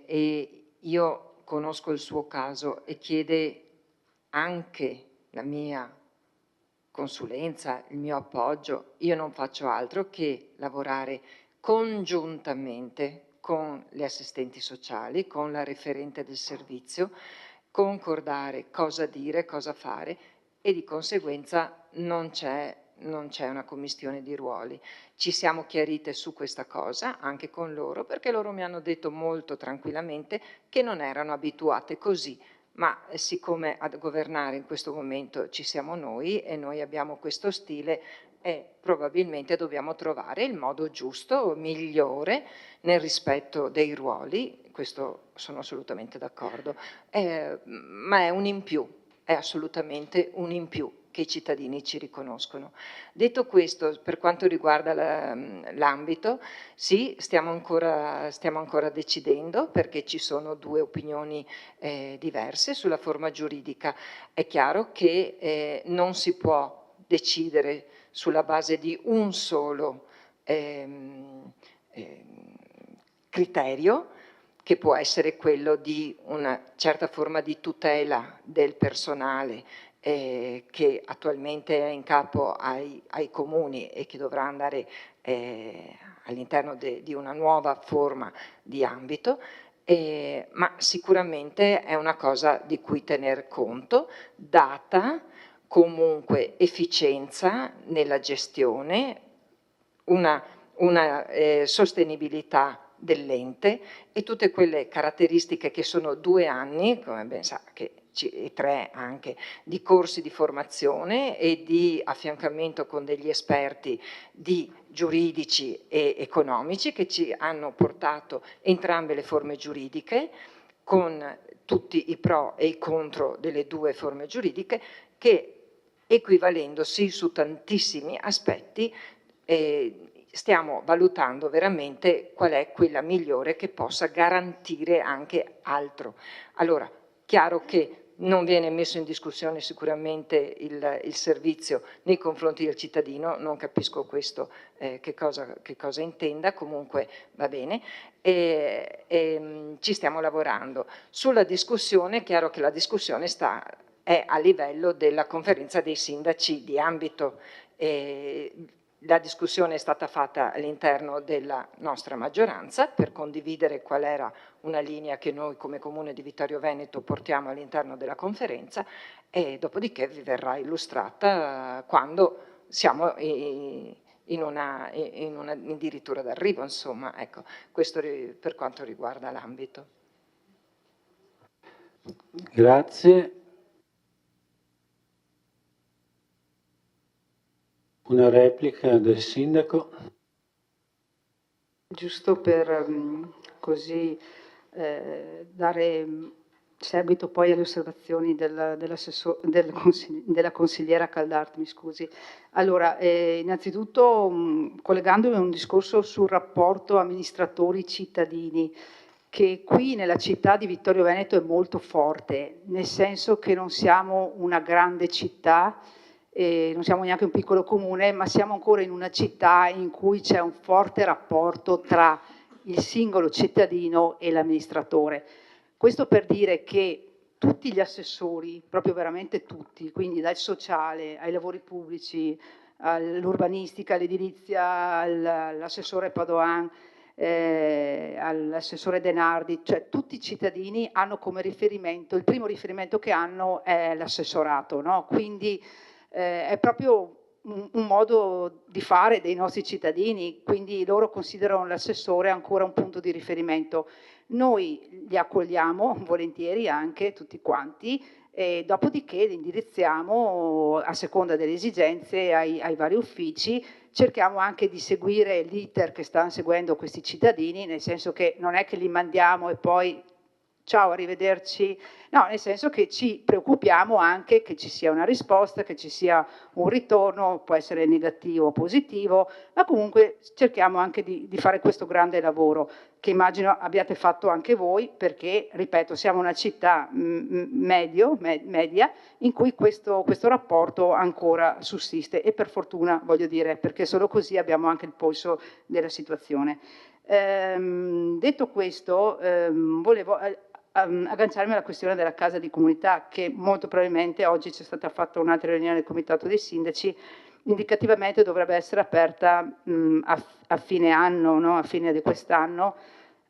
e io conosco il suo caso e chiede anche la mia consulenza, il mio appoggio, io non faccio altro che lavorare congiuntamente con le assistenti sociali, con la referente del servizio, concordare cosa dire, cosa fare e di conseguenza non c'è una commistione di ruoli. Ci siamo chiarite su questa cosa anche con loro, perché loro mi hanno detto molto tranquillamente che non erano abituate così, ma siccome a governare in questo momento ci siamo noi e noi abbiamo questo stile e probabilmente dobbiamo trovare il modo giusto, migliore, nel rispetto dei ruoli, questo sono assolutamente d'accordo, ma è un in più, è assolutamente un in più che i cittadini ci riconoscono. Detto questo, per quanto riguarda l'ambito, sì, stiamo ancora decidendo perché ci sono due opinioni diverse sulla forma giuridica. È chiaro che non si può decidere sulla base di un solo criterio, che può essere quello di una certa forma di tutela del personale che attualmente è in capo ai comuni e che dovrà andare all'interno di una nuova forma di ambito, ma sicuramente è una cosa di cui tener conto, data comunque efficienza nella gestione, una sostenibilità dell'ente e tutte quelle caratteristiche che sono 2 anni, come ben sa, e 3 anche, di corsi di formazione e di affiancamento con degli esperti di giuridici e economici che ci hanno portato entrambe le forme giuridiche con tutti i pro e i contro delle 2 forme giuridiche che equivalendosi su tantissimi aspetti stiamo valutando veramente qual è quella migliore che possa garantire anche altro. Allora, chiaro che non viene messo in discussione sicuramente il servizio nei confronti del cittadino, non capisco questo che cosa intenda, comunque va bene, ci stiamo lavorando. Sulla discussione, è chiaro che la discussione è a livello della conferenza dei sindaci di ambito. La discussione è stata fatta all'interno della nostra maggioranza per condividere qual era una linea che noi come Comune di Vittorio Veneto portiamo all'interno della conferenza e dopodiché vi verrà illustrata quando siamo in una addirittura d'arrivo, insomma, ecco, questo per quanto riguarda l'ambito. Grazie. Una replica del sindaco. Giusto per così dare seguito poi alle osservazioni della consigliera Caldart, mi scusi. Allora, innanzitutto collegandomi a un discorso sul rapporto amministratori-cittadini, che qui nella città di Vittorio Veneto è molto forte, nel senso che non siamo una grande città, non siamo neanche un piccolo comune, ma siamo ancora in una città in cui c'è un forte rapporto tra il singolo cittadino e l'amministratore. Questo per dire che tutti gli assessori, proprio veramente tutti, quindi dal sociale ai lavori pubblici, all'urbanistica, all'edilizia, all'assessore Padoan, all'assessore Denardi, cioè tutti i cittadini hanno come riferimento, il primo riferimento che hanno è l'assessorato, no? Quindi è proprio un modo di fare dei nostri cittadini, quindi loro considerano l'assessore ancora un punto di riferimento. Noi li accogliamo volentieri anche tutti quanti, e dopodiché li indirizziamo a seconda delle esigenze ai vari uffici. Cerchiamo anche di seguire l'iter che stanno seguendo questi cittadini, nel senso che non è che li mandiamo e poi ciao, arrivederci. No, nel senso che ci preoccupiamo anche che ci sia una risposta, che ci sia un ritorno, può essere negativo o positivo, ma comunque cerchiamo anche di fare questo grande lavoro, che immagino abbiate fatto anche voi, perché, ripeto, siamo una città media, in cui questo rapporto ancora sussiste, e per fortuna, voglio dire, perché solo così abbiamo anche il polso della situazione. Detto questo, volevo agganciarmi alla questione della casa di comunità, che molto probabilmente oggi c'è stata fatta un'altra riunione del comitato dei sindaci, indicativamente dovrebbe essere aperta a fine anno, no? A fine di quest'anno,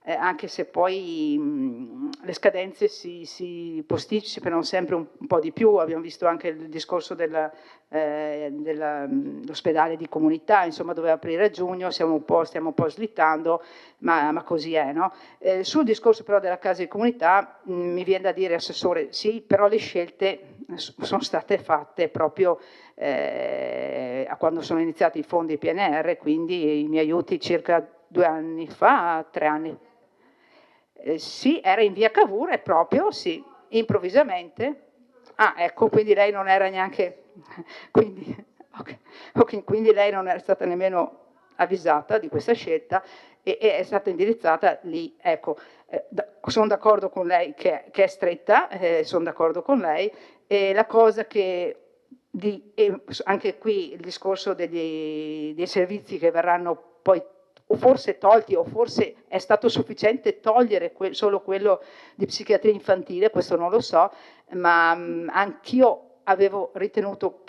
anche se poi le scadenze si posticipano sempre un po' di più. Abbiamo visto anche il discorso dell'ospedale di comunità, insomma doveva aprire a giugno, stiamo un po' slittando, ma così è, no? Sul discorso però della casa di comunità mi viene da dire, Assessore, sì, però le scelte sono state fatte proprio quando sono iniziati i fondi PNR, quindi i miei aiuti circa 2 anni fa, 3 anni. Sì, era in via Cavour, e proprio, sì, improvvisamente. Ah, ecco, quindi lei non era neanche, quindi lei non era stata nemmeno avvisata di questa scelta, e è stata indirizzata lì. Ecco, sono d'accordo con lei che è stretta, sono d'accordo con lei, e la cosa che anche qui il discorso dei servizi che verranno poi o forse tolti, o forse è stato sufficiente togliere solo quello di psichiatria infantile, questo non lo so, ma anch'io avevo ritenuto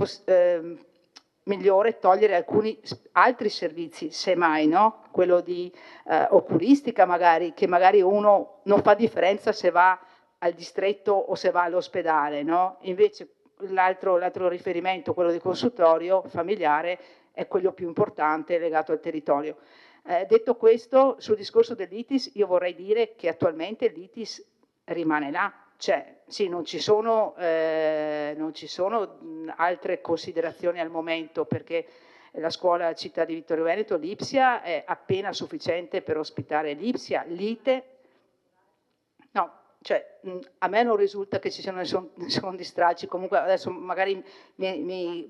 migliore togliere alcuni altri servizi, semmai, no? Quello di oculistica magari, che magari uno non fa differenza se va al distretto o se va all'ospedale, no? Invece l'altro riferimento, quello di consultorio familiare, è quello più importante legato al territorio. Detto questo, sul discorso dell'ITIS, io vorrei dire che attualmente l'ITIS rimane là, cioè sì, non ci sono altre considerazioni al momento, perché la scuola città di Vittorio Veneto, l'Ipsia, è appena sufficiente per ospitare l'Ipsia, l'ITE, no, cioè a me non risulta che ci siano nessun stralci, comunque adesso magari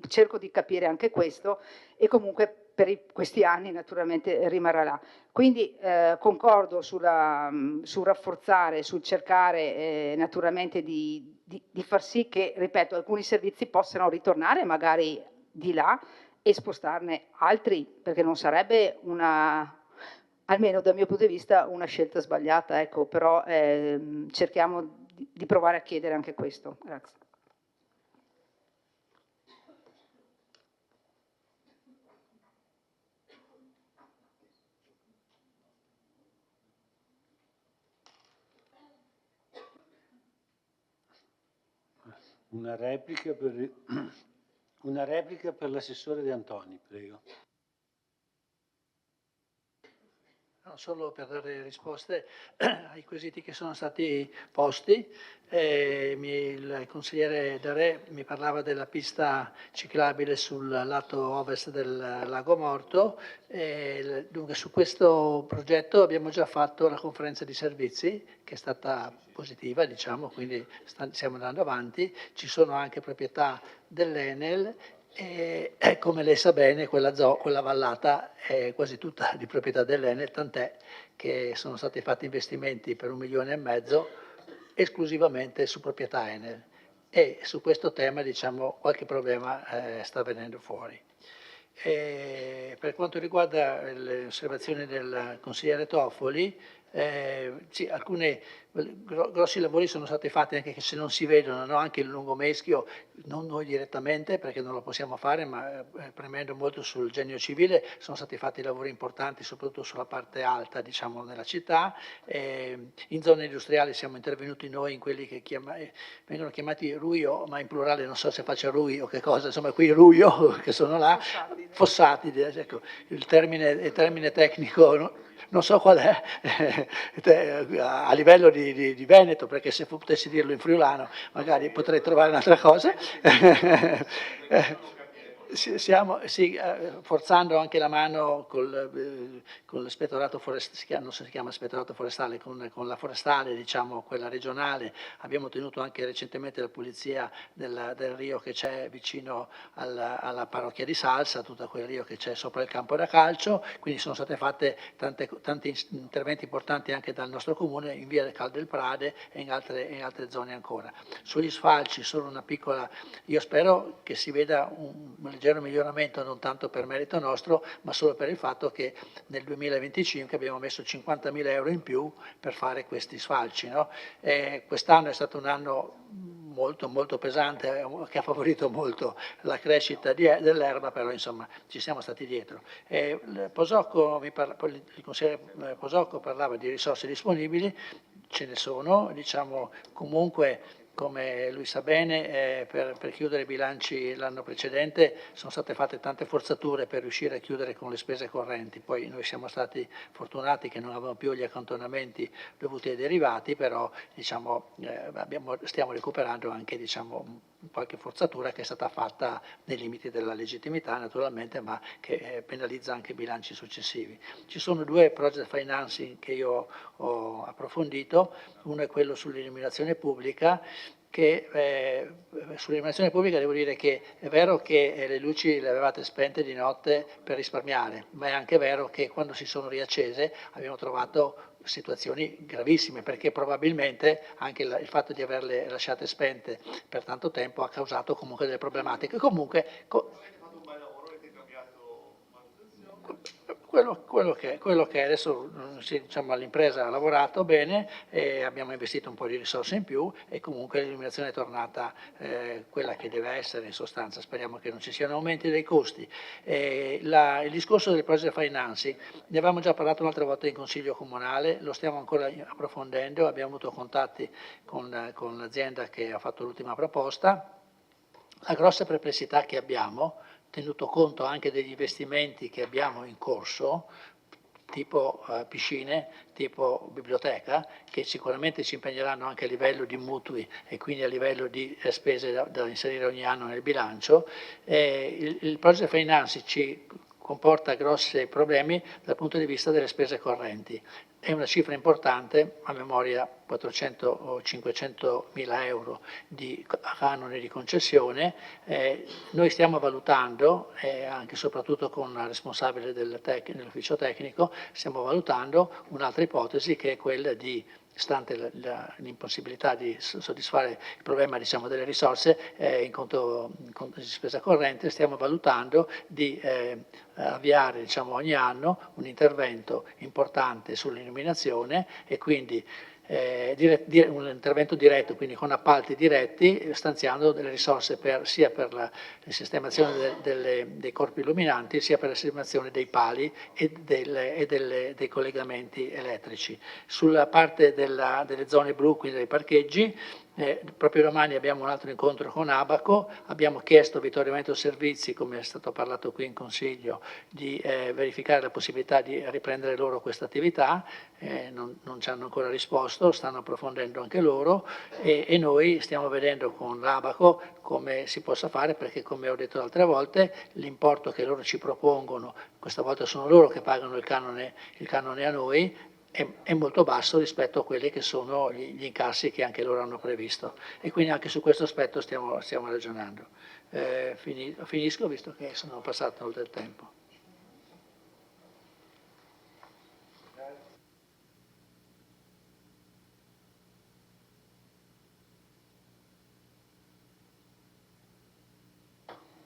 cerco di capire anche questo, e comunque per questi anni naturalmente rimarrà là. Quindi concordo sul rafforzare, sul cercare naturalmente di far sì che, ripeto, alcuni servizi possano ritornare magari di là e spostarne altri, perché non sarebbe almeno dal mio punto di vista, una scelta sbagliata, ecco, però cerchiamo di provare a chiedere anche questo. Grazie. Una replica per l'assessore De Antoni, prego. No, solo per dare risposte ai quesiti che sono stati posti. Il consigliere Darè mi parlava della pista ciclabile sul lato ovest del Lago Morto. Dunque, su questo progetto abbiamo già fatto la conferenza di servizi, che è stata positiva, diciamo, quindi stiamo andando avanti. Ci sono anche proprietà dell'Enel. E come lei sa bene, quella vallata è quasi tutta di proprietà dell'Enel, tant'è che sono stati fatti investimenti per 1,5 milioni esclusivamente su proprietà Enel, e su questo tema, diciamo, qualche problema sta venendo fuori. Per quanto riguarda le osservazioni del consigliere Toffoli, Sì, alcuni grossi lavori sono stati fatti anche se non si vedono, no? Anche il Lungomeschio, non noi direttamente perché non lo possiamo fare, ma premendo molto sul genio civile, sono stati fatti lavori importanti soprattutto sulla parte alta, diciamo, della città. In zone industriali siamo intervenuti noi in quelli che vengono chiamati Ruio, ma in plurale non so se faccia Rui o che cosa, insomma qui Ruio che sono là, fossati, ecco, il termine tecnico, no? Non so qual è a livello di Veneto, perché se potessi dirlo in friulano magari potrei trovare un'altra cosa. Stiamo forzando anche la mano con l'ispettorato forestale, non si chiama ispettorato forestale, con la forestale, diciamo, quella regionale. Abbiamo ottenuto anche recentemente la pulizia del rio che c'è vicino alla parrocchia di Salsa, tutto quel rio che c'è sopra il campo da calcio, quindi sono state fatte tanti interventi importanti anche dal nostro comune in via Cal del Prade e in altre zone ancora. Sugli sfalci solo una piccola, io spero che si veda un leggero miglioramento, non tanto per merito nostro, ma solo per il fatto che nel 2025 abbiamo messo 50.000 euro in più per fare questi sfalci, no? Quest'anno è stato un anno molto pesante, che ha favorito molto la crescita dell'erba, però insomma ci siamo stati dietro. Il consigliere Posocco parlava di risorse disponibili, ce ne sono, diciamo, comunque come lui sa bene, per chiudere i bilanci l'anno precedente sono state fatte tante forzature per riuscire a chiudere con le spese correnti, poi noi siamo stati fortunati che non avevamo più gli accantonamenti dovuti ai derivati, però diciamo, stiamo recuperando anche, diciamo, qualche forzatura che è stata fatta nei limiti della legittimità naturalmente, ma che penalizza anche i bilanci successivi. Ci sono due project financing che io ho approfondito, uno è quello sull'illuminazione pubblica, che sull'illuminazione pubblica devo dire che è vero che le luci le avevate spente di notte per risparmiare, ma è anche vero che quando si sono riaccese abbiamo trovato situazioni gravissime, perché probabilmente anche il fatto di averle lasciate spente per tanto tempo ha causato comunque delle problematiche. Comunque, quello che adesso diciamo, l'impresa ha lavorato bene, abbiamo investito un po' di risorse in più e comunque l'illuminazione è tornata quella che deve essere in sostanza, speriamo che non ci siano aumenti dei costi. Il discorso del project financing, ne avevamo già parlato un'altra volta in consiglio comunale, lo stiamo ancora approfondendo, abbiamo avuto contatti con l'azienda che ha fatto l'ultima proposta. La grossa perplessità che abbiamo, tenuto conto anche degli investimenti che abbiamo in corso, tipo piscine, tipo biblioteca, che sicuramente ci impegneranno anche a livello di mutui e quindi a livello di spese da inserire ogni anno nel bilancio. Il project finance ci comporta grossi problemi dal punto di vista delle spese correnti. È una cifra importante, a memoria 400 o 500 mila euro di canone di concessione. Noi stiamo valutando, anche e soprattutto con la responsabile dell'ufficio tecnico, stiamo valutando un'altra ipotesi che è quella di, stante l'impossibilità di soddisfare il problema, diciamo, delle risorse in conto di spesa corrente, stiamo valutando di avviare, diciamo, ogni anno un intervento importante sull'illuminazione e quindi un intervento diretto, quindi con appalti diretti, stanziando delle risorse sia per la sistemazione dei corpi illuminanti, sia per la sistemazione dei pali e dei collegamenti elettrici. Sulla parte delle zone blu, quindi dei parcheggi, proprio domani abbiamo un altro incontro con Abaco, abbiamo chiesto a Vittorio Veneto Servizi, come è stato parlato qui in Consiglio, di verificare la possibilità di riprendere loro questa attività, non ci hanno ancora risposto, stanno approfondendo anche loro e noi stiamo vedendo con l'Abaco come si possa fare, perché come ho detto altre volte l'importo che loro ci propongono, questa volta sono loro che pagano il canone a noi, è molto basso rispetto a quelli che sono gli incassi che anche loro hanno previsto e quindi anche su questo aspetto stiamo ragionando. Finisco visto che sono passato oltre il tempo.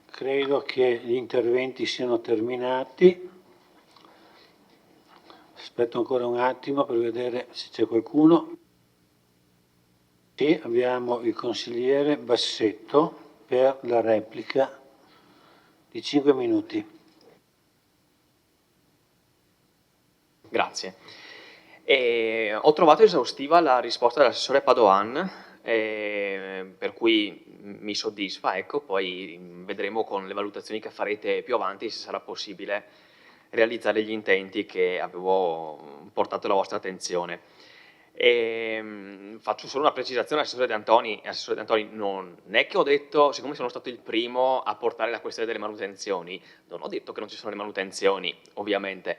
Credo che gli interventi siano terminati. Aspetto ancora un attimo per vedere se c'è qualcuno. Sì, abbiamo il consigliere Bassetto per la replica di 5 minuti. Grazie. Ho trovato esaustiva la risposta dell'assessore Padoan, per cui mi soddisfa, ecco, poi vedremo con le valutazioni che farete più avanti se sarà possibile realizzare gli intenti che avevo portato alla vostra attenzione. Faccio solo una precisazione all'assessore De Antoni, non è che ho detto, siccome sono stato il primo a portare la questione delle manutenzioni, non ho detto che non ci sono le manutenzioni, ovviamente.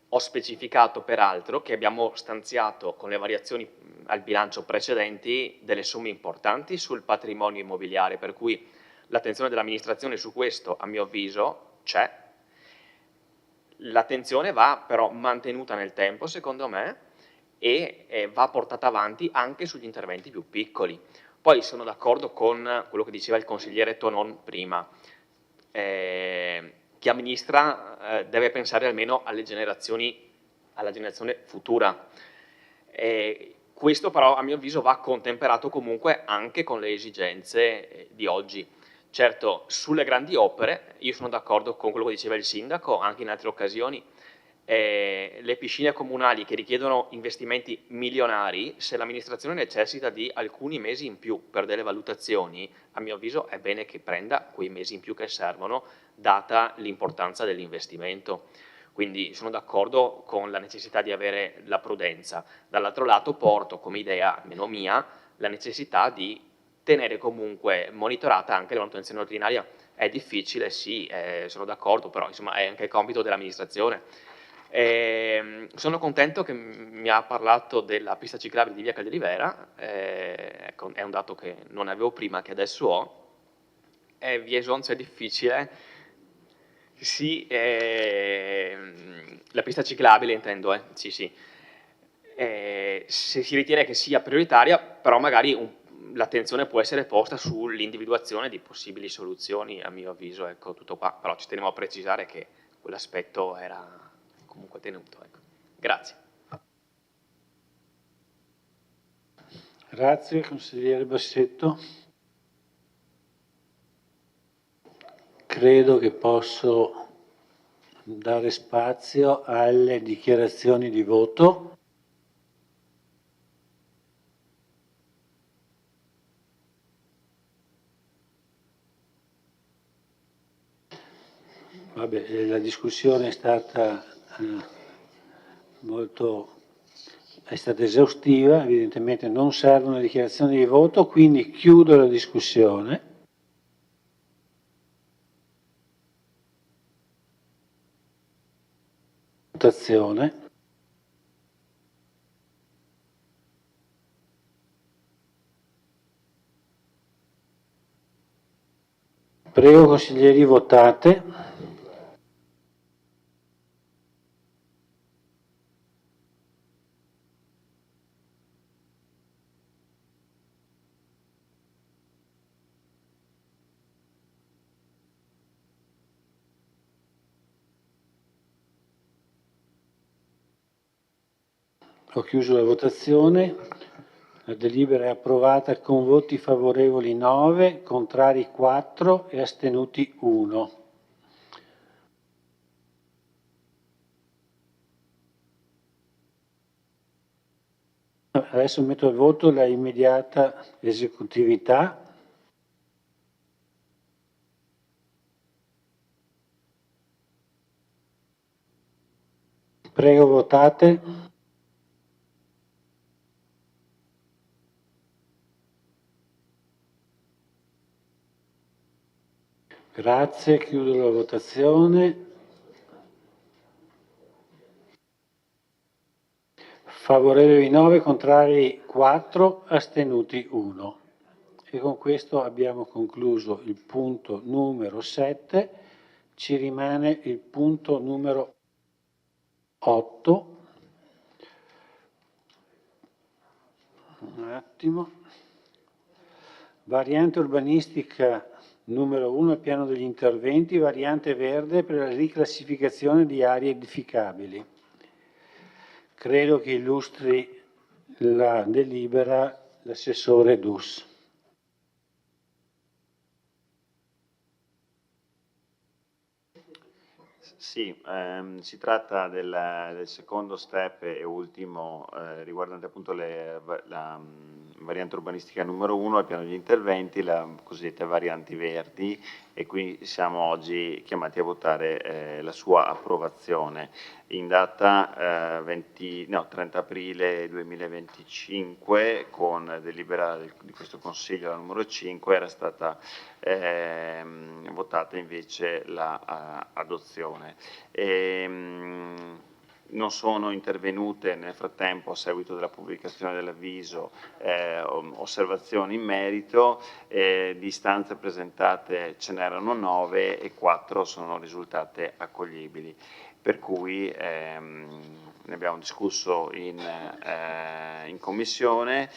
Ho specificato peraltro che abbiamo stanziato con le variazioni al bilancio precedenti delle somme importanti sul patrimonio immobiliare, per cui l'attenzione dell'amministrazione su questo, a mio avviso, c'è. L'attenzione va però mantenuta nel tempo, secondo me, e va portata avanti anche sugli interventi più piccoli. Poi sono d'accordo con quello che diceva il consigliere Tonon prima. Chi amministra deve pensare almeno alla generazione futura. Questo però a mio avviso va contemperato comunque anche con le esigenze di oggi. Certo, sulle grandi opere io sono d'accordo con quello che diceva il sindaco anche in altre occasioni. Le piscine comunali che richiedono investimenti milionari, se l'amministrazione necessita di alcuni mesi in più per delle valutazioni, a mio avviso è bene che prenda quei mesi in più che servono, data l'importanza dell'investimento. Quindi sono d'accordo con la necessità di avere la prudenza. Dall'altro lato porto come idea, almeno mia, la necessità di tenere comunque monitorata anche la manutenzione ordinaria. È difficile, sì, sono d'accordo, però insomma è anche il compito dell'amministrazione. Sono contento che mi ha parlato della pista ciclabile di Via Calderivera, ecco, è un dato che non avevo prima, che adesso ho. Via Esonzo è difficile, sì, la pista ciclabile intendo, sì sì. Se si ritiene che sia prioritaria, però magari l'attenzione può essere posta sull'individuazione di possibili soluzioni, a mio avviso, ecco, tutto qua, però ci tenevo a precisare che quell'aspetto era comunque tenuto, ecco. Grazie. Grazie, consigliere Bassetto. Credo che posso dare spazio alle dichiarazioni di voto. Vabbè, la discussione è stata è stata esaustiva, evidentemente non servono dichiarazioni di voto, quindi chiudo la discussione. Votazione. Prego consiglieri, votate. Ho chiuso la votazione, la delibera è approvata con voti favorevoli 9, contrari 4 e astenuti 1. Adesso metto al voto la immediata esecutività. Prego, votate. Grazie, chiudo la votazione. Favorevoli 9, contrari 4, astenuti 1. E con questo abbiamo concluso il punto numero 7, ci rimane il punto numero 8. Un attimo. Variante urbanistica numero 1, piano degli interventi, variante verde per la riclassificazione di aree edificabili. credo che illustri la delibera l'assessore Dus. Sì, si tratta del secondo step e ultimo riguardante appunto la variante urbanistica numero 1, il piano di interventi, la cosiddetta varianti verdi, e qui siamo oggi chiamati a votare la sua approvazione. In data 30 aprile 2025, con delibera di questo Consiglio, la numero 5, era stata votata invece l'adozione. Non sono intervenute nel frattempo, a seguito della pubblicazione dell'avviso, osservazioni in merito. Di istanze presentate ce n'erano 9 e 4 sono risultate accoglibili, per cui ne abbiamo discusso in commissione.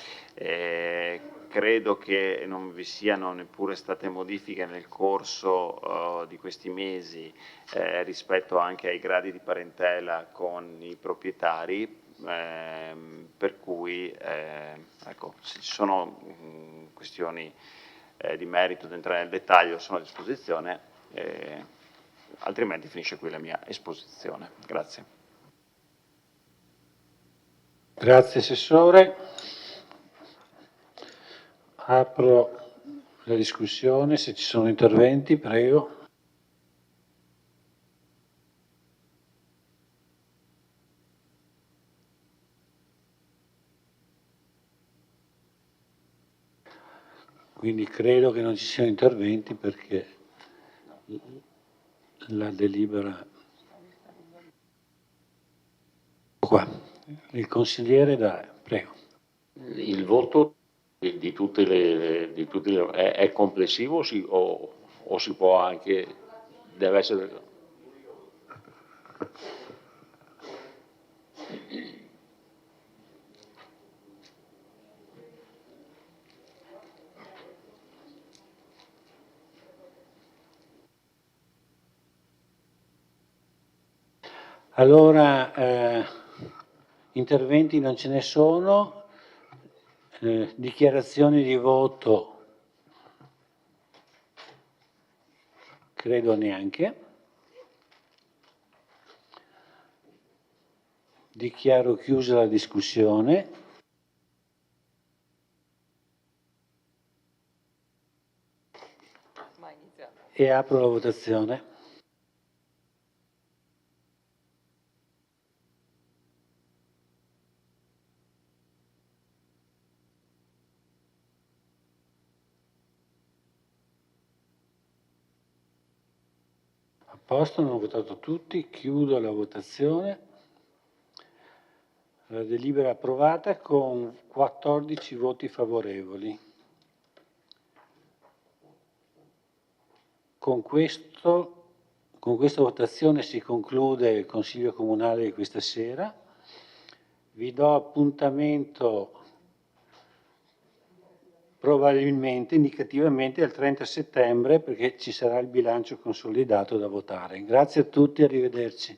Credo che non vi siano neppure state modifiche nel corso di questi mesi rispetto anche ai gradi di parentela con i proprietari, per cui ecco, se ci sono questioni di merito da entrare nel dettaglio sono a disposizione, altrimenti finisce qui la mia esposizione. Grazie. Grazie Assessore. Apro la discussione, se ci sono interventi, prego. Quindi credo che non ci siano interventi perché la delibera... Qua, il consigliere prego. Il voto di tutte le è complessivo o si può anche, deve essere... Allora, interventi non ce ne sono. Dichiarazioni di voto credo neanche. Dichiaro chiusa la discussione. E apro la votazione. Posto, hanno votato tutti, chiudo la votazione. La delibera approvata con 14 voti favorevoli. Con questa votazione si conclude il Consiglio Comunale di questa sera. Vi do appuntamento probabilmente, indicativamente, al 30 settembre, perché ci sarà il bilancio consolidato da votare. Grazie a tutti, arrivederci.